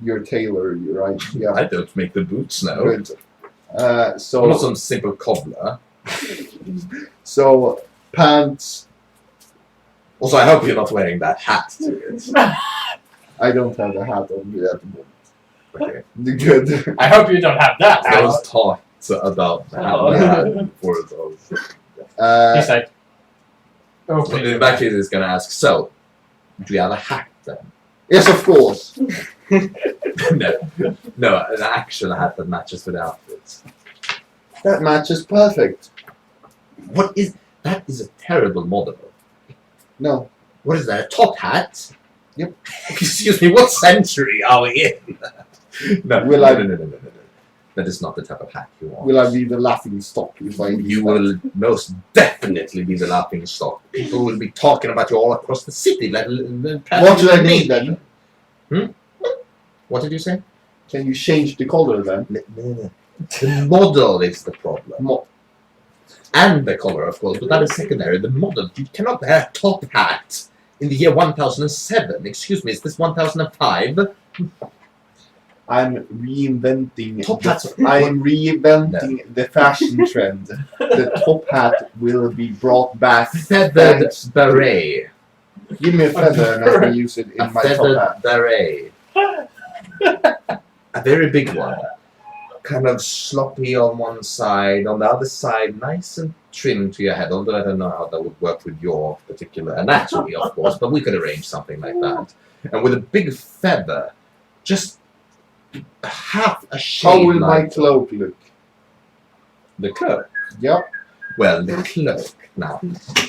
You're tailor, you're right? I Yeah. don't make the boots now. Good. I'm not So some simple cobbler. pants. Also, I hope you're not wearing that hat to it. I don't have a hat on me at the moment. Okay. Good. I hope you don't have that. I was taught about the hat before it was. He's like, But open in that case, it's going to ask, so, do you have a hat then? Yes, of course. no, an actual hat that matches with the outfit. That matches perfect. What is that? Is a terrible model. No. What is that? A top hat? Yep. Excuse me. What century are we in? no, Will no, I- no, no, no, no, no, no. That is not the type of hat you want. Will I be the laughing stock if I use You that? will most definitely be the laughing stock. People will be talking about you all across the city. What do I need then? What did you say? Can you change the color then? No. The model is the problem. And the color, of course, but that is secondary. The model, you cannot wear a top hat in the year 1007. Excuse me, is this 1005? I'm reinventing. Top hats. I'm reinventing the fashion trend. The top hat will be brought back. Feathered Thanks. beret. Give me a feather and I can use it in A my top feathered hat. beret. A very big one. Kind of sloppy on one side, on the other side, nice and trim to your head. Although I don't know how that would work with your particular anatomy, of course, but we could arrange something like that. And with a big feather, just half a shade How will my lighter. cloak look? The cloak? Yep. Well, the cloak now.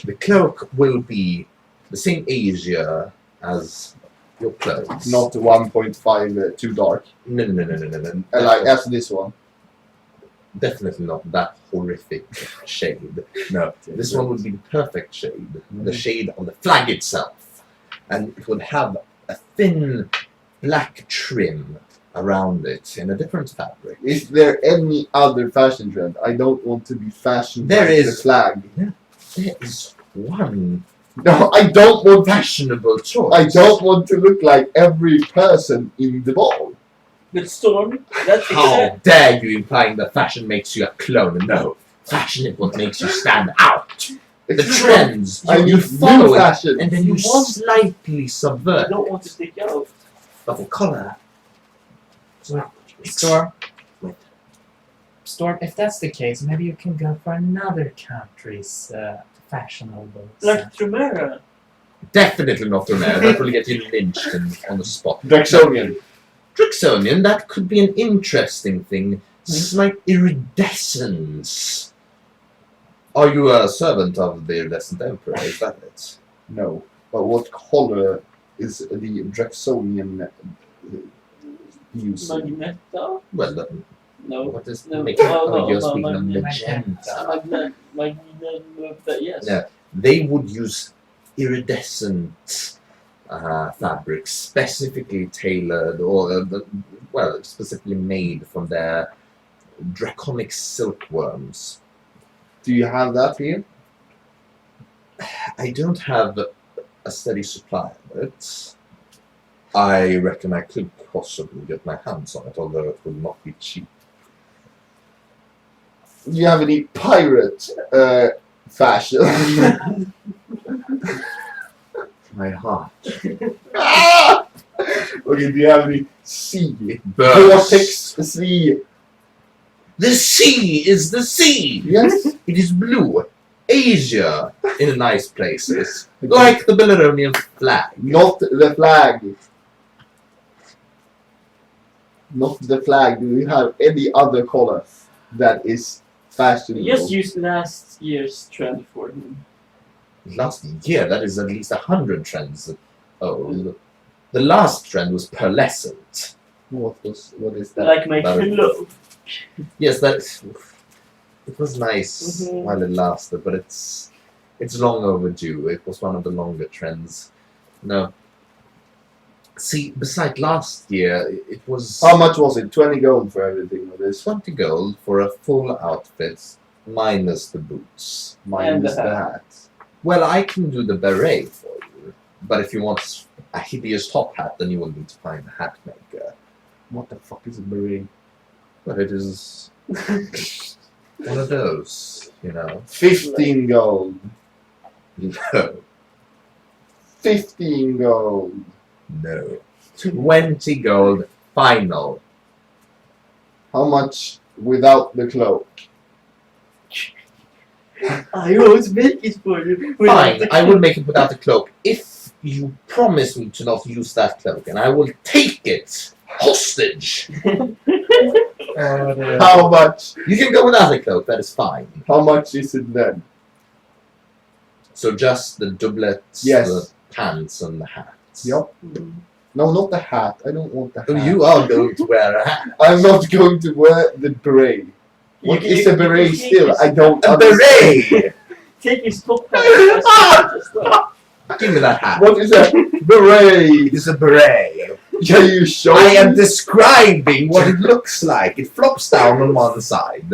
The cloak will be the same Asia as your clothes. Not 1.5 too dark. No. Like as this one. Definitely not that horrific shade. No, this one would be the perfect shade. The shade on the flag itself. And it would have a thin black trim around it in a different fabric. Is there any other fashion trend? I don't want to be fashioned There like is. the flag. There is one No, I don't want fashionable choice. I don't want to look like every person in the ball. But Storm, that's How dare you implying that fashion makes you a clone? No, fashion is what makes you stand out. The trends, I you need follow new it, fashion. and then you want- slightly I subvert. don't want to stick out. But the color. Storm, if that's the case, maybe you can go for another country's fashionable. Like Trumera. Definitely not Romero. That will get you lynched on the spot. Jaxsonian. Drixonian, that could be an interesting thing. Slight iridescence. Are you a servant of the iridescent emperor? Is that it? No. But what color is the Jaxsonian using? Magneta? Well, No. what is No. making Oh, you're no, speaking of Magenta. magenta. Magneta, yes. Yeah. They would use iridescent fabrics, specifically tailored or specifically made from their draconic silkworms. Do you have that here? I don't have a steady supply of it. I reckon I could possibly get my hands on it, although it would not be cheap. Do you have any pirate fashion? My heart. Ah! Okay, do you have any sea? It burns. Vortex sea? The sea is the sea! Yes? It is blue. Asia in nice places. Like the Bellaronian flag. Not the flag. Not the flag. Do you have any other color that is fashionable? Just use last year's trend for him. Last year, that is at least 100 trends old. The last trend was pearlescent. What is that? Like my That is- pillow. Yes, it was nice Mhm. while it lasted, but it's long overdue. It was one of the longer trends. No. See, besides last year, it was How much was it? 20 gold for everything with this? 20 gold for a full outfit, minus the boots. Minus the the hat. hat. Well, I can do the beret for you, but if you want a hideous top hat, then you will need to find a hat maker. What the fuck is a beret? But it is one of those, you know. 15 gold. No, 15 gold. no. 20 gold final. How much without the cloak? I always make it for you. Fine, I will make it without the cloak if you promise me to not use that cloak, and I will take it hostage. How much? You can go without the cloak, that is fine. How much is it then? So just the doublets, Yes. the pants, and the hats. Yup. No, not the hat. I don't want the hat. Oh, you are going to wear a hat. I'm not going to wear the beret. What is a beret still? I don't A understand. beret! Take his top hat. Just like- Give me that hat. What is a beret? It is a beret. Can you show I me? am describing what it looks like. It flops down on one side.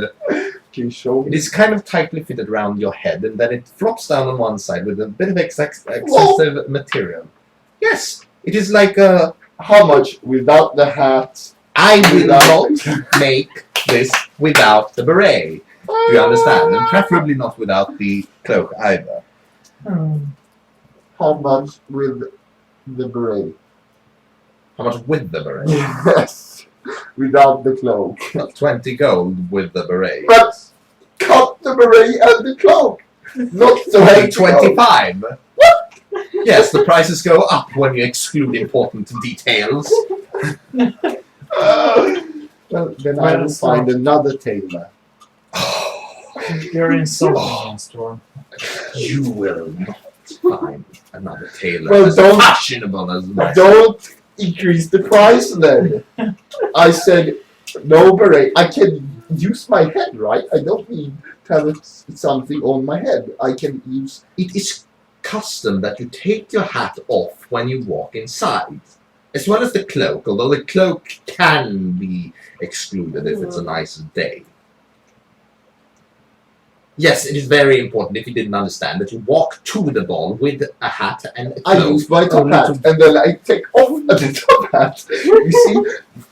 Can you show It me? is kind of tightly fitted around your head, and then it flops down on one side with a bit of excessive material. Yes, it is like a. How much without the hat? I will not make this without the beret. Do you understand? And preferably not without the cloak either. How much with the beret? How much with the beret? Yes. Without the cloak. Well, 20 gold with the beret. But cut the beret and the cloak. Not the Only right 25. Yes, the prices go up when you exclude important details. Well, then I Well, will so- find another tailor. You're insulting me, Storm. You will not find another tailor Well, as don't- fashionable as myself. Don't increase the price then. I said no beret. I can use my head, right? I don't need to have something on my head. I can use. It is custom that you take your hat off when you walk inside, as well as the cloak, although the cloak can be excluded if it's a nice day. Yes, it is very important, if you didn't understand, that you walk to the ball with a hat and a I cloak. use my top only hat to- and then I take off the top hat. You see,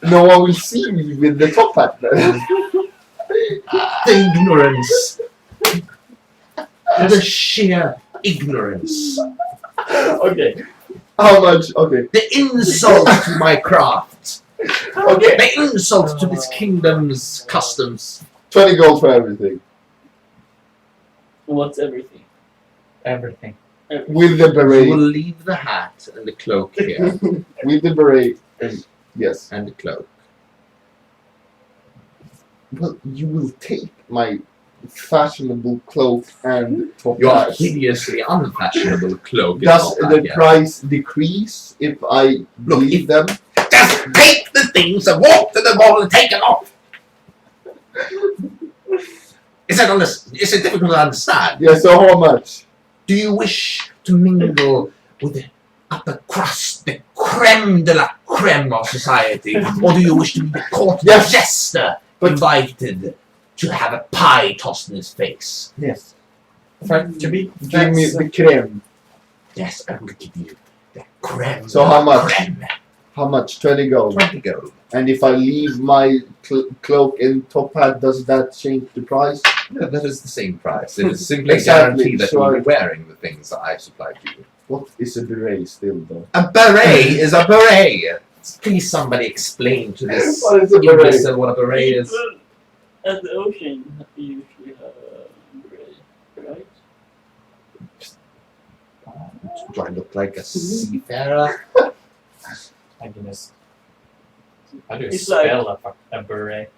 no one will see me with the top hat. Then. The ignorance. The sheer ignorance. Okay. How much? Okay. The insult to my craft. Okay. The insult to this kingdom's customs. 20 gold for everything. What's everything? Everything. With the You will beret. leave the hat and the cloak here. With the beret. And yes. And the cloak. Well, you will take my fashionable cloak and top Your hat. hideously unfashionable cloak is Does not the that yet. price decrease if I Look, leave them? Just take the things and walk to the ball and take them off! Is it difficult to understand? Yeah, so how much? Do you wish to mingle with the upper crust, the creme de la creme of society? Or do you wish to be the court Yes. jester But- invited to have a pie tossed in his face? Yes. To be Give me the creme. Yes, I will give you the creme. So de how la much? Creme. How much? 20 gold. 20 gold. And if I leave my cloak and top hat, does that change the price? No, that is the same price. It is simply Exactly, a guarantee that so you will I- be wearing the things that I supplied to you. What is a beret still, though? A beret is a beret! Please somebody explain to this What is a beret? imbecile what a beret is. People at the ocean usually have a beret, right? Do I look like a seafarer? My goodness. How do you It's spell a beret?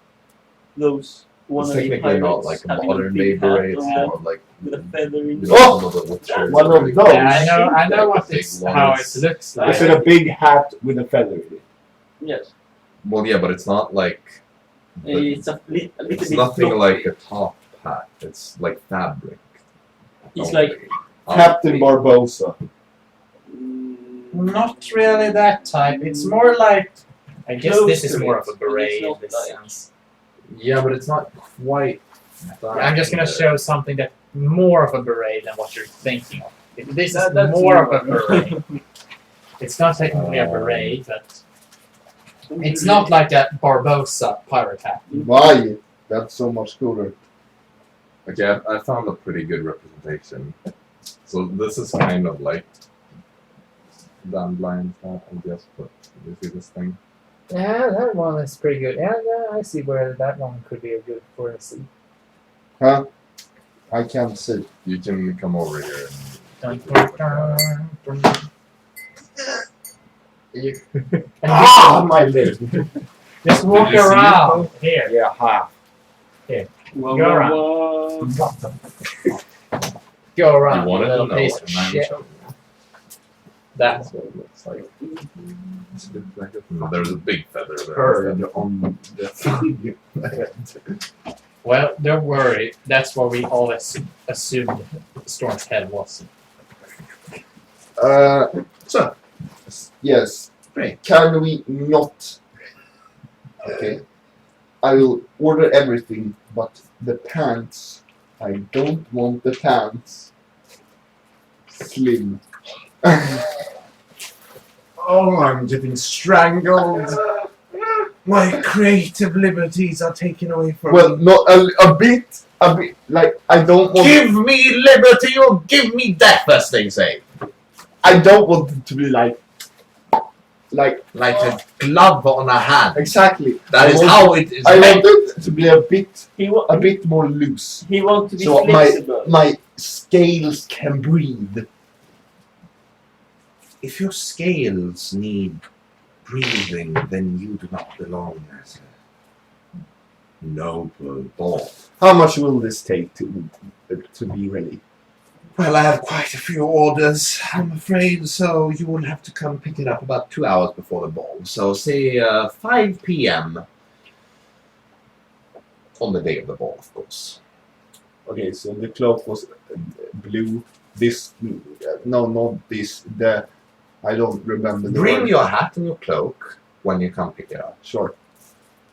Those It's wannabe technically pirates not like a having modern day big hat beret, it's on more like with a feather in you it. know, Oh! some of the Witchers One are of big those. ones. Yeah, I know Like what big it's, how ones. it looks like. Is it a big hat with a feather in it? Yes. Well, yeah, but it's not like. but It's a little it's bit nothing floppy. like a top hat. It's like fabric. It's Only. like Captain Barbosa. Not really that type. It's more like. I guess Close this is to more it, of a but beret it's in not this like- sense. Yeah, but it's not quite. That I'm just gonna either. show something that more of a beret than what you're thinking of. This is That's more of a beret. It's not technically a Um, beret, but it's not like a Barbosa pirate hat. Why? That's so much cooler. Okay, I found a pretty good representation. So this is kind of like dandelion hat, I guess, but you see this thing? Yeah, that one is pretty good. Yeah, I see where that one could be a good for a seat. Huh? I can't see. You can come over here and Ah, my leg. Just walk Did you see it, around here. Yeah, half. Whoa, Go around. whoa. Go around. you wanted to little know, piece of and I'm shit. showing you. That's That's what it looks like. It's a bit like a- There's a big feather there. Bird on the well. Don't worry. That's what we always assumed Storm's head was. So, Yes. Great. Can we not? Okay. I will order everything, but the pants. I don't want the pants. Slim. Oh, I'm getting strangled. My creative liberties are taken away from Well, me. not a bit. Like I don't want. give me liberty or give me death, as they say. I don't want it to be like. Like a glove on a hand. Exactly. That I is want- how it is I meant. want it to be a He bit more loose, he wants to be so flexible. my scales can breathe. If your scales need breathing, then you do not belong as noble ball. How much will this take to be ready? Well, I have quite a few orders, I'm afraid, so you will have to come pick it up about 2 hours before the ball. So say 5 p.m. on the day of the ball, of course. Okay, so the cloak was blue. This, no, not this. I don't remember. Bring your hat and your cloak when you come pick it up. Sure.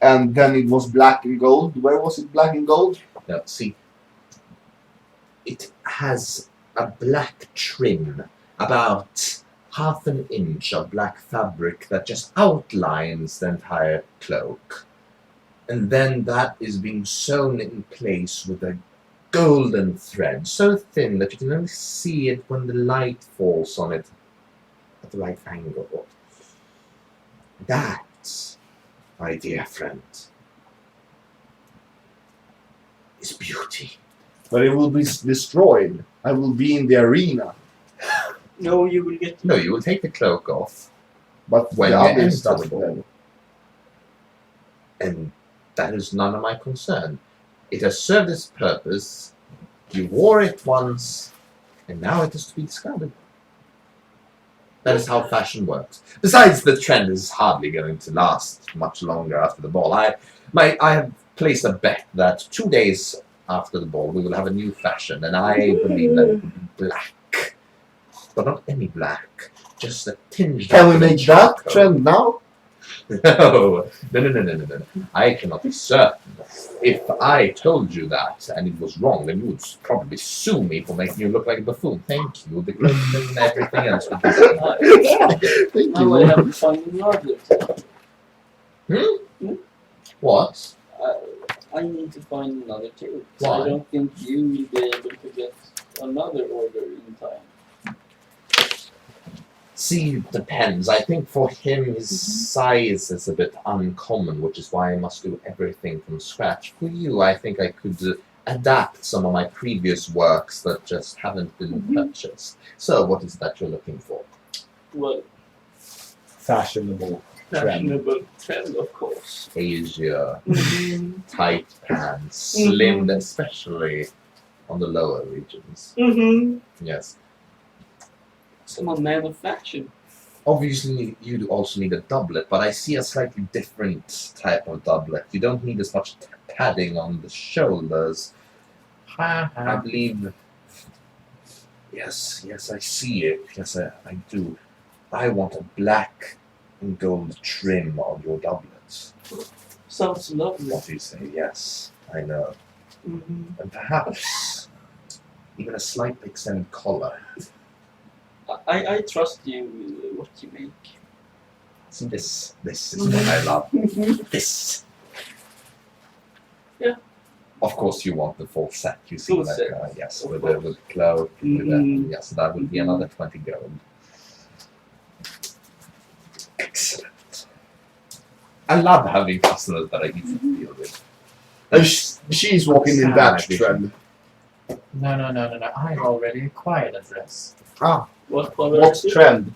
And then it was black and gold. Where was it black and gold? Now, see, it has a black trim, about half an inch of black fabric that just outlines the entire cloak. And then that is being sewn in place with a golden thread, so thin that you can only see it when the light falls on it at the right angle. That, my dear friend, is beauty. But it will be destroyed. I will be in the arena. No, you will get. No, you will take the cloak off, But When the you others enter the doesn't ball. then. and that is none of my concern. It has served its purpose. You wore it once, and now it is to be discarded. That is how fashion works. Besides, the trend is hardly going to last much longer after the ball. I have placed a bet that 2 days after the ball we will have a new fashion, and I believe that it will be black. But not any black, just a tinge. Can we of make that charcoal. trend now? No. I cannot be certain. If I told you that and it was wrong, then you would probably sue me for making you look like a buffoon. Thank you. The clothing and everything else would be Thank I will you. have to find another. What? I need to find another too. Why? I don't think you will be able to get another order in time. See, it depends. I think for him, his size is a bit uncommon, which is why I must do everything from scratch. For you, I think I could adapt some of my previous works that just haven't been purchased. So, what is that you're looking for? Well, Fashionable trend. fashionable trend, of course. Asia, Mm-hmm. tight pants, slimmed especially on the lower regions. Yes. Some man of fashion. Obviously, you also need a doublet, but I see a slightly different type of doublet. You don't need as much padding on the shoulders. I believe. Yes, I see it. Yes, I do. I want a black and gold trim on your doublets. Sounds lovely. What do you say? Yes, I know. Mm-hmm. And perhaps even a slightly extended collar. I trust you with what you make. See, this is what I love. This. Yeah. Of course, you want the full set. You see Full that, set, yes, of with course. the cloak, with Mhm. yes, that would be another 20 gold. Excellent. I love having customers that I easy to deal with. She's walking in that trend. No. I already acquired a dress. Ah, What color what is it? trend?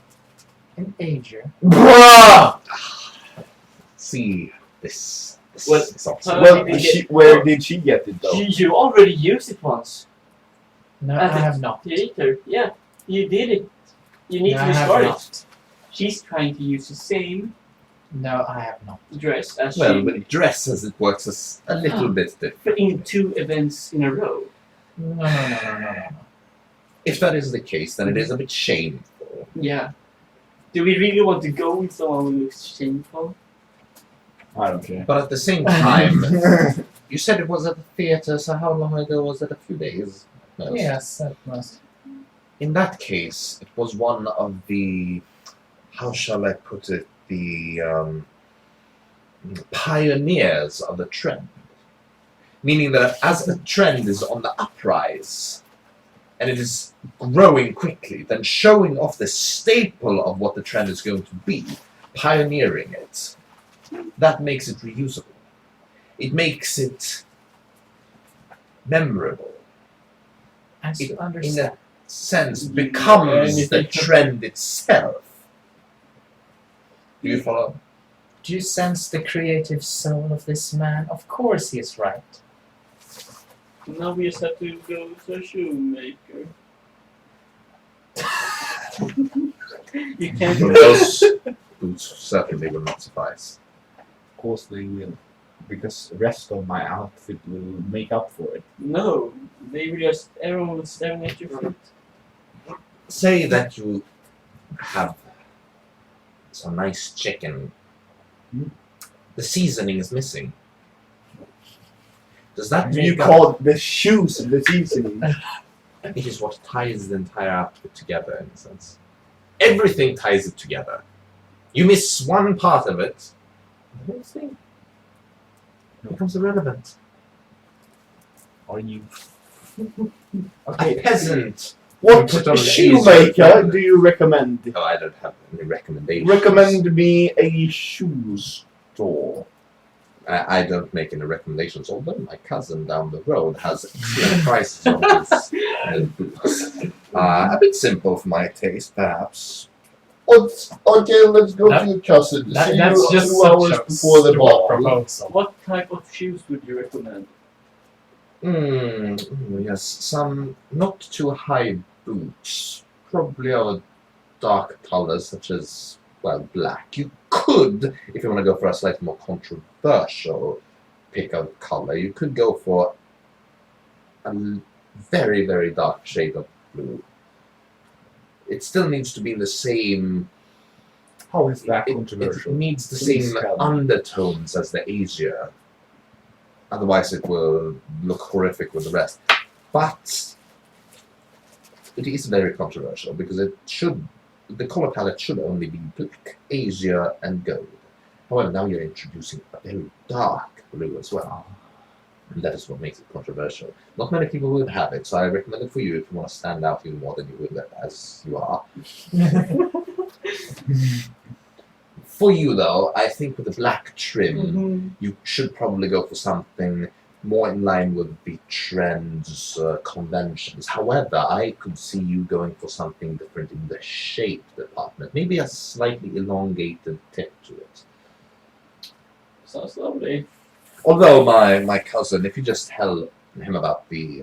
An ager. Bruh! See, this Well, is awesome. how Well, did you get- where did she get it though? You already used it once. No, At I the have not. theater. Yeah, you did it. You need No, to I have restart it. not. She's trying to use the same No, I have not. dress as Well, she with dress as it works is a little bit different. but in 2 events in a row. No. If that is the case, then it is a bit shameful. Yeah. Do we really want to go with someone who looks shameful? I don't care. But at the same time, you said it was at the theatre, so how long ago was it? A few days? Most. Yes, that must. In that case, it was one of the, how shall I put it, the pioneers of the trend. Meaning that as the trend is on the uprise, and it is growing quickly, then showing off the staple of what the trend is going to be, pioneering it, that makes it reusable. It makes it memorable. As It, you in understand. a sense, becomes the trend itself. Do you follow? Do you sense the creative soul of this man? Of course he is right. Now we just have to go to a shoemaker. You can't. But those boots certainly will not suffice. Of course they will, because the rest of my outfit will make up for it. No, they were just everyone staring at your feet. Say that you have some nice chicken. The seasoning is missing. Does that Do you make up? call the shoes the seasoning? It is what ties the entire outfit together, in a sense. Everything ties it together. You miss one part of it, the whole thing becomes irrelevant. Are you? A peasant. What You put on the shoemaker easier- do you recommend? Oh, I don't have any recommendations. Recommend me a shoe store. I don't make any recommendations, although my cousin down the road has excellent prices on his boots. A bit simple for my taste, perhaps. Okay, let's go That- to your cousin. See That's you just 2 such hours a before the strong ball. proposal. What type of shoes would you recommend? Yes, some not too high boots, probably of a dark color, such as, well, black. You could, if you want to go for a slightly more controversial pick of color, you could go for a very, very dark shade of blue. It still needs to be in the same. How is that It controversial? needs the Please same tell me. undertones as the Asia. Otherwise, it will look horrific with the rest. But it is very controversial because the color palette should only be black, Asia, and gold. However, now you're introducing a very dark blue as well. And that is what makes it controversial. Not many people would have it, so I recommend it for you if you want to stand out even more than you would as you are. For you, though, I think with the black trim, you should probably go for something more in line with the trends, conventions. However, I could see you going for something different in the shape department. Maybe a slightly elongated tip to it. Sounds lovely. Although my cousin, if you just tell him about the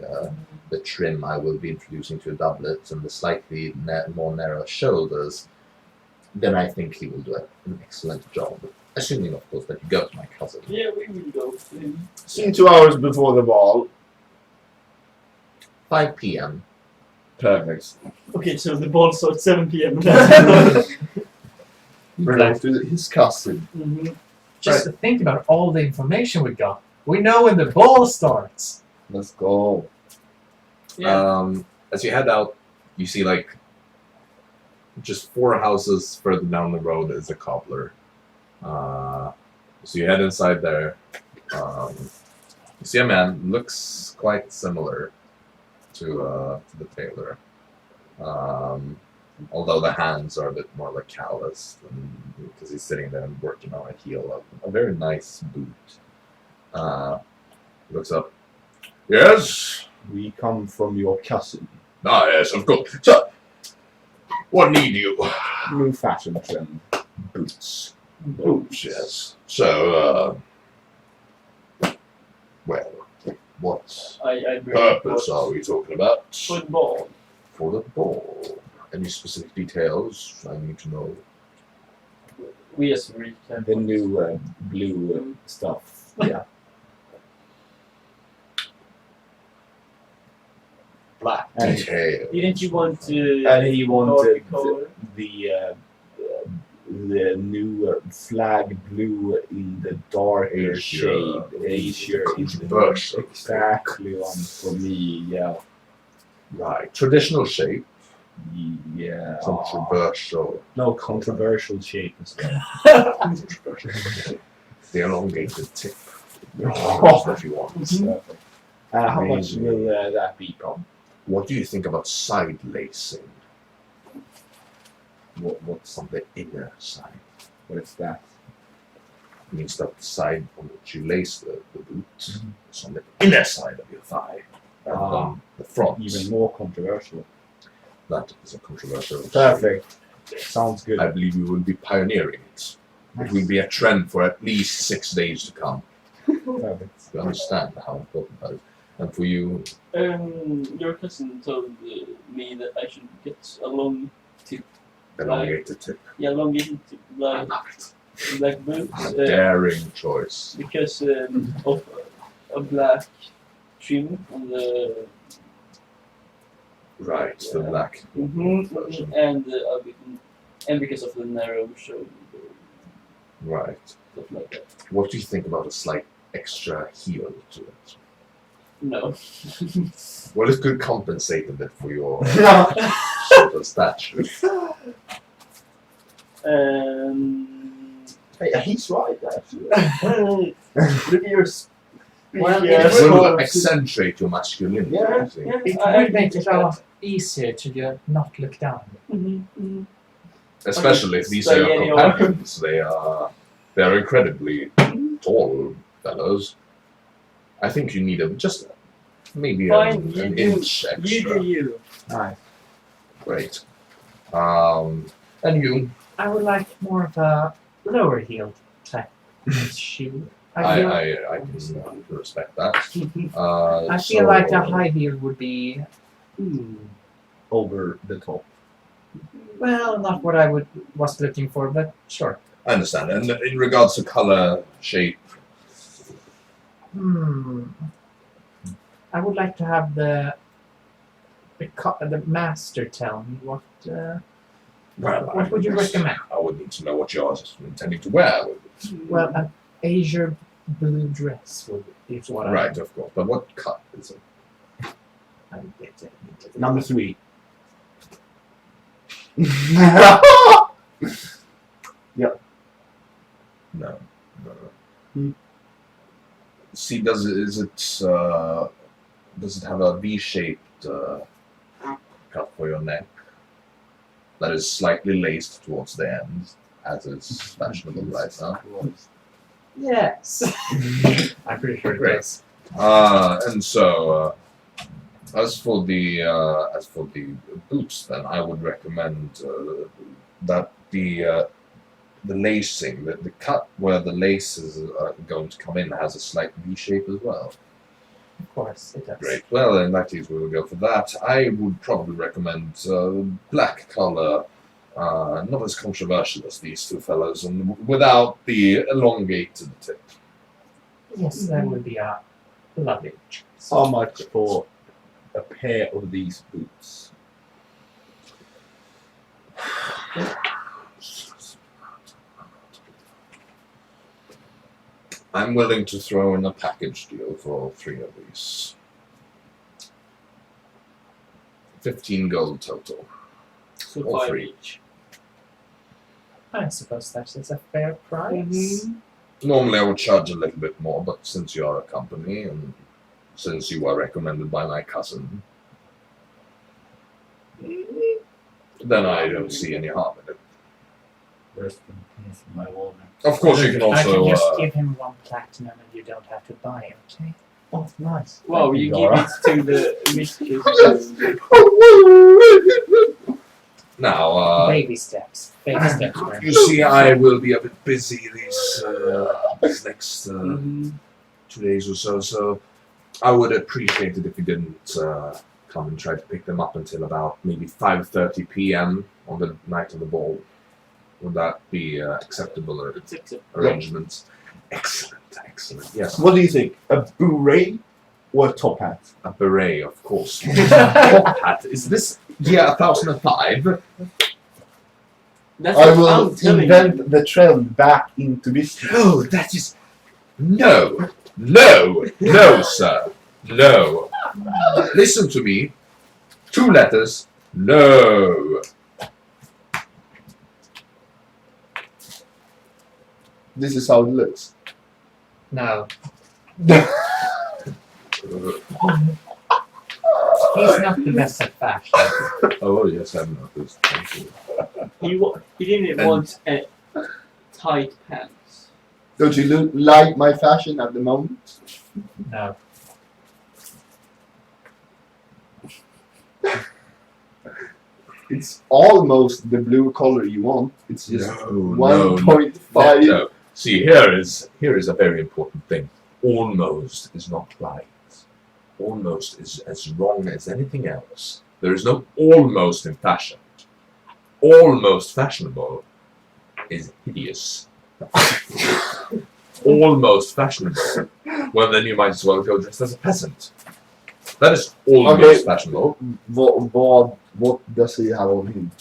trim I will be introducing to a doublet and the slightly more narrow shoulders, then I think he will do an excellent job. Assuming, of course, that you go to my cousin. Yeah, we will go to him. See you 2 hours before the ball. 5 p.m. Perfect. Okay, so the ball starts 7 p.m. You go to his cousin. Just to think about all the information we got. We know when the ball starts. Let's go. Yeah. As you head out, you see like just 4 houses further down the road is a cobbler. So you head inside there. You see a man looks quite similar to the tailor, although the hands are a bit more like calloused because he's sitting there and working on a heel of a very nice boot. Looks up. Yes. We come from your cousin. Ah, yes, of course. So, what need you? New fashion trend. Boots. Boots, yes. So, well, what I bring purpose are we talking about? football. For the ball. Any specific details I need to know? We just recap. The new blue stuff. Yeah. Black. And, Details. Didn't you want to? and he wanted color? the new flag blue in the darker Asia. shade. Asia is Controversial. exactly one for me. Yeah. Right. Traditional shape. Yeah. Controversial. No controversial shape as well. Controversial. The elongated tip. If you want. Perfect. How much Amazing. will that be, Tom? What do you think about side lacing? What's On the inner side. what is that? It means that the side on which you lace the boot is on the inner side of your thigh. And on the front. Even more controversial. That is a controversial. Perfect. Sounds good. I believe you will be pioneering it. It will be a trend for at least 6 days to come. Perfect. You understand how important that is. And for you, Your cousin told me that I should get a long tip, elongated tip. long tip, I love it. black boots, A daring choice. because of a black trim on the Right, the black version. and because of the narrow shoulder, Right. stuff like that. What do you think about a slight extra heel to it? No. Well, it could compensate a bit for your shorter stature. He's right, actually. Look at your Well, Yeah, It so- will accentuate your masculinity. Yeah, I think. yeah. It I would make think it a lot easier to not look down. Especially if these are So, your yeah, you're- companions. They're incredibly tall fellows. I think you need just maybe Fine, you an do- inch You extra. do you. Nice. Great. And you? I would like more of a lower heeled type shoe. I I feel, can respect that. I feel like a high heel would be, Over the top. well, not what I was looking for, but sure. I understand. And in regards to color, shape, I would like to have the master tell me what what would you recommend? I would need to know what you're intending to wear. Well, an azure blue dress is what I Right, of course. But what cut is it? I would get it. Number 3. No. See, does it have a V-shaped cut for your neck that is slightly laced towards the end, as is fashionable right now? Yes. I'm pretty sure it Great. does. And so, as for the boots, then I would recommend that the lacing, the cut where the laces are going to come in, has a slight V shape as well. Of course, it does. Great. Well, in that case, we will go for that. I would probably recommend black color. Not as controversial as these two fellows, and without the elongated tip. Yes, that would be a lovely choice. How much for a pair of these boots? I'm willing to throw in a package deal for all 3 of these. 15 gold total. So All 5 three. each. I suppose that is a fair price. Normally I would charge a little bit more, but since you are a company and since you are recommended by my cousin, then I don't see any harm in it. Rest in peace, my wallet. Of course, you can I can also. just give him 1 platinum and you don't have to buy it, okay? Oh, nice. Wow, Thank you Dara. give it to the mistress. Now, Baby steps. Baby steps. man. you see, I will be a bit busy these next 2 days or so, so I would appreciate it if you didn't come and try to pick them up until about maybe 5:30 p.m. on the night of the ball. Would that be acceptable It's acceptable. arrangements? Excellent, excellent. Yes, What do you think? A beret or a top hat? a beret, of course. Top hat. Is this year 1005? That's I what will I'm telling invent you. the trend back into business. No, that is no, sir, no. Listen to me. 2 letters. No. This is how it looks. No. He's not the best at fashion. Oh yes, I've noticed. Thank you. He didn't And- want tight pants. Don't you like my fashion at the moment? No. It's almost the blue color you want. It's just No, 1.5. No. See, here is a very important thing. Almost is not right. Almost is as wrong as anything else. There is no almost in fashion. Almost fashionable is hideous. Almost fashionable. Well, then you might as well go dressed as a peasant. That is almost fashionable. What does he have on him?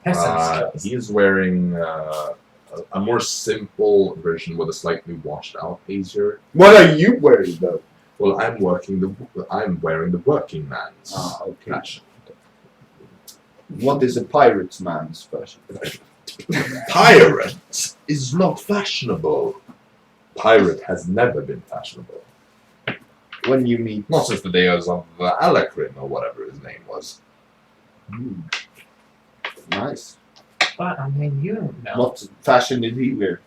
Peasants. He is wearing a more simple version with a slightly washed out brazier. What are you wearing though? Well, I'm wearing the working man's Okay. fashion. What is a pirate's man's fashion? Pirate is not fashionable. Pirate has never been fashionable. When you meet. Not since the days of Alacrin or whatever his name was. Nice. But I mean, you don't know. What fashion did he wear?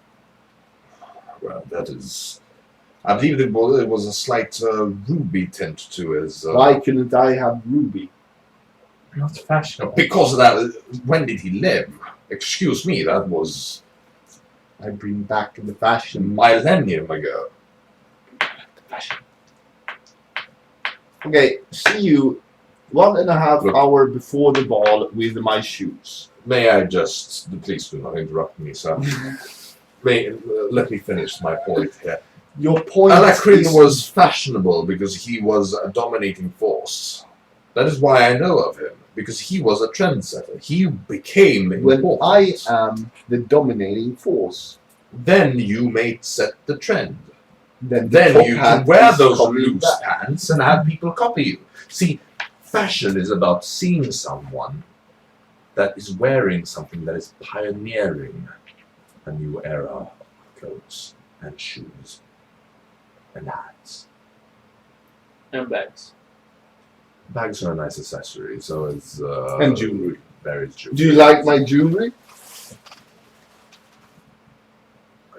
Well, that is... I believe it was a slight ruby tint to his... Why couldn't I have ruby? Not fashionable. Because of that, when did he live? Excuse me, that was I bring back the fashion. millennium ago. Okay, see you 1.5 Look. hour before the ball with my shoes. May I just... Please do not interrupt me, sir. Let me finish my point here. Your point Alacrin is was fashionable because he was a dominating force. That is why I know of him. Because he was a trendsetter. He became when important. I am the dominating force. Then you may set the trend. Then Then you can wear those coming loose back. pants and have people copy you. See, fashion is about seeing someone that is wearing something that is pioneering a new era of clothes and shoes and hats. And bags. Bags are a nice accessory, so is And jewelry. various jewelry. Do you like my jewelry?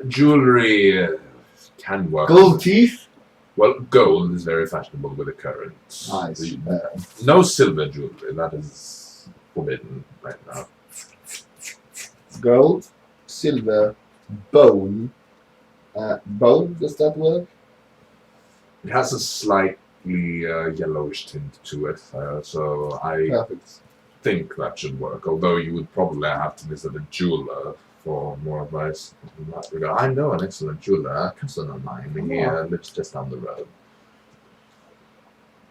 Jewelry can work. Gold teeth? Well, gold is very fashionable with the current. Nice. No silver jewelry, that is forbidden right now. Gold, silver, bone. Bone, does that work? It has a slightly yellowish tint to it, so I Perfect. think that should work. Although you would probably have to visit a jeweler for more advice in that regard. I know an excellent jeweler, a cousin of mine. He lives just down the road.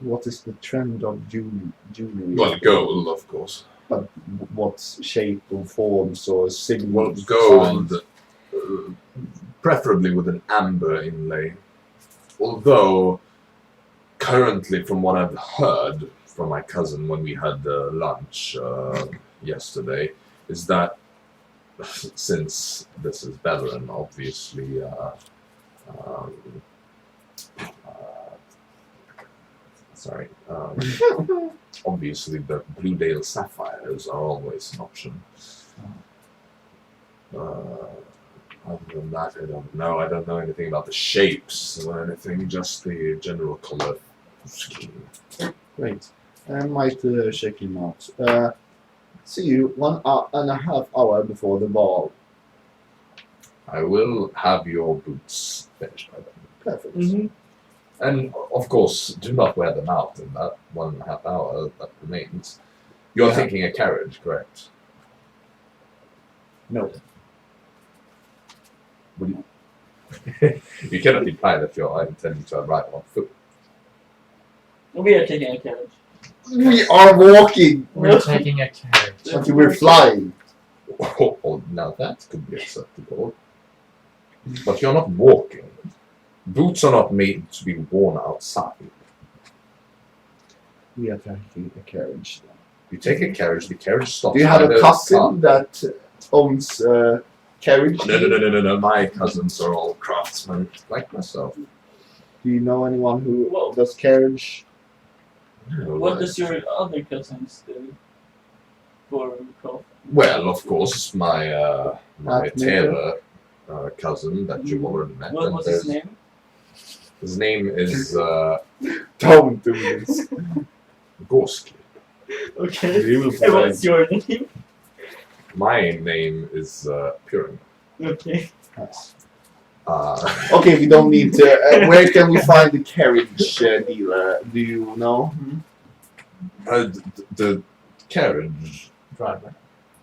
What is the trend of jewelry? Well, gold, of course. But what shape or forms or Well, symbols? gold, preferably with an amber inlay. Although, currently, from what I've heard from my cousin when we had lunch yesterday, is that since this is Bellerin, obviously, obviously the Bluedale sapphires are always an option. Other than that, I don't know. I don't know anything about the shapes or anything, just the general color scheme. Great. I might check him out. See you 1.5 hour before the ball. I will have your boots finished by then. Perfect. And of course, do not wear them out in that 1.5 hour that remains. You're thinking a carriage, correct? No. You cannot imply that you're intending to arrive on foot. We are taking a carriage. We are walking. We're taking a carriage. But we're flying. Oh, now that could be acceptable. But you're not walking. Boots are not made to be worn outside. We are taking a carriage. You take a carriage, the carriage stops. Do you have by a the cousin car. that owns carriage? No. My cousins are all craftsmen, like myself. Do you know anyone who Whoa. does carriage? What does your other cousins do for craft? Well, of course, my Hat tailor cousin that you've already met. What and was his there's- name? His name is Don't do this. Gorski. Okay. We will And what's your name? My name is Purin. Okay. Okay, we don't need to. Where can we find the carriage dealer? Do you know? The carriage. Driver.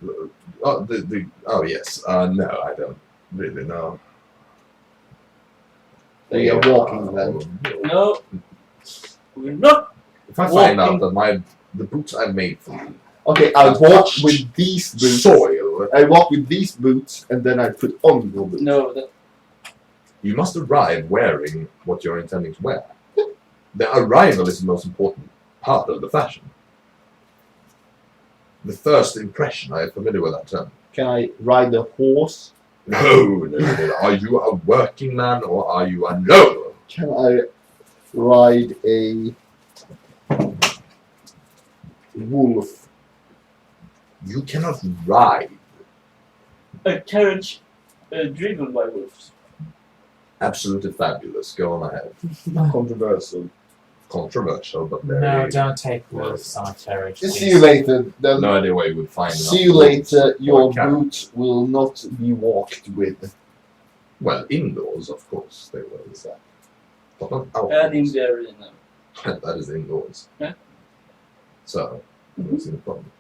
Oh yes. No, I don't really know. We are walking then. No. We're not. If I find Walking. out that the boots I made for you Okay, I walk with these boots. soil, I walk with these boots and then I put on your boots. No. That, you must arrive wearing what you're intending to wear. The arrival is the most important part of the fashion. The first impression. I am familiar with that term. Can I ride a horse? No. Are you a working man or are you a noble? Can I ride a wolf? You cannot ride. a carriage driven by wolves. Absolutely fabulous. Go on ahead. Controversial. Controversial, but very. No, don't take wolves on a carriage. See you later. Then No idea where you would find. see enough you later. wolves Your or carriage. boots will not be walked with. Well, indoors, of course, they will. But not And in outdoors. the arena. That is indoors. Yeah. So, what's the problem?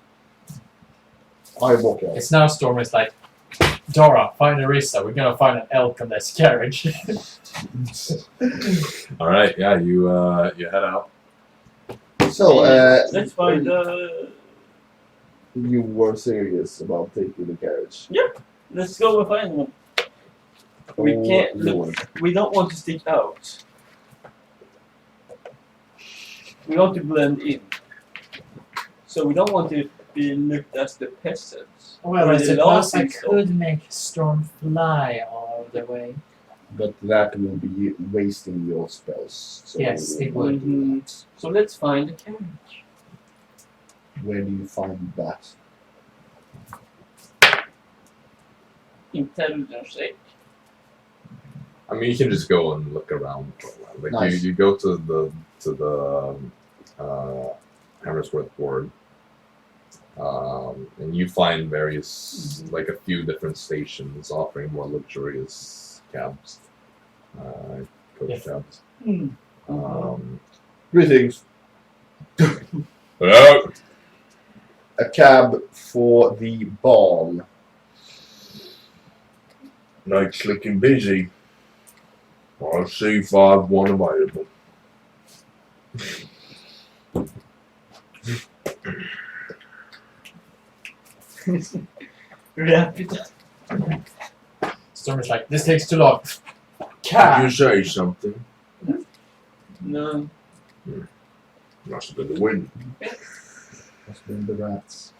I walk out. It's now Storm is like, Dara, find Arisa. We're gonna find an elk on this carriage. All right, yeah, you head out. So, Let's find you were serious about taking the carriage. let's go and find one. We Oh, can't Lord. we don't want to stick out. We want to blend in. So we don't want to be looked as the peasants. Well, Or I the suppose I laughing stock. could make Storm fly all the way. But that will be wasting your spells. So Yes, it will would. not do that. So let's find a carriage. Where do you find that? Intelligence check. I mean, you can just go and look around for a while. Like Nice. you go to the Hammersworth board, and you find various, like a few different stations offering more luxurious cabs, coach Yes. cabs. Hmm. Greetings. Hello. A cab for the ball. Night's looking busy. I'll see if I have one available. Rapid. Storm is like, this takes too long. Did Cab! you say something? No. Must have been the wind. Must been the rats.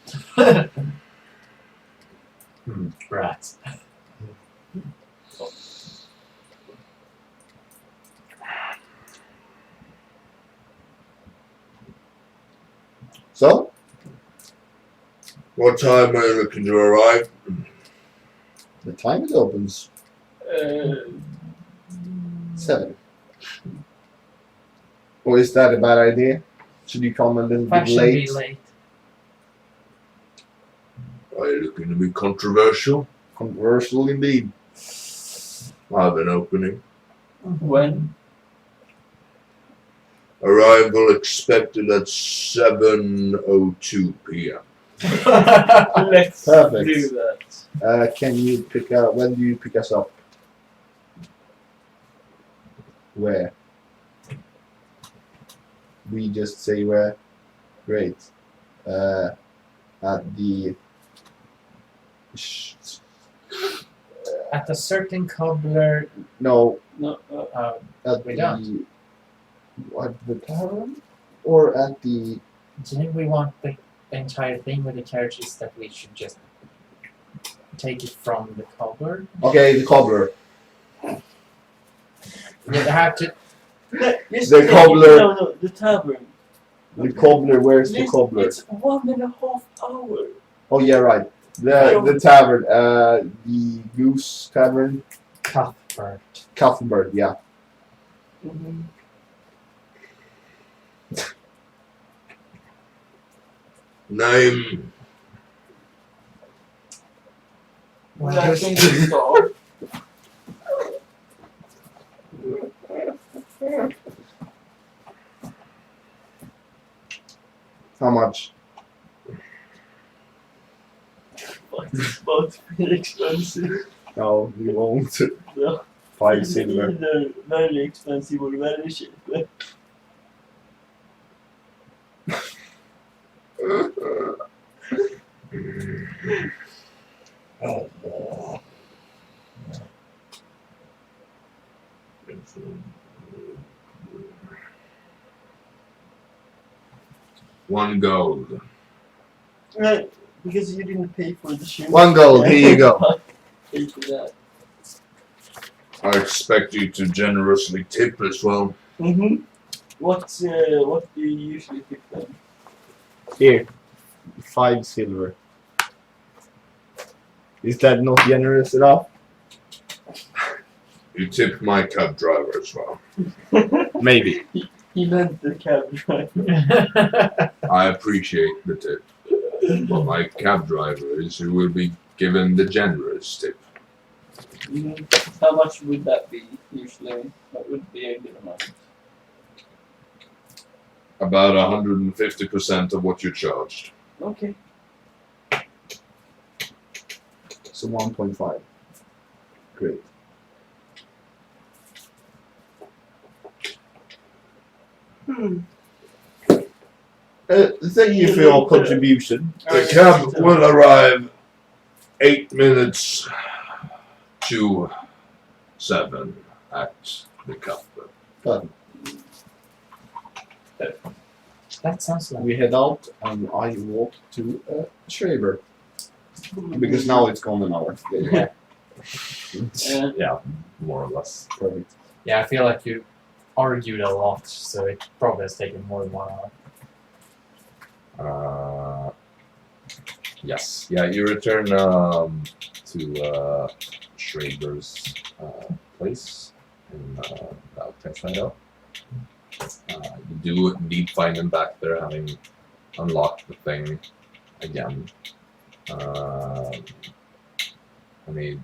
Rats. So, What time are you looking to arrive? the time it opens. 7. Or is that a bad idea? Should you come a little bit Fashion late? be late. Are you looking to be controversial? Controversial indeed. I have an opening. When? Arrival expected at 7:02 p.m. Let's Perfect. do that. Can you pick up? When do you pick us up? Where? We just say where. Great. At the. At a certain cobbler, No. No. At We the. don't. At the tavern, or at the. didn't we want the entire thing with the carriages that we should just take it from the cobbler? Okay, the cobbler. We have to. The cobbler. No, the tavern. The cobbler. Where's the Listen, cobbler? It's 1.5 hours. Oh yeah, right. The tavern. The Goose Tavern. Cuthbert. Cuthbert. Yeah. Name. Well, I think we saw. How much? But it's both very expensive. No, you won't. No. 5 silver. Either very expensive or very cheap. One gold. Right, because you didn't pay for the shoe. 1 gold, here you go. Pay for that. I expect you to generously tip as well. Mm-hmm. What do you usually tip them? Here. 5 silver. Is that not generous enough? You tip my cab driver as well. Maybe. He meant the cab driver. I appreciate the tip. But my cab driver is who will be given the generous tip. How much would that be usually? What would be a good amount? About 150% of what you charged. Okay. So 1.5. Great. Thank you for your contribution. The cab will arrive 8 minutes to 7 at the cup. That sounds like. We head out and I walk to a shaver. Because now it's gone an hour. Yeah. Yeah, more or less. Perfect. Yeah, I feel like you argued a lot, so it probably has taken more than 1 hour. Yes. Yeah, you return to Schrader's place in the outside hideout. You do indeed find him back there, having unlocked the thing again. And he's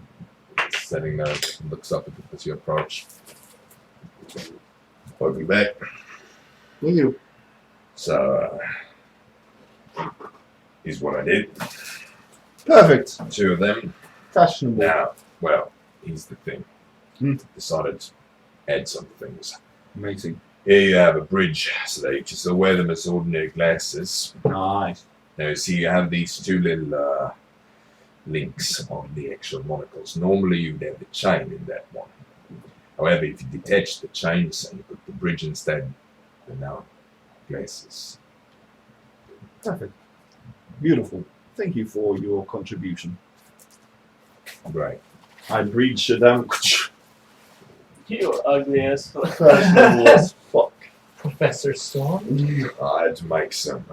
sitting there, looks up as you approach. Welcome back. Thank you. So, here's what I did. Perfect. 2 of them. Fashionable. Now, well, here's the thing. Hmm. Decided to add some things. Amazing. Here you have a bridge, so that you can still wear them as ordinary glasses. Nice. Now, you see, you have these 2 little links on the actual monocles. Normally, you'd have the chain in that one. However, if you detach the chains and you put the bridge instead, they're now glasses. Perfect. Beautiful. Thank you for your contribution. Right. I bridge them. You're ugly as fuck. Fashionable as fuck. Professor Storm? I had to make some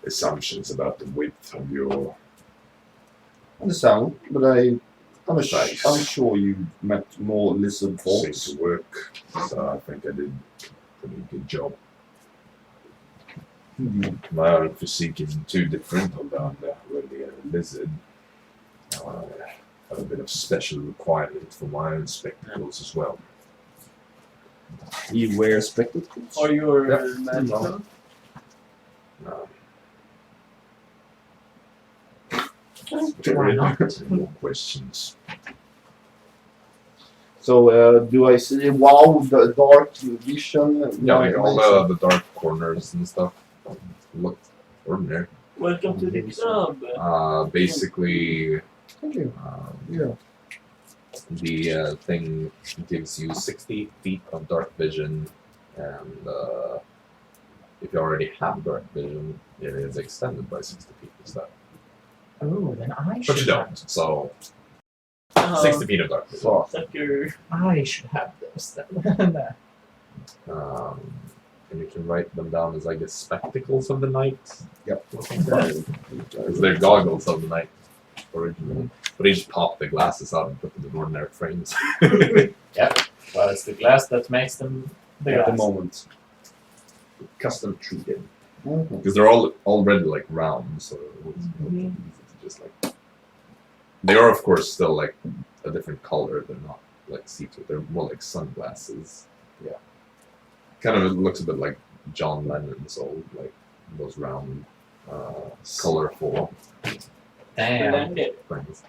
assumptions about the width of your Understand, but I'm Nice. sure you met more Lizardfolk. seems to work, so I think I did a pretty good job. My own physique isn't too different, although I'm not really a lizard. I have a bit of special requirement for my own spectacles as well. You wear spectacles? Or your Yep. magical? Why not? More questions? So, do I see wow the dark vision? Yeah, like all the dark corners and stuff look ordinary. Welcome to the club. Basically, Thank you. the thing gives you 60 feet of dark vision, and if you already have dark vision, it is extended by 60 feet instead. Oh, then I But you should don't, have. so Oh, 60 feet of dark vision. Fuck. sucker. I should have those then. And you can write them down as, I guess, spectacles of the night. Yep. Because they're goggles of the night originally. But he just popped the glasses out and put them in ordinary frames. Well, it's the glass that makes them the At the glass. moment. Custom treated. Because they're all already like round, so it was easy to just like. They are of course still like a different color. They're not like see-through. They're more like sunglasses. Yeah. Kind of looks a bit like John Lennon's old like those round, colorful Damn. things.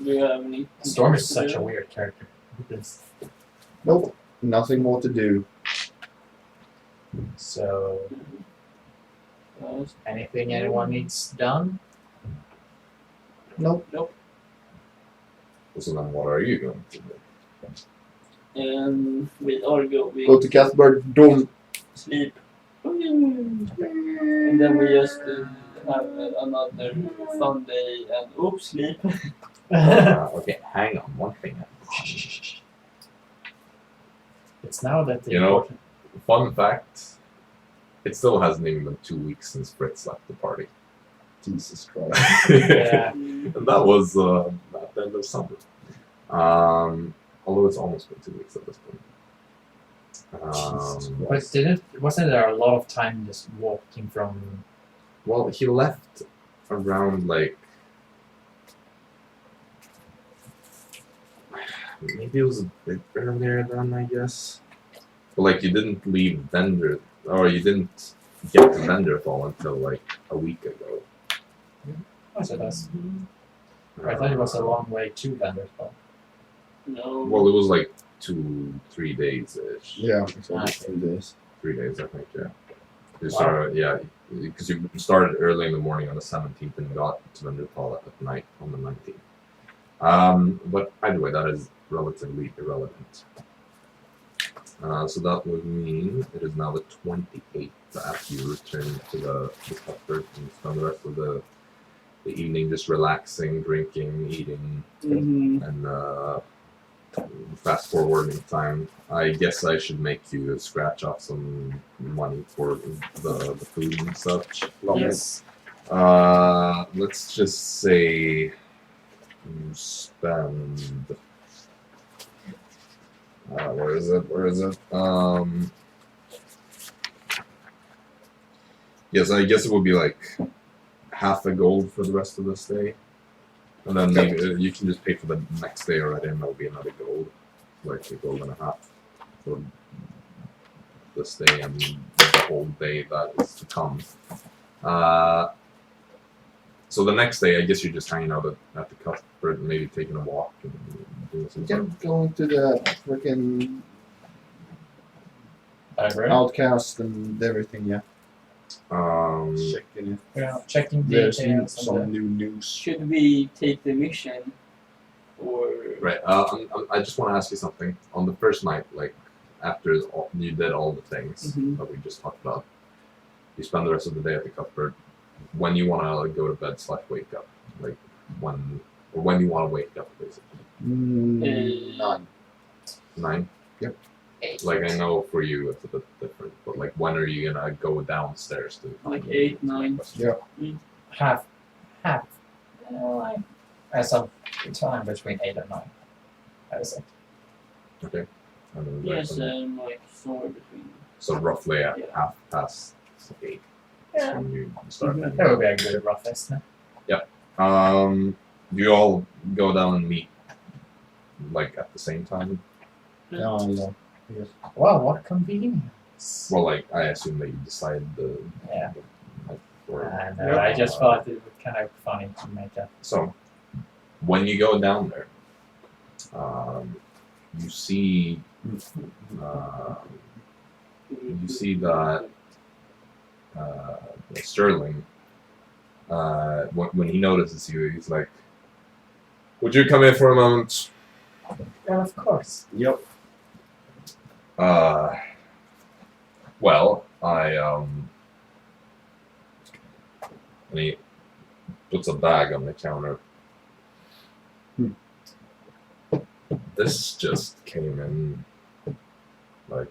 Do you have any? Storm is such a weird character. It's- Nope. Nothing more to do. So, anything anyone needs done? Nope. So then, what are you going to do? And with Argo, we Go to Casper. Don't. sleep. And then we just have another fun day and oops, sleep. Okay, hang on. One thing. It's now that the You know- important- Fun fact. It still hasn't even been 2 weeks since Fritz left the party. Jesus Christ. Yeah. And that was at the end of summer. Although it's almost been 2 weeks at this point. Jesus But Christ. wasn't there a lot of time just walking from? Well, he left around like maybe it was a bit earlier then, I guess. But like you didn't leave Vendor, or you didn't get to Venderfall until like a week ago. I suppose. I thought it was a long way to Vanderbilt. No. Well, it was like 2-3 days ish. Yeah, it's only 3 days. 3 days, I think. Yeah. You Wow. started, yeah, because you started early in the morning on the 17th and got to Venderfall at night on the 19th. But either way, that is relatively irrelevant. So that would mean it is now the 28th after you return to the Cuthbert and spend the rest of the evening just relaxing, drinking, eating, Mhm. and fast forwarding time. I guess I should make you scratch off some money for the food and such. Yes. Let's just say you spend. Where is it? Yes, I guess it would be like half a gold for the rest of this day. And then maybe you can just pay for the next day already, and that'll be another gold. Like a gold and a half for this day and the whole day that is to come. So the next day, I guess you're just hanging out at the Cuthbert and maybe taking a walk and doing some Yeah, going to the freaking Library. outcast and everything, yeah. Checking it. Yeah, checking There's details. and some new news. Should we take the mission, or Right. I just want to ask you something. On the first night, like after you did all the things Mhm. that we just talked about, you spend the rest of the day at the Cuthbert. When you want to like, go to bed / wake up, like when you want to wake up, basically. 9. 9. Yep. 8. Like I know for you it's a bit different, but like when are you gonna go downstairs to? like 8, 9? Yeah. Half. As of time between 8 and 9. I would say. Okay. And then Yes, like, like somewhere between. so roughly at Yeah. 8:30. Yeah. When you start. Mhm. That would be a good rough estimate. Do you all go down and meet like at the same time? Yeah, yeah. Well, what convenience. Well, like I assume that you decide the. Yeah. Like, or, I know, I just thought it would kind of funny to make that. So, when you go down there, you see that Sterling. When he notices you, he's like, "Would you come in for a moment?" Well, of course. Yep. Well, and he puts a bag on the counter. This just came in like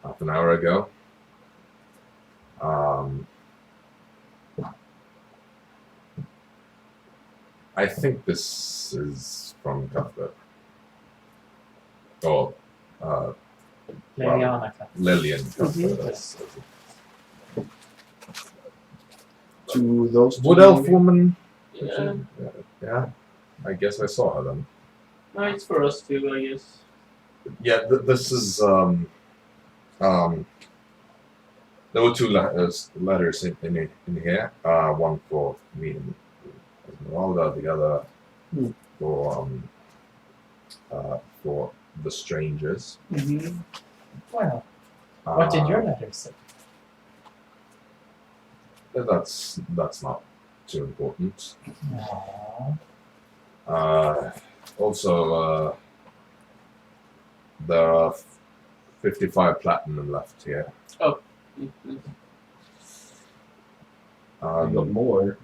half an hour ago. I think this is from Cuthbert. Oh, Liliana. Lillian Cuthbert. Mhm. to those two. Wood Elf woman. Yeah. Yeah. I guess I saw her then. No, it's for us too, I guess. Yeah, this is there were two letters in here. One for me and Esmeralda, the other for the strangers. Mm-hmm. Well, what did your letter say? That's not too important. Aww. Also, there are 55 platinum left here. Mm-hmm. I got more.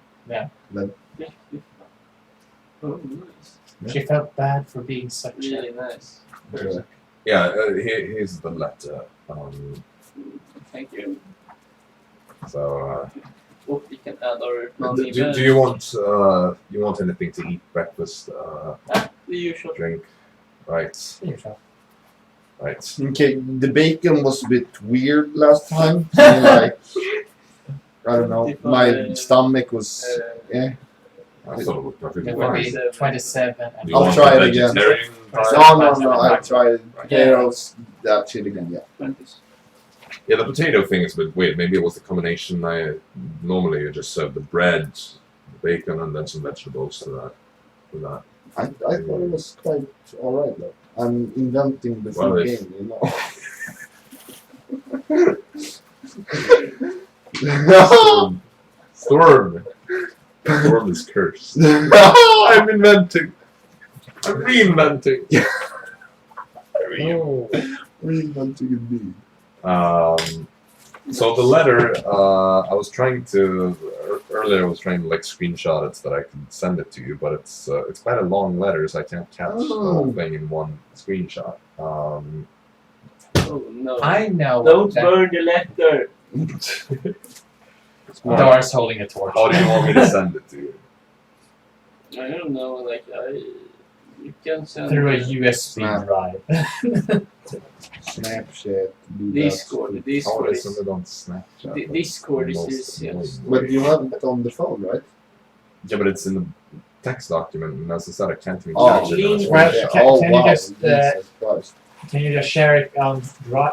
Oh, nice. She felt bad for being such Really nice. Yeah, here's the letter. Thank you. So, Hope we can add our do money. you want anything to eat, breakfast, The usual. drink? Right, right. Okay, the bacon was a bit weird last time. So like, I don't know. My stomach was. Yeah. I thought it was perfectly It would fine. be 27. And Do you I'll want try the it again. vegetarian type? No. I tried potatoes. That shit again. Yeah. 20s. Yeah, the potato thing is a bit weird. Maybe it was the combination. Normally you just serve the bread, the bacon, and then some vegetables to that. With that. I thought it was quite alright though. I'm inventing the Well, food if- game, you know. Storm. Storm is cursed. I'm inventing. I'm reinventing. Oh. Reinventing indeed. So the letter, I was trying to earlier. I was trying to like screenshot it so that I could send it to you, but it's quite a long letter, so I can't catch the whole thing in one screenshot. Oh no. I know. Don't that burn the letter. Dara's holding a torch. How do you want me to send it to you? I don't know, like you can send Through a it. USB Snap. drive. Snapchat. Do Discord. that. The Discord How is send it on Snapchat? the Discord is Most yes. But you have it on the phone, right? Yeah, but it's in the text document, and as I said, I can't even Oh, catch it. Link. Well, Yeah. can you wow. just, Jesus Christ. Can you just share it on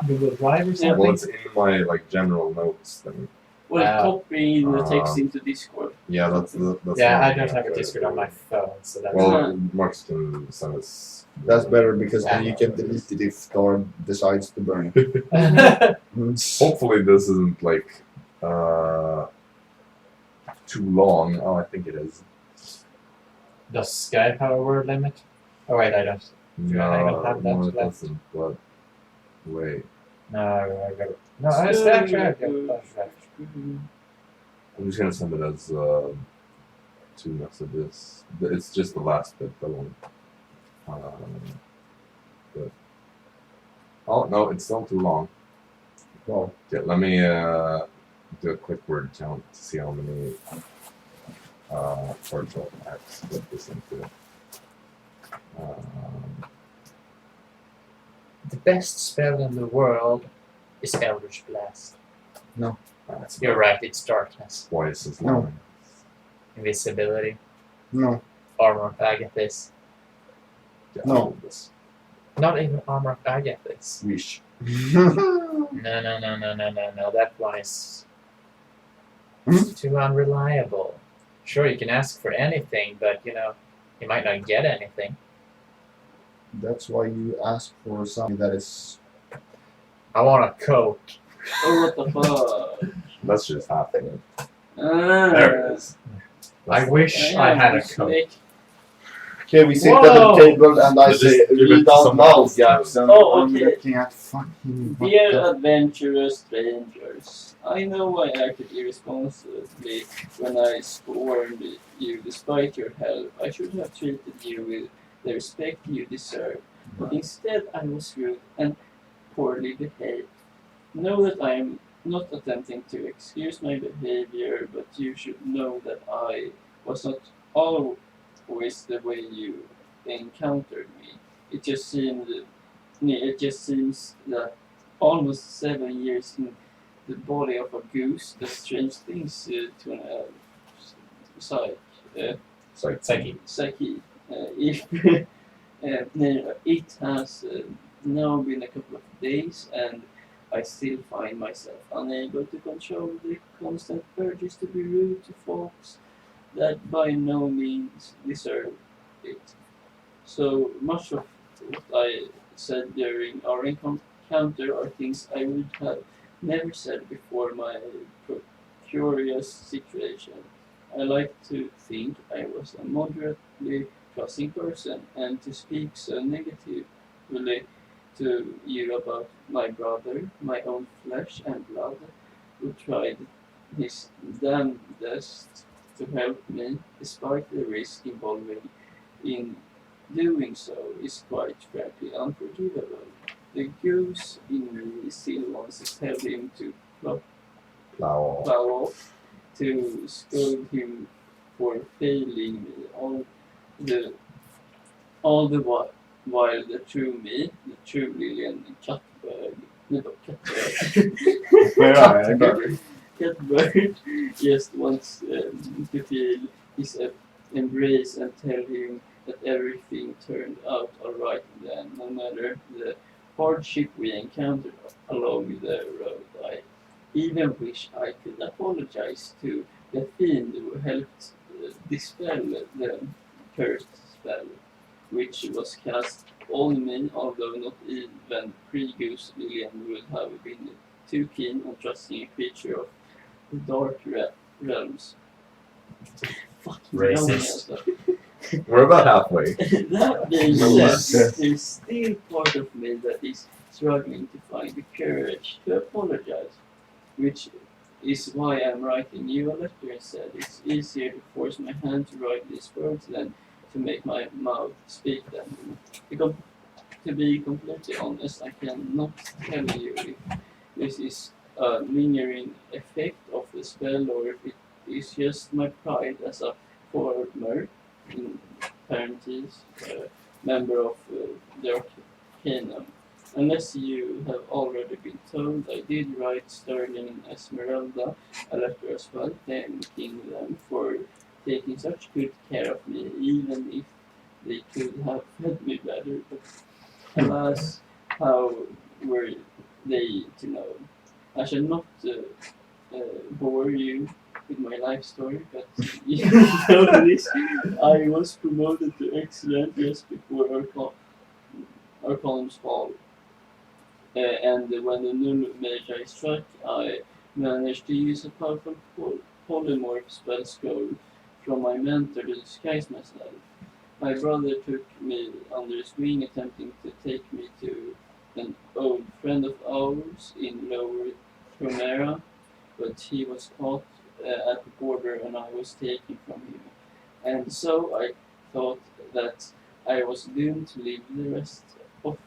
Google Drive or something? Well, it's in my like general notes thing. Well, Wow. copy the text into Discord. Yeah, that's Yeah, the I one don't have a that, Discord on my phone, so that's Well, Marcus can send us. That's better because then Yeah. you can delete it if Thor decides to burn it. Hopefully, this isn't like too long. Oh, I think it is. Does Skype have a word limit? Oh wait, I don't. Do I even have that No, it left? doesn't. But wait, No, I got it. No, it's actually I got that. I'm just gonna send it as 2 messages. It's just the last bit that one. But oh no, it's still too long. Wow. Yeah, let me do a quick word count to see how many virtual acts put this into. The best spell in the world is Eldritch Blast. That's You're right, it's darkness, twice as No. long. invisibility, No. armor of Agathis. Yeah, No. this. Not even armor of Agathis. Wish. No. That one is too unreliable. Sure, you can ask for anything, but you might not get anything. That's why you ask for something that is. I want a Coke. Oh, what the fuck? That's just happening. Ah, There it is. I wish I had a Coke. Okay, we sit at Whoa. the table and I Just say, give it read to out someone loud, else. Jaxson. Oh, I'm okay. looking at fucking. what Dear the- adventurous strangers, I know I acted irresponsibly when I scorned you despite your help. I should have treated you with the respect you deserve, but instead I was rude and poorly behaved. Know that I am not attempting to excuse my behavior, but you should know that I was not always the way you encountered me. It just seems that almost 7 years in the body of a goose does strange things to an elf. Psyche. Psyche. If it has now been a couple of days and I still find myself unable to control the constant urges to be rude to folks that by no means deserve it. So much of what I said during our encounter are things I would have never said before my precarious situation. I like to think I was a moderately trusting person, and to speak so negatively to you about my brother, my own flesh and blood, who tried his damnedest to help me, despite the risk involving in doing so, is quite frankly unforgivable. The goose in me still wants to tell him to plow off, to scold him for failing me, all the while the true me, the true Lillian Cuthbert, Where are you? Cuthbert just wants to feel his embrace and tell him that everything turned out alright then, no matter the hardship we encountered along the road. I even wish I could apologize to the fiend who helped dispel the cursed spell, which was cast on me, although not even pre-Goose Lillian would have been too keen on trusting a creature of the dark realms. Fucking Racist. We're about halfway. That being said, there's still part of me that is struggling to find the courage to apologize, which is why I'm writing you a letter instead. It's easier to force my hand to write these words than to make my mouth speak them. To be completely honest, I cannot tell you if this is a lingering effect of the spell or if it is just my pride as a former, in parentheses, member of the Arcanum. Unless you have already been told, I did write Sterling and Esmeralda a letter as well, thanking them for taking such good care of me, even if they could have fed me better. But alas, how were they to know? I shall not bore you with my life story, but you know this. I was promoted to excellent just before our column's fall. And when the new Magi struck, I managed to use a powerful polymorph spell scroll from my mentor to disguise myself. My brother took me under his wing, attempting to take me to an old friend of ours in Lower Tromera, but he was caught at the border and I was taken from him. And so I thought that I was doomed to live the rest of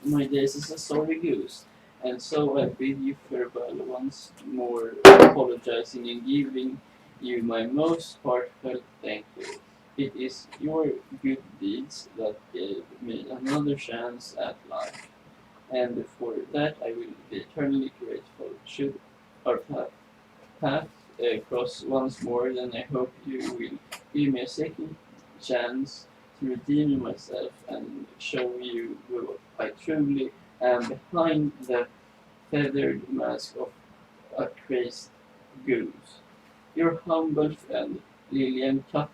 my days as a sorry goose. And so I bid you farewell once more, apologizing and giving you my most heartfelt thank you. It is your good deeds that gave me another chance at life, and for that I will be eternally grateful. Should our path cross once more, then I hope you will give me a second chance to redeem myself and show you who I truly am behind the feathered mask of a crazed goose. Your humble friend, Lillian Cuthbert.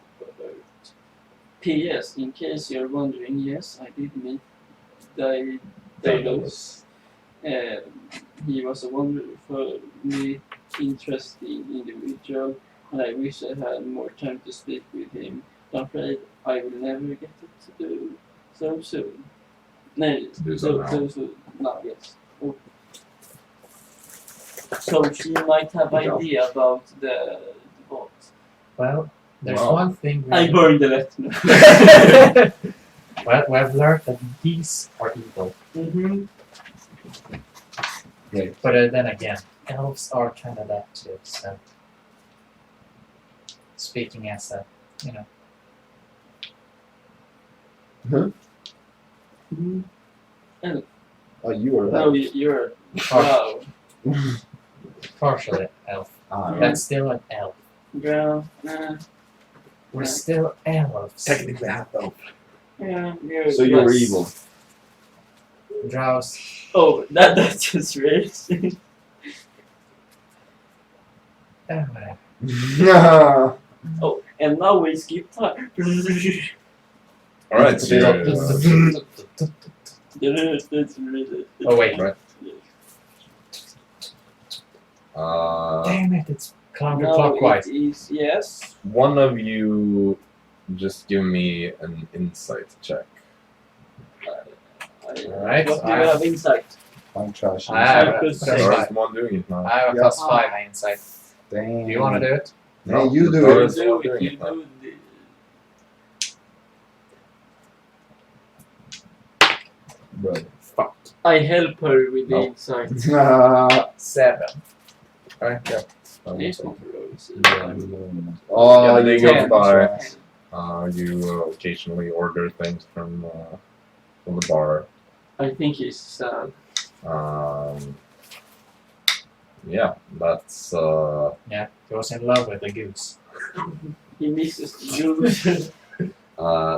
P.S. In case you're wondering, yes, I did meet Daedalus. He was a wonderfully interesting individual, and I wish I had more time to speak with him. I'm afraid I will never get to do so soon. No, yes. Oh. So she might have idea about the bot. Well, there's Wow. one thing I burned the letter. well, we have learned that these are evil. Mm-hmm. But then again, elves are kind of that too, so speaking as a, you know. Mm-hmm. And Oh, you were no, right. you're Drow. Partially elf. Ah, That's still an elf. Drow. We're still elves. Technically half elf. Yeah, So you're yes. evil. Drows. Oh, that's just racist. Oh, and now we skip time. All right, so That's really. Oh wait. Right. Damn it! It's No, counterclockwise. it is yes. one of you just give me an insight check. Alright, What do you have insight? I'm trashing. I have a Plus plus Or five. is the one doing it now? I have a Yeah. plus 5 insight. Damn. Do you want to do it? No, you do Dara it. is the You one do doing it. You it now. do the. Bro. Fuck. I help her with the No. insight. 7. Alright, yeah. It's not rose. Oh, Yeah, you they go can't by. trash. You occasionally order things from the bar. I think he's sad. Yeah, that's Yeah, he was in love with the goose. He misses the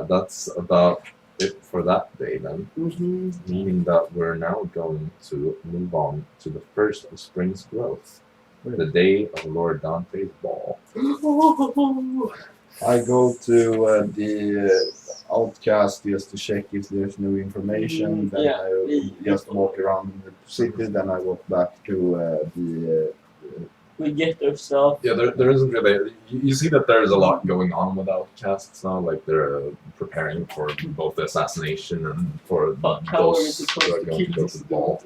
that's about it for that day then. juice. Meaning that we're now going to move on to the first of spring's growth, the day of Lord Dante's ball. I go to the outcast just to check if there's new information. Then Yeah, I just walk around the city. Then I walk back to the. We get ourselves. Yeah, there isn't really. You see that there's a lot going on with outcasts now. Like they're preparing for both the assassination and for But how are we those supposed who are to going to kill go this to the ball.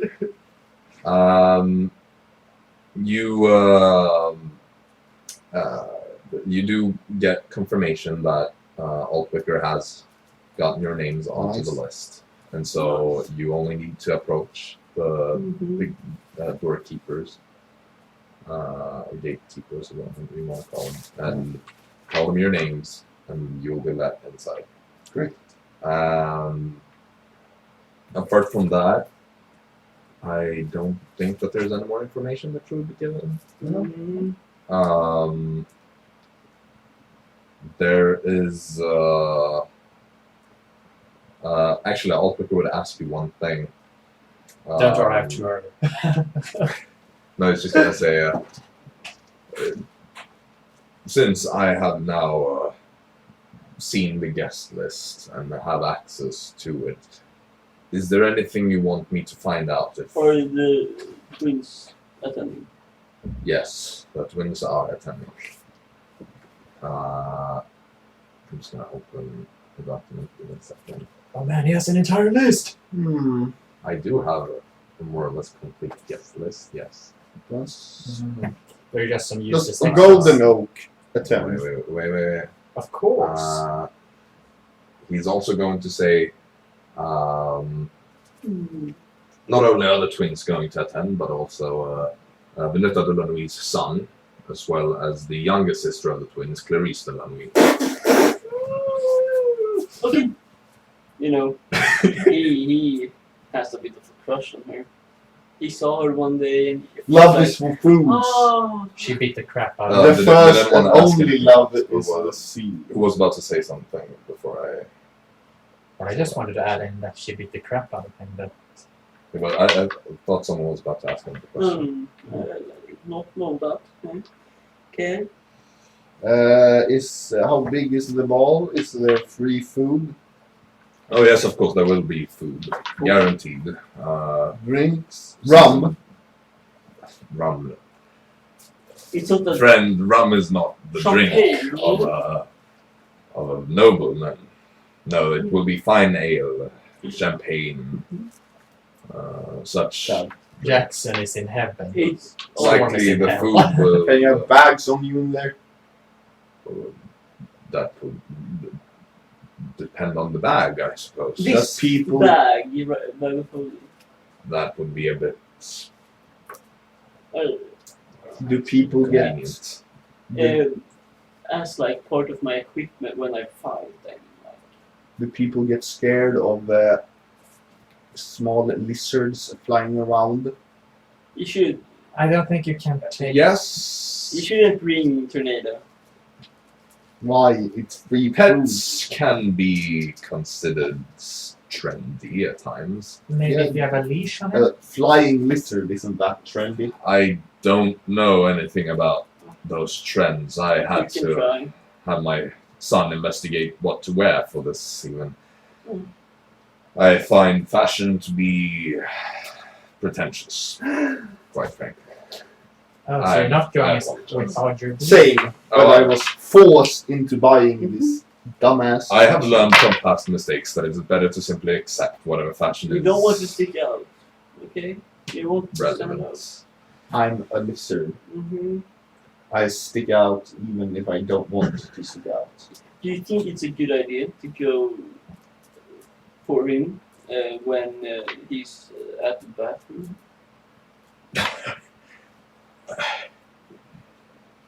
You do get confirmation that Altwicker has gotten your names onto the Nice. list, and so you only need to approach the Mhm. doorkeepers, or gatekeepers, or whatever you want to call them, and tell them your names, and you'll be let inside. Great. Apart from that, I don't think that there's any more information that should be given. Mhm. There is actually, Altwicker would ask you one thing. Don't arrive too early. No, it's just gonna say, since I have now seen the guest list and have access to it, is there anything you want me to find out? If Or the twins attending. yes, the twins are attending. I'm just gonna open the document in a second. Oh man, he has an entire list! I do have a more or less complete guest list. Yes. Plus, They're just some useless does the things. golden oak Wait, attend? wait. Of course. He's also going to say, Mhm. not only are the twins going to attend, but also Benita de la Nuit's son, as well as the youngest sister of the twins, Clarice de la Nuit. Okay. You know, he has a bit of a crush on her. He saw her one day and he Love was is for fools. oh, She beat the crap out Uh, of The him. did first anyone and ask only him love who is the was- sea. Who was about to say something before But I just wanted to add in that she beat the crap out of him. But I thought someone was about to ask him the question. not know that. Okay. How big is the ball? Is there free food? Oh yes, of course there will be food, guaranteed. Drinks? Rum? Rum. It's not a Friend, rum is not the drink champagne. of a nobleman. No, it will be fine ale, champagne, such. Yeah. Jaxson is in heaven. It's Likely the hell. food will. Can you have bags on you in there? That would depend on the bag, I suppose. This Just people. bag. That would be a bit Do people get? convenient. As like part of my equipment when I fight them. Like, Do people get scared of small lizards flying around? you should. I don't think you can take. Yes. You shouldn't bring tornado. Why? It's free food. Pets can be considered trendy at times. Maybe Yeah. if you have a leash on it. A flying lizard isn't that trendy? I don't know anything about those trends. I had You can to try. have my son investigate what to wear for this even. Mm. I find fashion to be pretentious, quite frankly. Oh, so you're not going I- with all your Same, but Oh, I was forced into buying this dumbass. I have learned from past mistakes that it's better to simply accept whatever fashion You is don't want to stick out. Okay? You want to stand out. relevant. I'm a lizard. Mm-hmm. I stick out even if I don't want to stick out. Do you think it's a good idea to go for him when he's at the bathroom?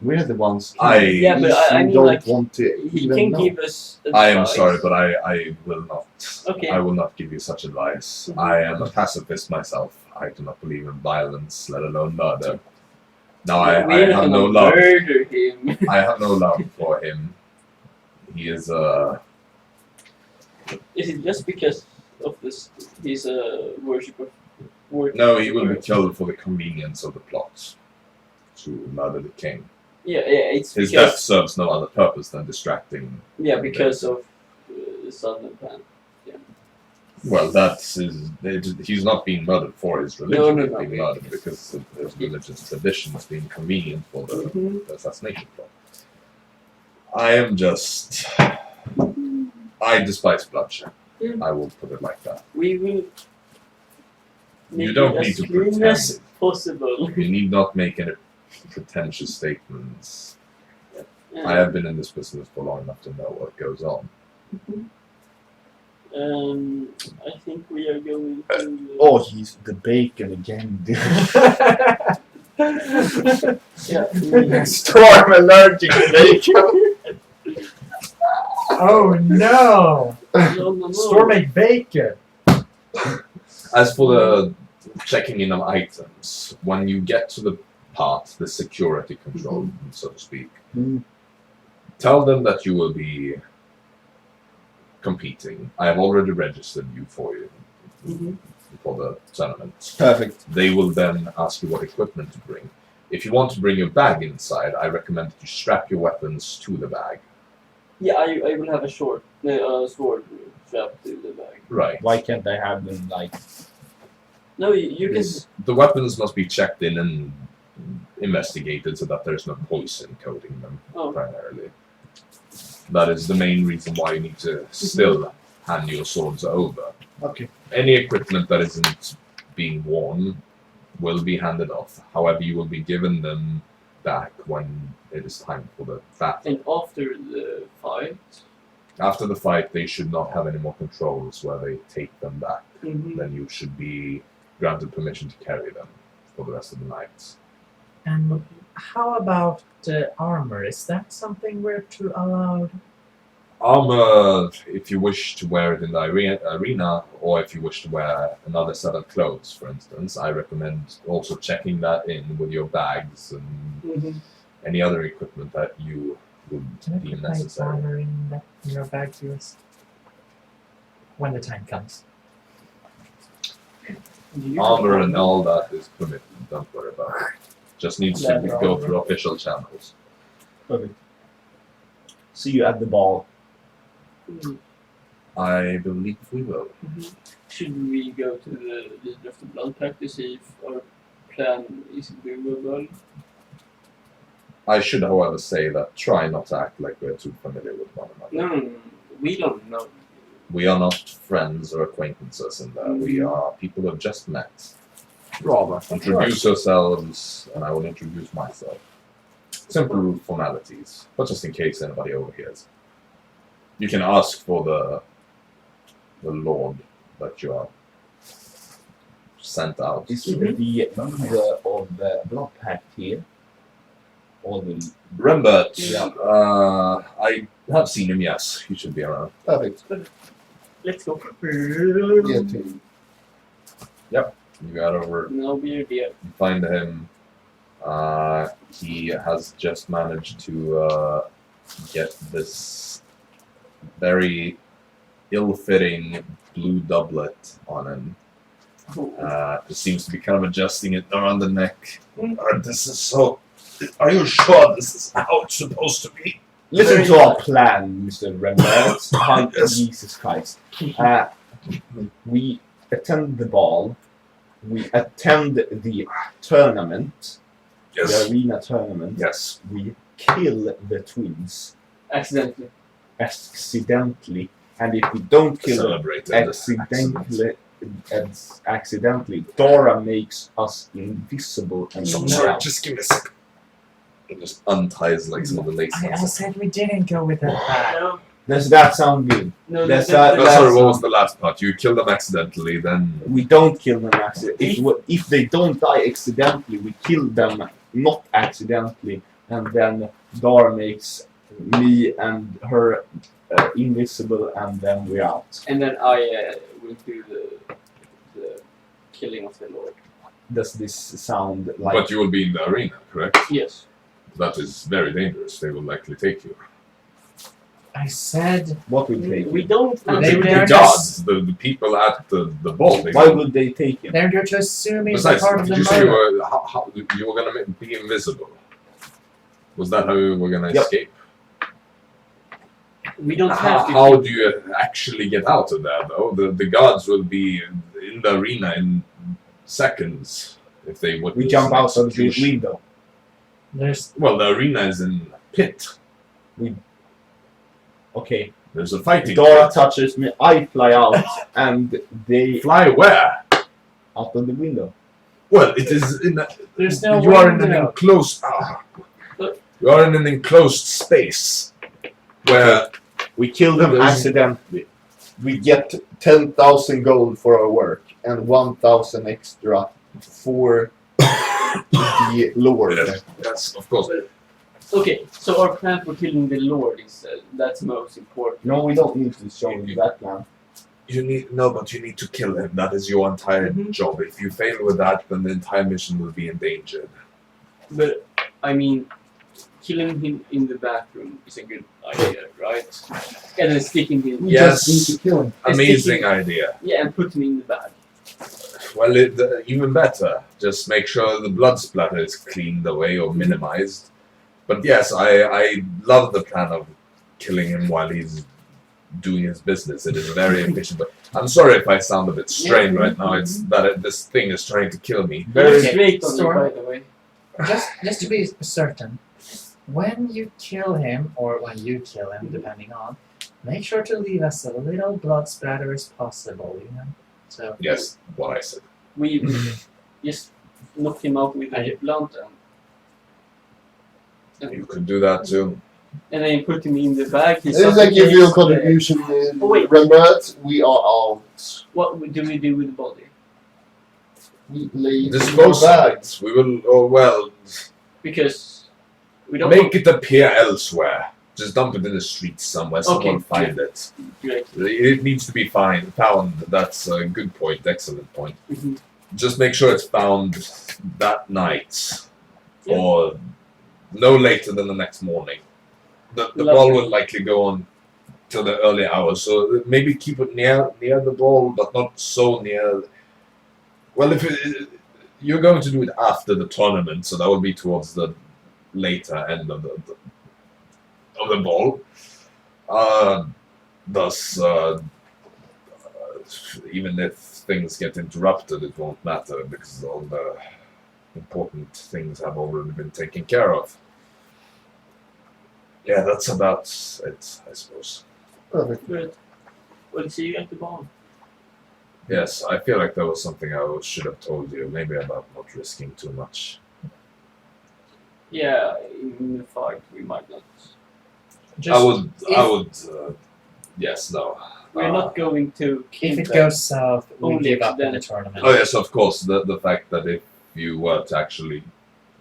We're the ones Yeah, but I mean, don't like, want to He even can know. give us advice. I am sorry, but I will not. Okay. I will not give you such advice. Mhm. I am a pacifist myself. I do not believe in violence, let alone murder. Now We're I not have gonna no love. murder him. I have no love for him. He is Is it just because of this? He's a worshipper. no. He will be killed for the convenience of the plot to murder the king. Yeah, it's His because death serves no other purpose than distracting. because of the son and pan. Well, that's his. He's not being murdered for his religion. No, He's no. being murdered because of his religious traditions being convenient for the Mhm. assassination plot. I am just. I despise bloodshed. Yeah. I will put it like that. We will make You don't it need as to clean pretend. as possible. You need not make any pretentious statements. I have been in this business for long enough to know what goes on. I think we are going to. Oh, he's the bacon again. Yeah. Storm allergic to bacon. Oh no! No. Storm ate bacon! As for the checking in of items, when you get to the part, the security control, so to speak, Mhm. tell them that you will be competing. I have already registered you for the tournament. Perfect. They will then ask you what equipment to bring. If you want to bring your bag inside, I recommend that you strap your weapons to the bag. Yeah, I will have a sword strapped to the bag. Right. Why can't I have them like? No, you can. The weapons must be checked in and investigated so that there's no poison coating them, Oh. primarily. That is the main reason why you need to still hand your swords over. Okay. Any equipment that isn't being worn will be handed off. However, you will be given them back when it is time for the battle. And after the fight. After the fight, they should not have any more controls where they take them back. Mm-hmm. Then you should be granted permission to carry them for the rest of the night. And how about armor? Is that something we're too allowed? Armor, if you wish to wear it in the arena, or if you wish to wear another set of clothes, for instance, I recommend also checking that in with your bags and any other equipment that you would Can I deem put my necessary. armor in your bag, yours? When the time comes. Armor and all that is permitted, don't worry about it. Just needs to Leather go armor. through official channels. Perfect. See you at the ball. I believe we will. Should we go to the Leader of the Blood Pack to see if our plan is doable? I should, however, say that try not to act like we're too familiar with one another. No. We don't know. We are not friends or acquaintances in that. We are people who have just met. Rather. Introduce yourselves, and I will introduce myself. Simple formalities, but just in case anybody overhears. You can ask for the Lord that you are sent out. Is the leader of the blood pact here? Or the Rembert, Yeah. I have seen him, yes. He should be around. Perfect. Let's go. Yeah, too. You got over, No, we're there. you find him. He has just managed to get this very ill-fitting blue doublet on him. It seems to be kind of adjusting it around the neck. This is so. Are you sure this is how it's supposed to be? Listen to our plan, Mr. Rembrandt. Yes. Jesus Christ. We attend the ball. We attend the tournament, the Yes. arena tournament. Yes. We kill the twins Accidentally. accidentally, and if we don't kill them Celebrated. accidentally, Dara makes us invisible and So, we're sorry, out. just give me a second. It just unties like some of the laces. I said we didn't go with that bad. No, Does that sound good? no, That's that's Oh, sorry, what was the last part? You killed them accidentally, then. We don't kill them accidentally. If they don't die accidentally, we kill them not accidentally, and then Dara makes me and her invisible, and then we're out. And then I will do the killing of the Lord. Does this sound like? But you will be in the arena, correct? Yes. That is very dangerous. They will likely take you. I said What would they? We do? don't. They The were gods, the people at the ball. They Why would they take him? they're to assume he's Besides, part of did the you say you murder. were, how you were going to be invisible? Was that how you were going to Yep. escape? We don't have to. How do you actually get out of there, though? The gods will be in the arena in seconds if they would. We jump out of the window. There's Well, the arena is in pit. Okay. There's a fighting Dara pit. touches me. I fly out, and they Fly where? out of the window. Well, it is in. there's no You are in an window. enclosed. You are in an enclosed space where We kill them There's- accidentally. We get 10,000 gold for our work and 1,000 extra for the Lord. Yes, of course. Okay, so our plan for killing the Lord is that's most important. No, we don't need to show them that plan. You need but you need to kill him. That is your entire Mhm. job. If you fail with that, then the entire mission will be endangered. But I mean, killing him in the bathroom is a good idea, right? And then sticking him. We Yes. just need to kill him. Amazing idea. Yeah, and put him in the bag. Well, even better. Just make sure the blood splatter is cleaned away or minimized. But yes, I love the plan of killing him while he's doing his business. It is very efficient. But I'm sorry if I sound a bit strained right now. It's that this thing is trying to kill me. Very It's great on you, Storm. by the way. Just to be certain, when you kill him, or when you kill him, depending on, make sure to leave as a little blood splatter as possible, you know? So, Yes, what I said. We just knock him out with a I- blunt You could do that too. and then put him in the bag. He If I give you a suffocates, contribution, Oh, wait. Rembrandt, we are out. What do we do with the body? We lay it in Dispose the of bag. it. We will. Oh well. Because we don't Make it appear elsewhere. Just dump it in the streets somewhere. Someone Okay. find it. Great. It needs to be found. That's a good point. Excellent point. Mhm. Just make sure it's found that night, Yeah. or no later than the next morning. The Lovely. ball will likely go on till the early hours, so maybe keep it near the ball, but not so near. Well, if you're going to do it after the tournament, so that will be towards the later end of the ball. Thus, even if things get interrupted, it won't matter because all the important things have already been taken care of. Yeah, that's about it, I suppose. Perfect. Good. We'll see you at the ball. Yes, I feel like there was something I should have told you, maybe about not risking too much. Yeah, in the fight we might not. just I would, yes, no. We're not going to kill if it them. goes south, we Only give up in the accidentally. tournament. Oh yes, of course. The fact that if you were to actually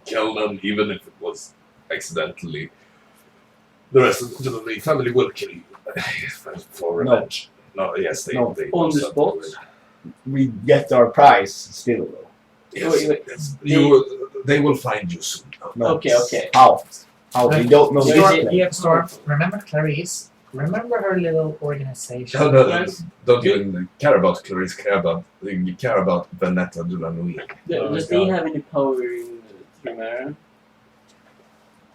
kill them, even if it was accidentally, the rest of the family will kill you for revenge. No, yes, they No. they On the most spot? certainly We get our prize still, though. will. Yes, Wait. yes. They will find you soon. No. Okay. How? Oh, we don't know Yeah, this yeah, place. Storm, remember Clarice? Remember her little organization? No, Yes. don't even care about Clarice. You care about Venetta de la Nuit. Does they have any power in Tremere?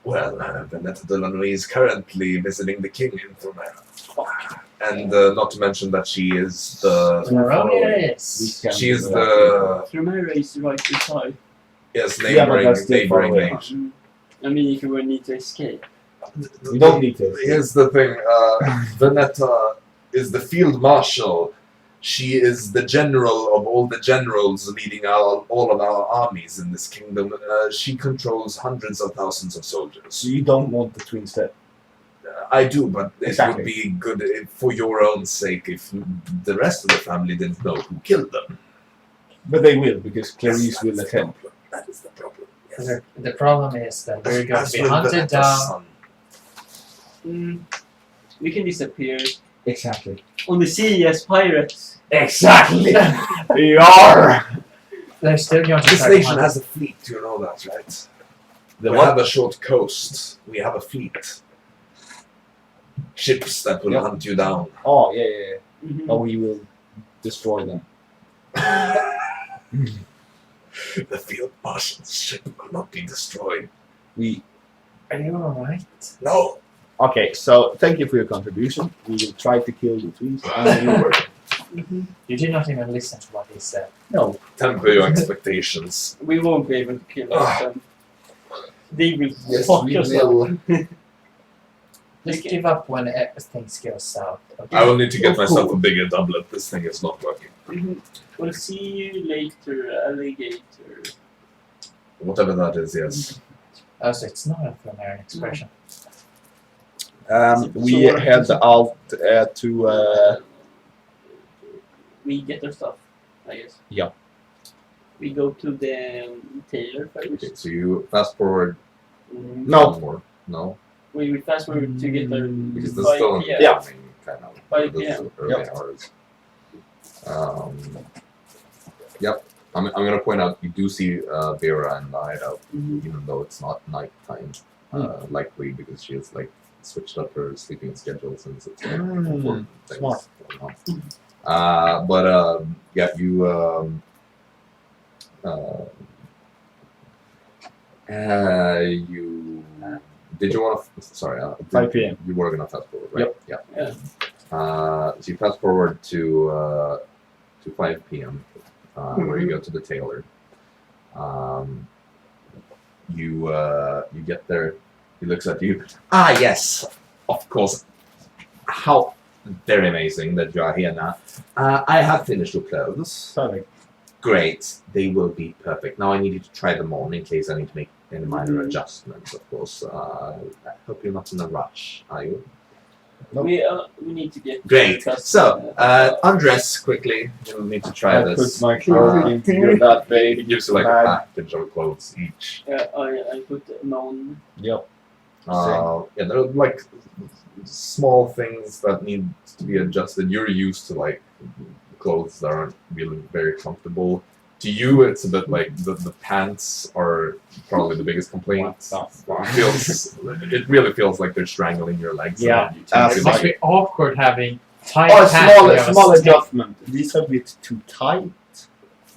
Well, Venetta de la Nuit is currently visiting the king in Tremere. And not to mention that she is the Moronius. she is the Tremere is right beside. yes Yeah, but that's still far neighboring away. nation. I mean, if you would need to escape. We don't need to. Here's the thing, Venetta is the field marshal. She is the general of all the generals leading all of our armies in this kingdom. She controls hundreds of thousands of soldiers. So you don't want the twins dead. I do, but it Exactly. would be good for your own sake if the rest of the family didn't know who killed them. But they will, because Clarice Yes, will that's the attend. problem. That is the problem. Yes. The problem is that we're going As to be with hunted Venetta's down. son. We can disappear Exactly. on the sea as pirates. Exactly! We are! They're still going to This try nation hunting. has a fleet, you know that, right? The We what? have a short coast. We have a fleet. Ships that will Yeah. hunt you down. Oh, yeah, yeah, yeah. Mhm. Oh, we will destroy them. The field marshal's ship will not be destroyed. We... Are you alright? No! Okay, so thank you for your contribution. We will try to kill the twins. And you were... You did not even listen to what he said. No. Temper your expectations. We won't be able to kill them. They will Yes, fuck we us up. will. Just give up when things go south. Okay? I will need to get Of myself a course. bigger doublet. This thing is not working. Mhm. We'll see you later, alligator. Whatever that is, yes. Oh, so it's not a Flamarian expression. We So- head out to... We get our stuff, I guess. Yeah. We go to the tailor Okay, first. so you fast forward No. one more. No? We fast forward to get our Because this 5 is still in PM. the morning, kind of. 5 This is PM. early Yep. hours. Yep. I'm going to point out you do see Vera in the hideout, Mhm. even though it's not nighttime. Likely because she has like switched up her sleeping schedule since it's like important things smart. going on. But yeah, you you did you want to? Sorry, 5 p.m. You were gonna fast forward, right? Yep. Yeah. So you fast forward to 5 p.m. Where you go to the tailor. You get there. He looks at you. Ah, yes, of course. How very amazing that you are here now. I have finished your clothes. Perfect. Great, they will be perfect. Now I need you to try them on in case I need to make any minor adjustments, of course. I hope you're not in a rush, are you? Nope. We need to get Great. custom, So, undress quickly. You'll need to try I this. put my clothes into that He bag. gives you like a bag. package of clothes each. I put them on. Yep. Yeah, they're like small things that need to be adjusted. You're used to like clothes that aren't really very comfortable. To you, it's a bit like the pants are probably the biggest complaint. It really feels like they're strangling your legs. Yeah, and you can't that's It feel must like- be awkward having tight Oh, pants. small adjustment. These are a bit too tight.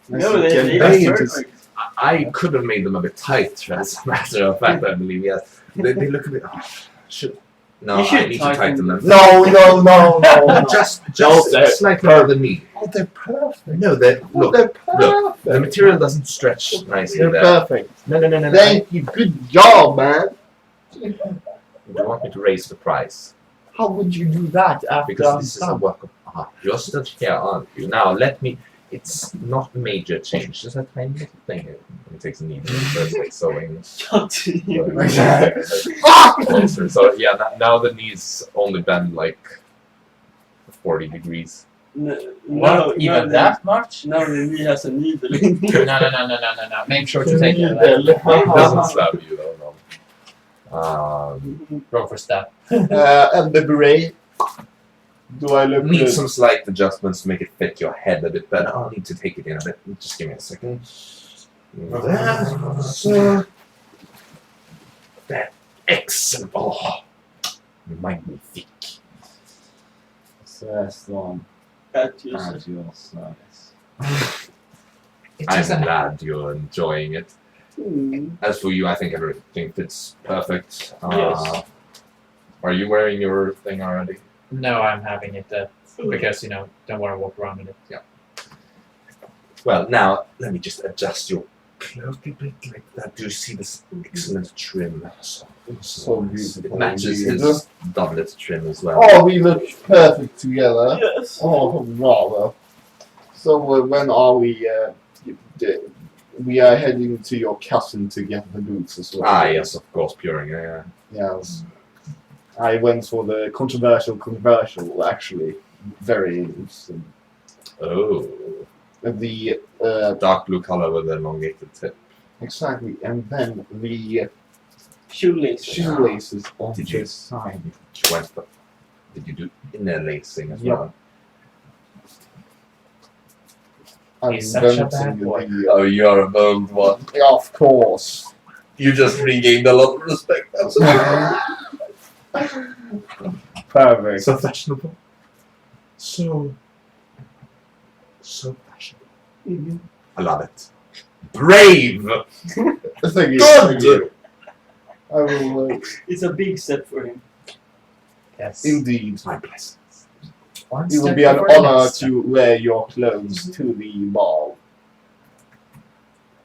No, As you can they're see, perfect. I could have made them a bit tight, as a matter of fact, I believe, yes. They look a bit... Oh, should... No, You should I need to tighten tighten them. No. Just they're slightly more than me. Oh, they're perfect. No, look, They're perfect. the material doesn't stretch nicely They're there. perfect. No. Thank you. Good job, man. You want me to raise the price? How would you do that after Because I'm this is a done? work of art. You're still here, aren't you? Now, let me... It's not a major change, just a tiny little thing. It takes a needle, so it's like sewing. Closer. So yeah, now the knees only bend like 40 degrees. What? Even that much? No, the knee has a needle. No. Make sure to take it. It doesn't stab you though, no. Roll for stab. And the beret. Do I look Need good? some slight adjustments to make it fit your head a bit better. I'll need to take it in a bit. Just give me a second. There. Excellent. Oh, magnifique. Serge At your at your service. It I'm is an glad you're enjoying it. As for you, I think everything fits perfect. Yes. Are you wearing your thing already? No, I'm having it because don't want to walk around in it. Well, now let me just adjust your cloak a bit like that. Do you see this excellent trim? So nice. beautiful. It matches indeed. his doublet trim as well. Oh, we look perfect together. Yes. Oh, rather. So when are we? We are heading to your cousin to get the boots as well. Ah, yes, of course, Puring. Yeah. Yes. I went for the controversial, actually. Very interesting. Oh, The dark blue color with an elongated tip. exactly, and then the Shoelaces. shoelaces on Did you- the side. Did you do inner lacing as Yep. well? He's such a Inventing bad boy. the- Oh, you're a bold one. of course. You just regained a lot of respect. That's Perfect. so fashionable. So fashionable. Mhm. I love it. Brave! Thank you. Good! Thank you. I will It's a big step for him. Yes. indeed. My blessings. One It will step be an before the honor next. to wear your clothes to the ball.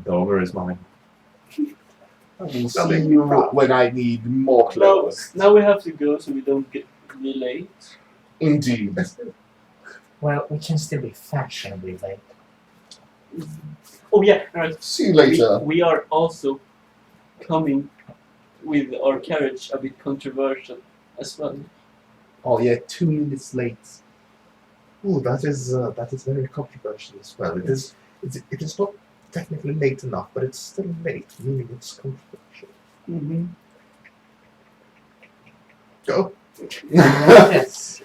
The over is mine. I will see Nothing. you when I need more Now, clothes. now we have to go so we don't get delayed. Indeed. Well, we can still be fashionably late. Oh yeah, right. See you later. We are also coming with our carriage a bit controversial as well. Oh yeah, 2 minutes late. Oh, that is very controversial as well. It is not technically late enough, but it's still late, meaning it's controversial. Mm-hmm. Go. Yes.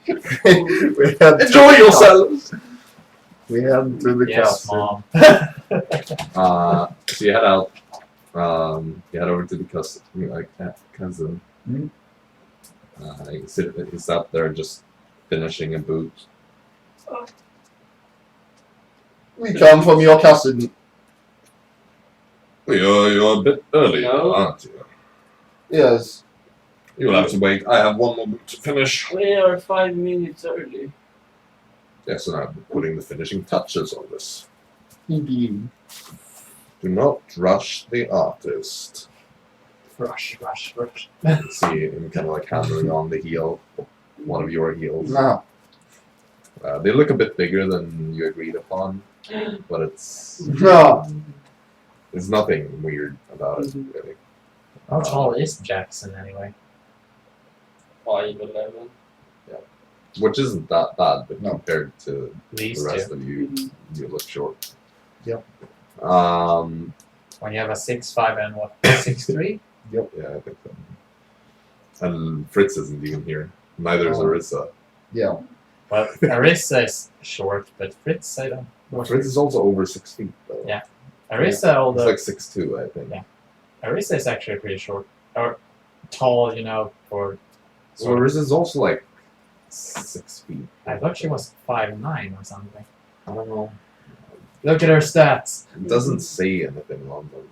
we head Enjoy yourselves. We head to the Yes, castle. Mom. So you head out. You head over to the cousin. Cousin. Mhm. He's out there just finishing a boot. We come from your cousin. You're a bit early, No. aren't you? Yes. You'll have to wait. I have one more boot to finish. We are 5 minutes early. Yes, and I'm putting the finishing touches on this. Indeed. Do not rush the artist. Rush. See him kind of like hammering on the heel, one of your heels. Now, They look a bit bigger than you agreed upon, but it's there's nothing weird about it really. How tall is Jaxson anyway? 5'11". Which isn't that bad, but No. compared to the These rest two. of you, Mhm. you look short. Yep. When you have a 6'5" and what, 6'3"? Yeah, I think so. And Fritz isn't even here. Neither is Oh. Arissa. yeah. Well, Arissa is short, but Fritz, I don't. Fritz is also over 6 feet though. Yeah. Arissa, He's although like 6'2", I think. Yeah. Arissa is actually pretty short. Or tall, for... So Arissa's also like 6 feet. I thought she was 5'9" or something. I don't know. Look at her stats. It doesn't say anything on them.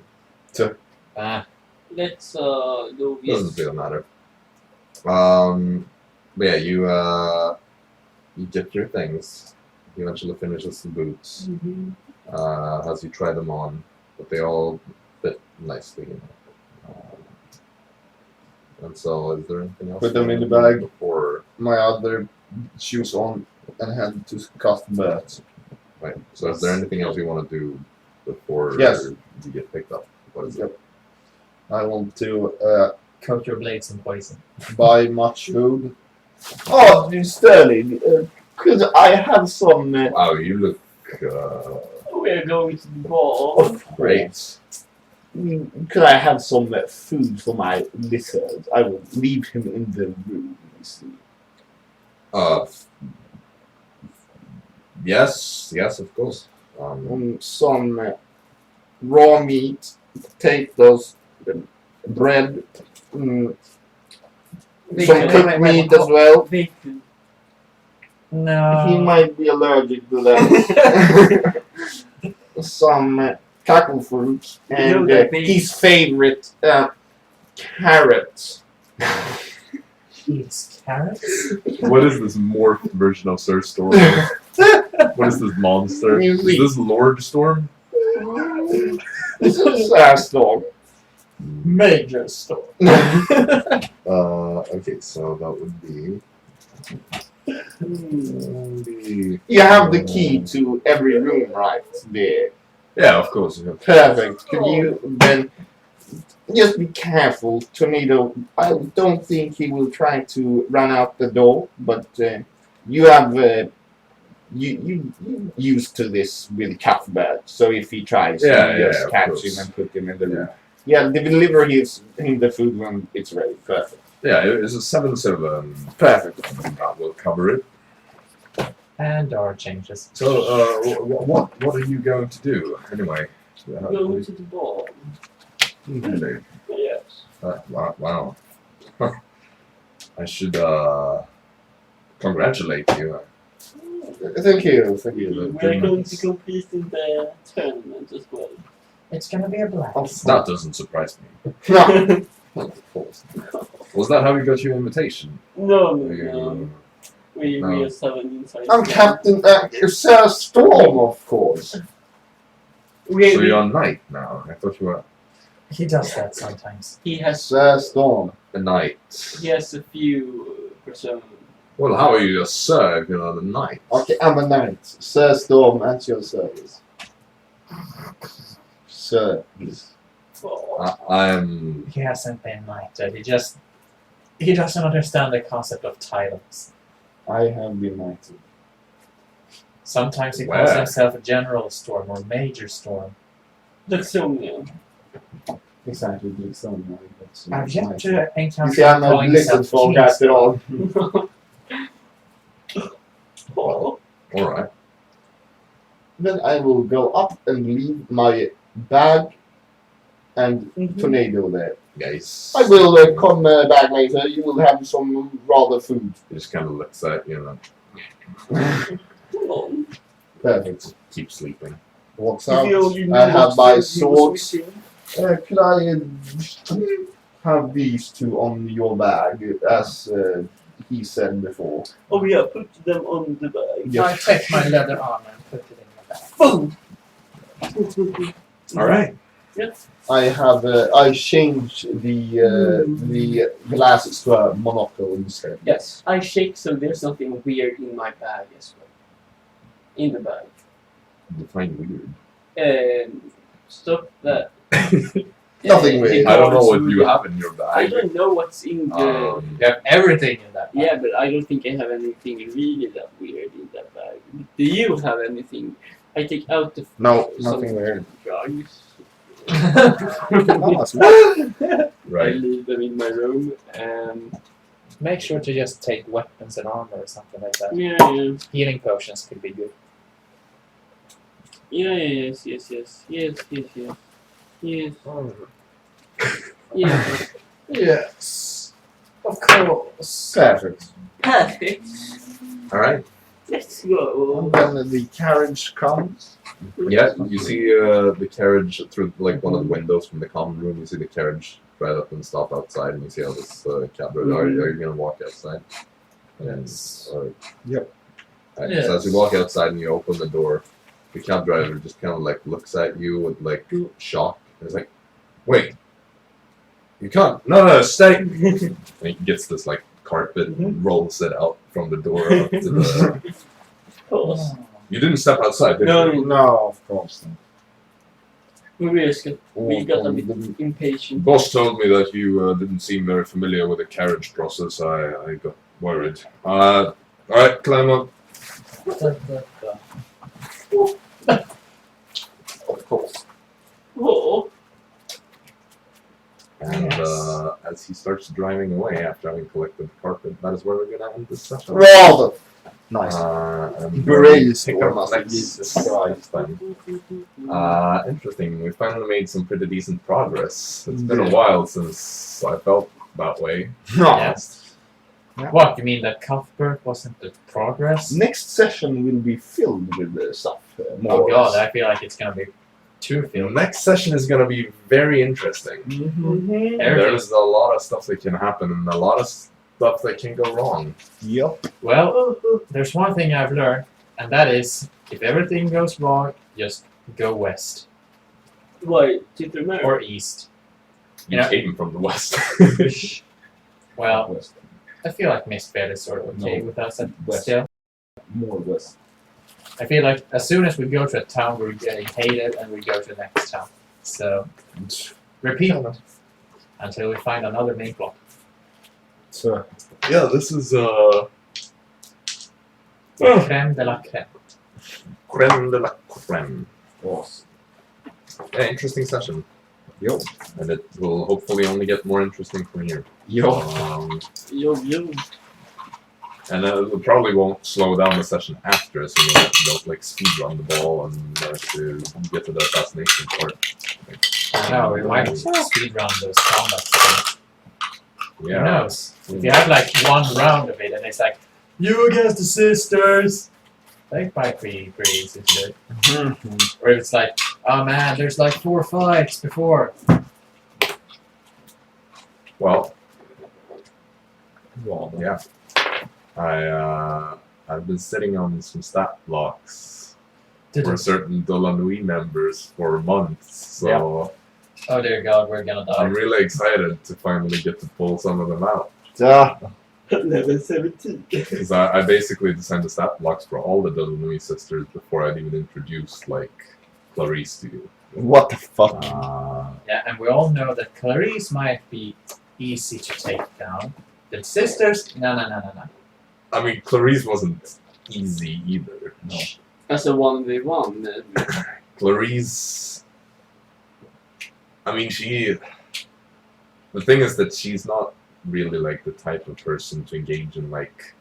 Let's go Doesn't really matter. But yeah, you get your things. He eventually finishes the boots. Mm-hmm. As you try them on, but they all fit nicely. And so, is there anything else? Put them you in the wanna do bag. before. My other shoes on and head to cast birds. Right. So, is there anything else you want to do before Yes. you get picked up? What is it? Yep. I want to Coat your blades in poison. buy much food. Oh, Sterling, could I have some? Wow, you look We are going to the ball. great. Could I have some food for my lizard? I will leave him in the room. You see. Yes, of course. Some raw meat, potatoes, bread, some Bacon. cooked meat as well. Bacon. No. He might be allergic to that. Some tackle fruit and that big- his favorite carrots. Eats carrots? What is this morphed version of Surge Storm? What is this monster? Is Music. this Lord Storm? This is a storm. Major storm. Okay, so that would be. You have the key to every room right there. Yeah, of course. Yeah. Perfect. Can you then just be careful, Tornado? I don't think he will try to run out the door, but you have you used to this with Cuthbert. So if he tries, Yeah, you just yeah, of catch course. him and put him in the room. Yeah, deliver him the food when it's ready. Perfect. Yeah, it's a 7/7. Perfect. That will cover it. And door changes. So, what are you going to do anyway? Go to the ball. Really? Yes. Wow. I should congratulate you. Thank you. Thank you. We're going to compete in the tournament as well. It's gonna be a black. That doesn't surprise me. No. Of course. Was that how you got your invitation? No. We No. just have an inside. I'm Captain Sir Storm, of course. So you're on knight now. I thought you were He does that sometimes. He has Sir Storm. a knight. a few personas. Well, how are you a sir if you're not a knight? Okay, I'm a knight. Sir Storm at your service. Sir. Oh. I'm. He hasn't been knighted. He doesn't understand the concept of titles. I have been knighted. Sometimes he calls Where? himself a General Storm or Major Storm. Luxonian. Exactly, big son. I've yet to encounter You see, I'm him a calling himself Lizardfolk King after all. Oh. Alright. Then I will go up and leave my bag and tornado there. Guys. I will come back later. You will have some rather food. He just kind of looks at you and Come on. Perfect. keep sleeping. Walks If out. you only knew I have what my he was swords. missing. Could I have these two on your bag, as he said before? Oh yeah, put them on the bag. Yes. I take my leather armor and put it in my bag. Boom! Alright. I have I changed the glasses to a monocle instead. Yes, I shake so there's nothing weird in my bag as well. In the bag. Define weird. Stuff that. Nothing weird. I don't know what you have in your I bag. don't know what's in the. You have everything in that bag. Yeah, but I don't think I have anything really that weird in that bag. Do you have anything? I take out the No, some nothing weird. drugs. Oh, that's weird. I Right. leave them in my room. Make sure to just take weapons and armor or something like that. Yeah. Healing potions could be good. Yes. Yeah. Yes. Of course. Perfect. Perfect. Alright. Let's go. And then the carriage comes. Yeah, you see the carriage through like one of the windows from the common room. You see the carriage drive up and stop outside, and you see how this cab driver. Are you gonna walk outside? Yes. Yep. Alright, so as you walk outside and you open the door, the cab driver just kind of like looks at you with like shock. And he's like, "Wait, you can't! No, stay!" And he gets this like carpet and rolls it out from the door up to the. Of course. You didn't step outside, did No, you? No, of course not. We got a bit impatient. Boss told me that you didn't seem very familiar with the carriage process. I got worried. Alright, climb up. Of course. Oh. And Yes. as he starts driving away after having collected the carpet, that is where we're gonna end this session. Rather. Nice. And Brace pick or up must next Jesus Christ. time. Interesting. We finally made some pretty decent progress. It's been a Yeah. while since I felt that way. No. Yes. What, you mean that Cuthbert wasn't the progress? Next session will be filled with stuff. Oh god, I feel like it's gonna be too The filled. next session is going to be very interesting. Mm-hmm. There's a lot of stuff that can happen and a lot of stuff that can go wrong. Yep. Well, there's one thing I've learned, and that is, if everything goes wrong, just go west. Why? Tittermere? Or east. You Yeah. came from the west. Well, West. I feel like Misfit is sort of okay No. with us West. still. More west. I feel like as soon as we go to a town, we're getting hated, and we go to the next town. So, repeat until we find another main plot. So, Yeah, this is Creme de la creme. creme de la creme. awesome. Yeah, interesting session. Yo. And it will hopefully only get more interesting from here. Yo. Yo. And it probably won't slow down the session after, so you don't like speed run the ball and manage to get to the assassination part. I know, we might speedrun those combat things. Yeah. Who knows? If you have like one round of it, and it's like, you against the sisters! That might be pretty easy to do. Mm-hmm. Or if it's like, oh man, there's like 4 fights before. Well, Wow. yeah. I've been sitting on some stat blocks for certain Dolanui members for months, so Oh dear god, we're gonna die. I'm really excited to finally get to pull some of them out. Level 17. Because I basically designed the stat blocks for all the Dolanui sisters before I'd even introduced like Clarice to you. What the fuck? Yeah, and we all know that Clarice might be easy to take down. The sisters, no. I mean, Clarice wasn't easy either. No. As a 1v1. Clarice. I mean, the thing is that she's not really like the type of person to engage in like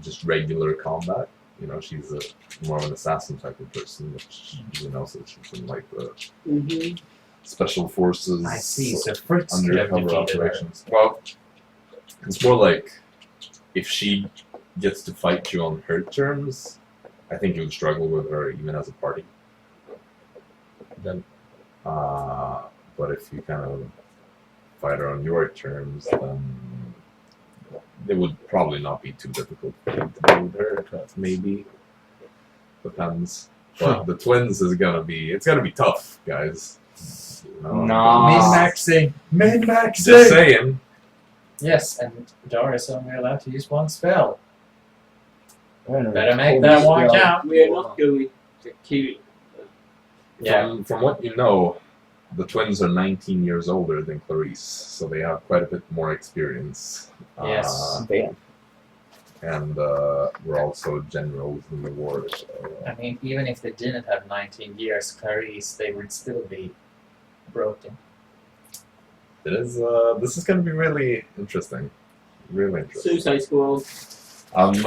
just regular combat. You know, she's more of an assassin type of person, which you know, so she's in like the Mm-hmm. special forces. I see, so Fritz could have undercover defeated her. operations. Well, it's more like if she gets to fight you on her terms, I think you would struggle with her even as a party. Then, but if you kind of fight her on your terms, then it would probably not be too difficult for you to deal with her. Maybe depends. But the twins is it's gonna be tough, guys. You know? No. Min-maxing! Just Min-maxing! saying. Yes, and Dara is only allowed to use one spell. Better Better make that one count. We are not going to kill. Yeah. From what you know, the twins are 19 years older than Clarice, so they have quite a bit more experience. Yes. Damn. And we're also generals in the war. So, I mean, even if they didn't have 19 years, Clarice, they would still be broken. it is. This is going to be really interesting. Really interesting. Suicide Squad. I'm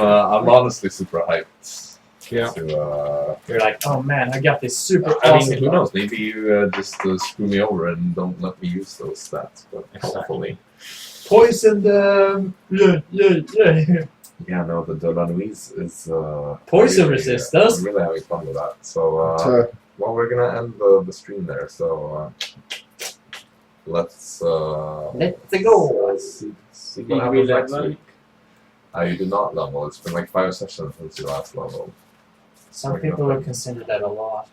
honestly super hyped. Yeah. To, You're like, oh man, I got this super I awesome. mean, who knows? Maybe you just screw me over and don't let me use those stats. But Exactly. hopefully. Poison them! Yeah. Yeah, no, the Dolanuis is Poison really, resistance? I'm really having fun with that. So, well, we're gonna end the stream there. So, let's Let's go! see Did what we happens next level? week. You did not level. It's been like 5 sessions since you last leveled. Some people would consider that a lot.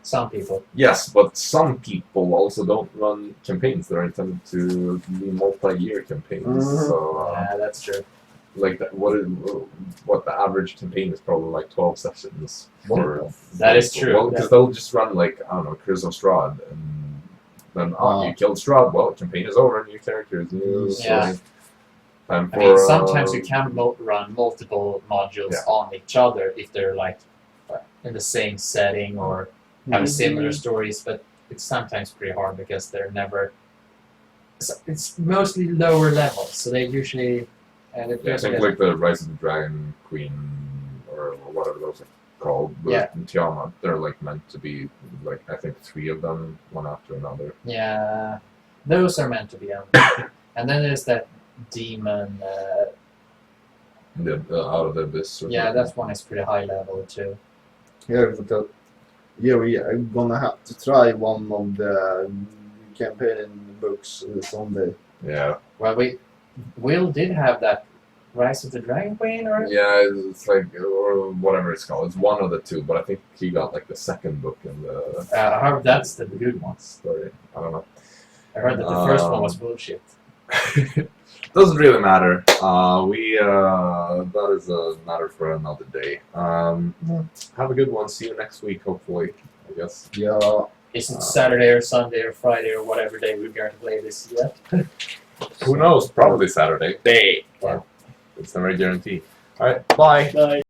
Some people. Yes, but some people also don't run campaigns that are intended to be multi-year campaigns. Mhm. So, Yeah, that's true. like what the average campaign is probably like 12 sessions. For That is true. Well, because they'll just run like I don't know, Curse of Strahd, and then you killed Strahd. Well, campaign is over. New characters, new Yeah. story. Time I mean, for, sometimes you can run multiple modules Yeah. on each other if they're like in the same setting or have similar stories, but it's sometimes pretty hard because they're never. It's mostly lower levels, so they usually. And it Yeah, I think like the Rise of the Dragon Queen or whatever those are called. With Yeah. Tiamat, they're like meant to be like I think 3 of them, one after another. Yeah, those are meant to be on. And then there's that demon. Out of the abyss. Or Yeah, something. that one is pretty high level too. Yeah, but I'm gonna have to try one of the campaign books someday. Yeah. Well, Will did have that Rise of the Dragon Queen, or Yeah, it's like, or whatever it's called. It's one of the two, but I think he got like the second book in the I heard that's the good ones. story. I don't know. I heard that the first one was bullshit. Doesn't really matter. That is a matter for another day. Have a good one. See you next week, hopefully. I guess. Yeah. Is it Saturday or Sunday or Friday or whatever day we're going to play this yet? Who knows? Probably Saturday. Day. It's never a guarantee. All right. Bye. Bye.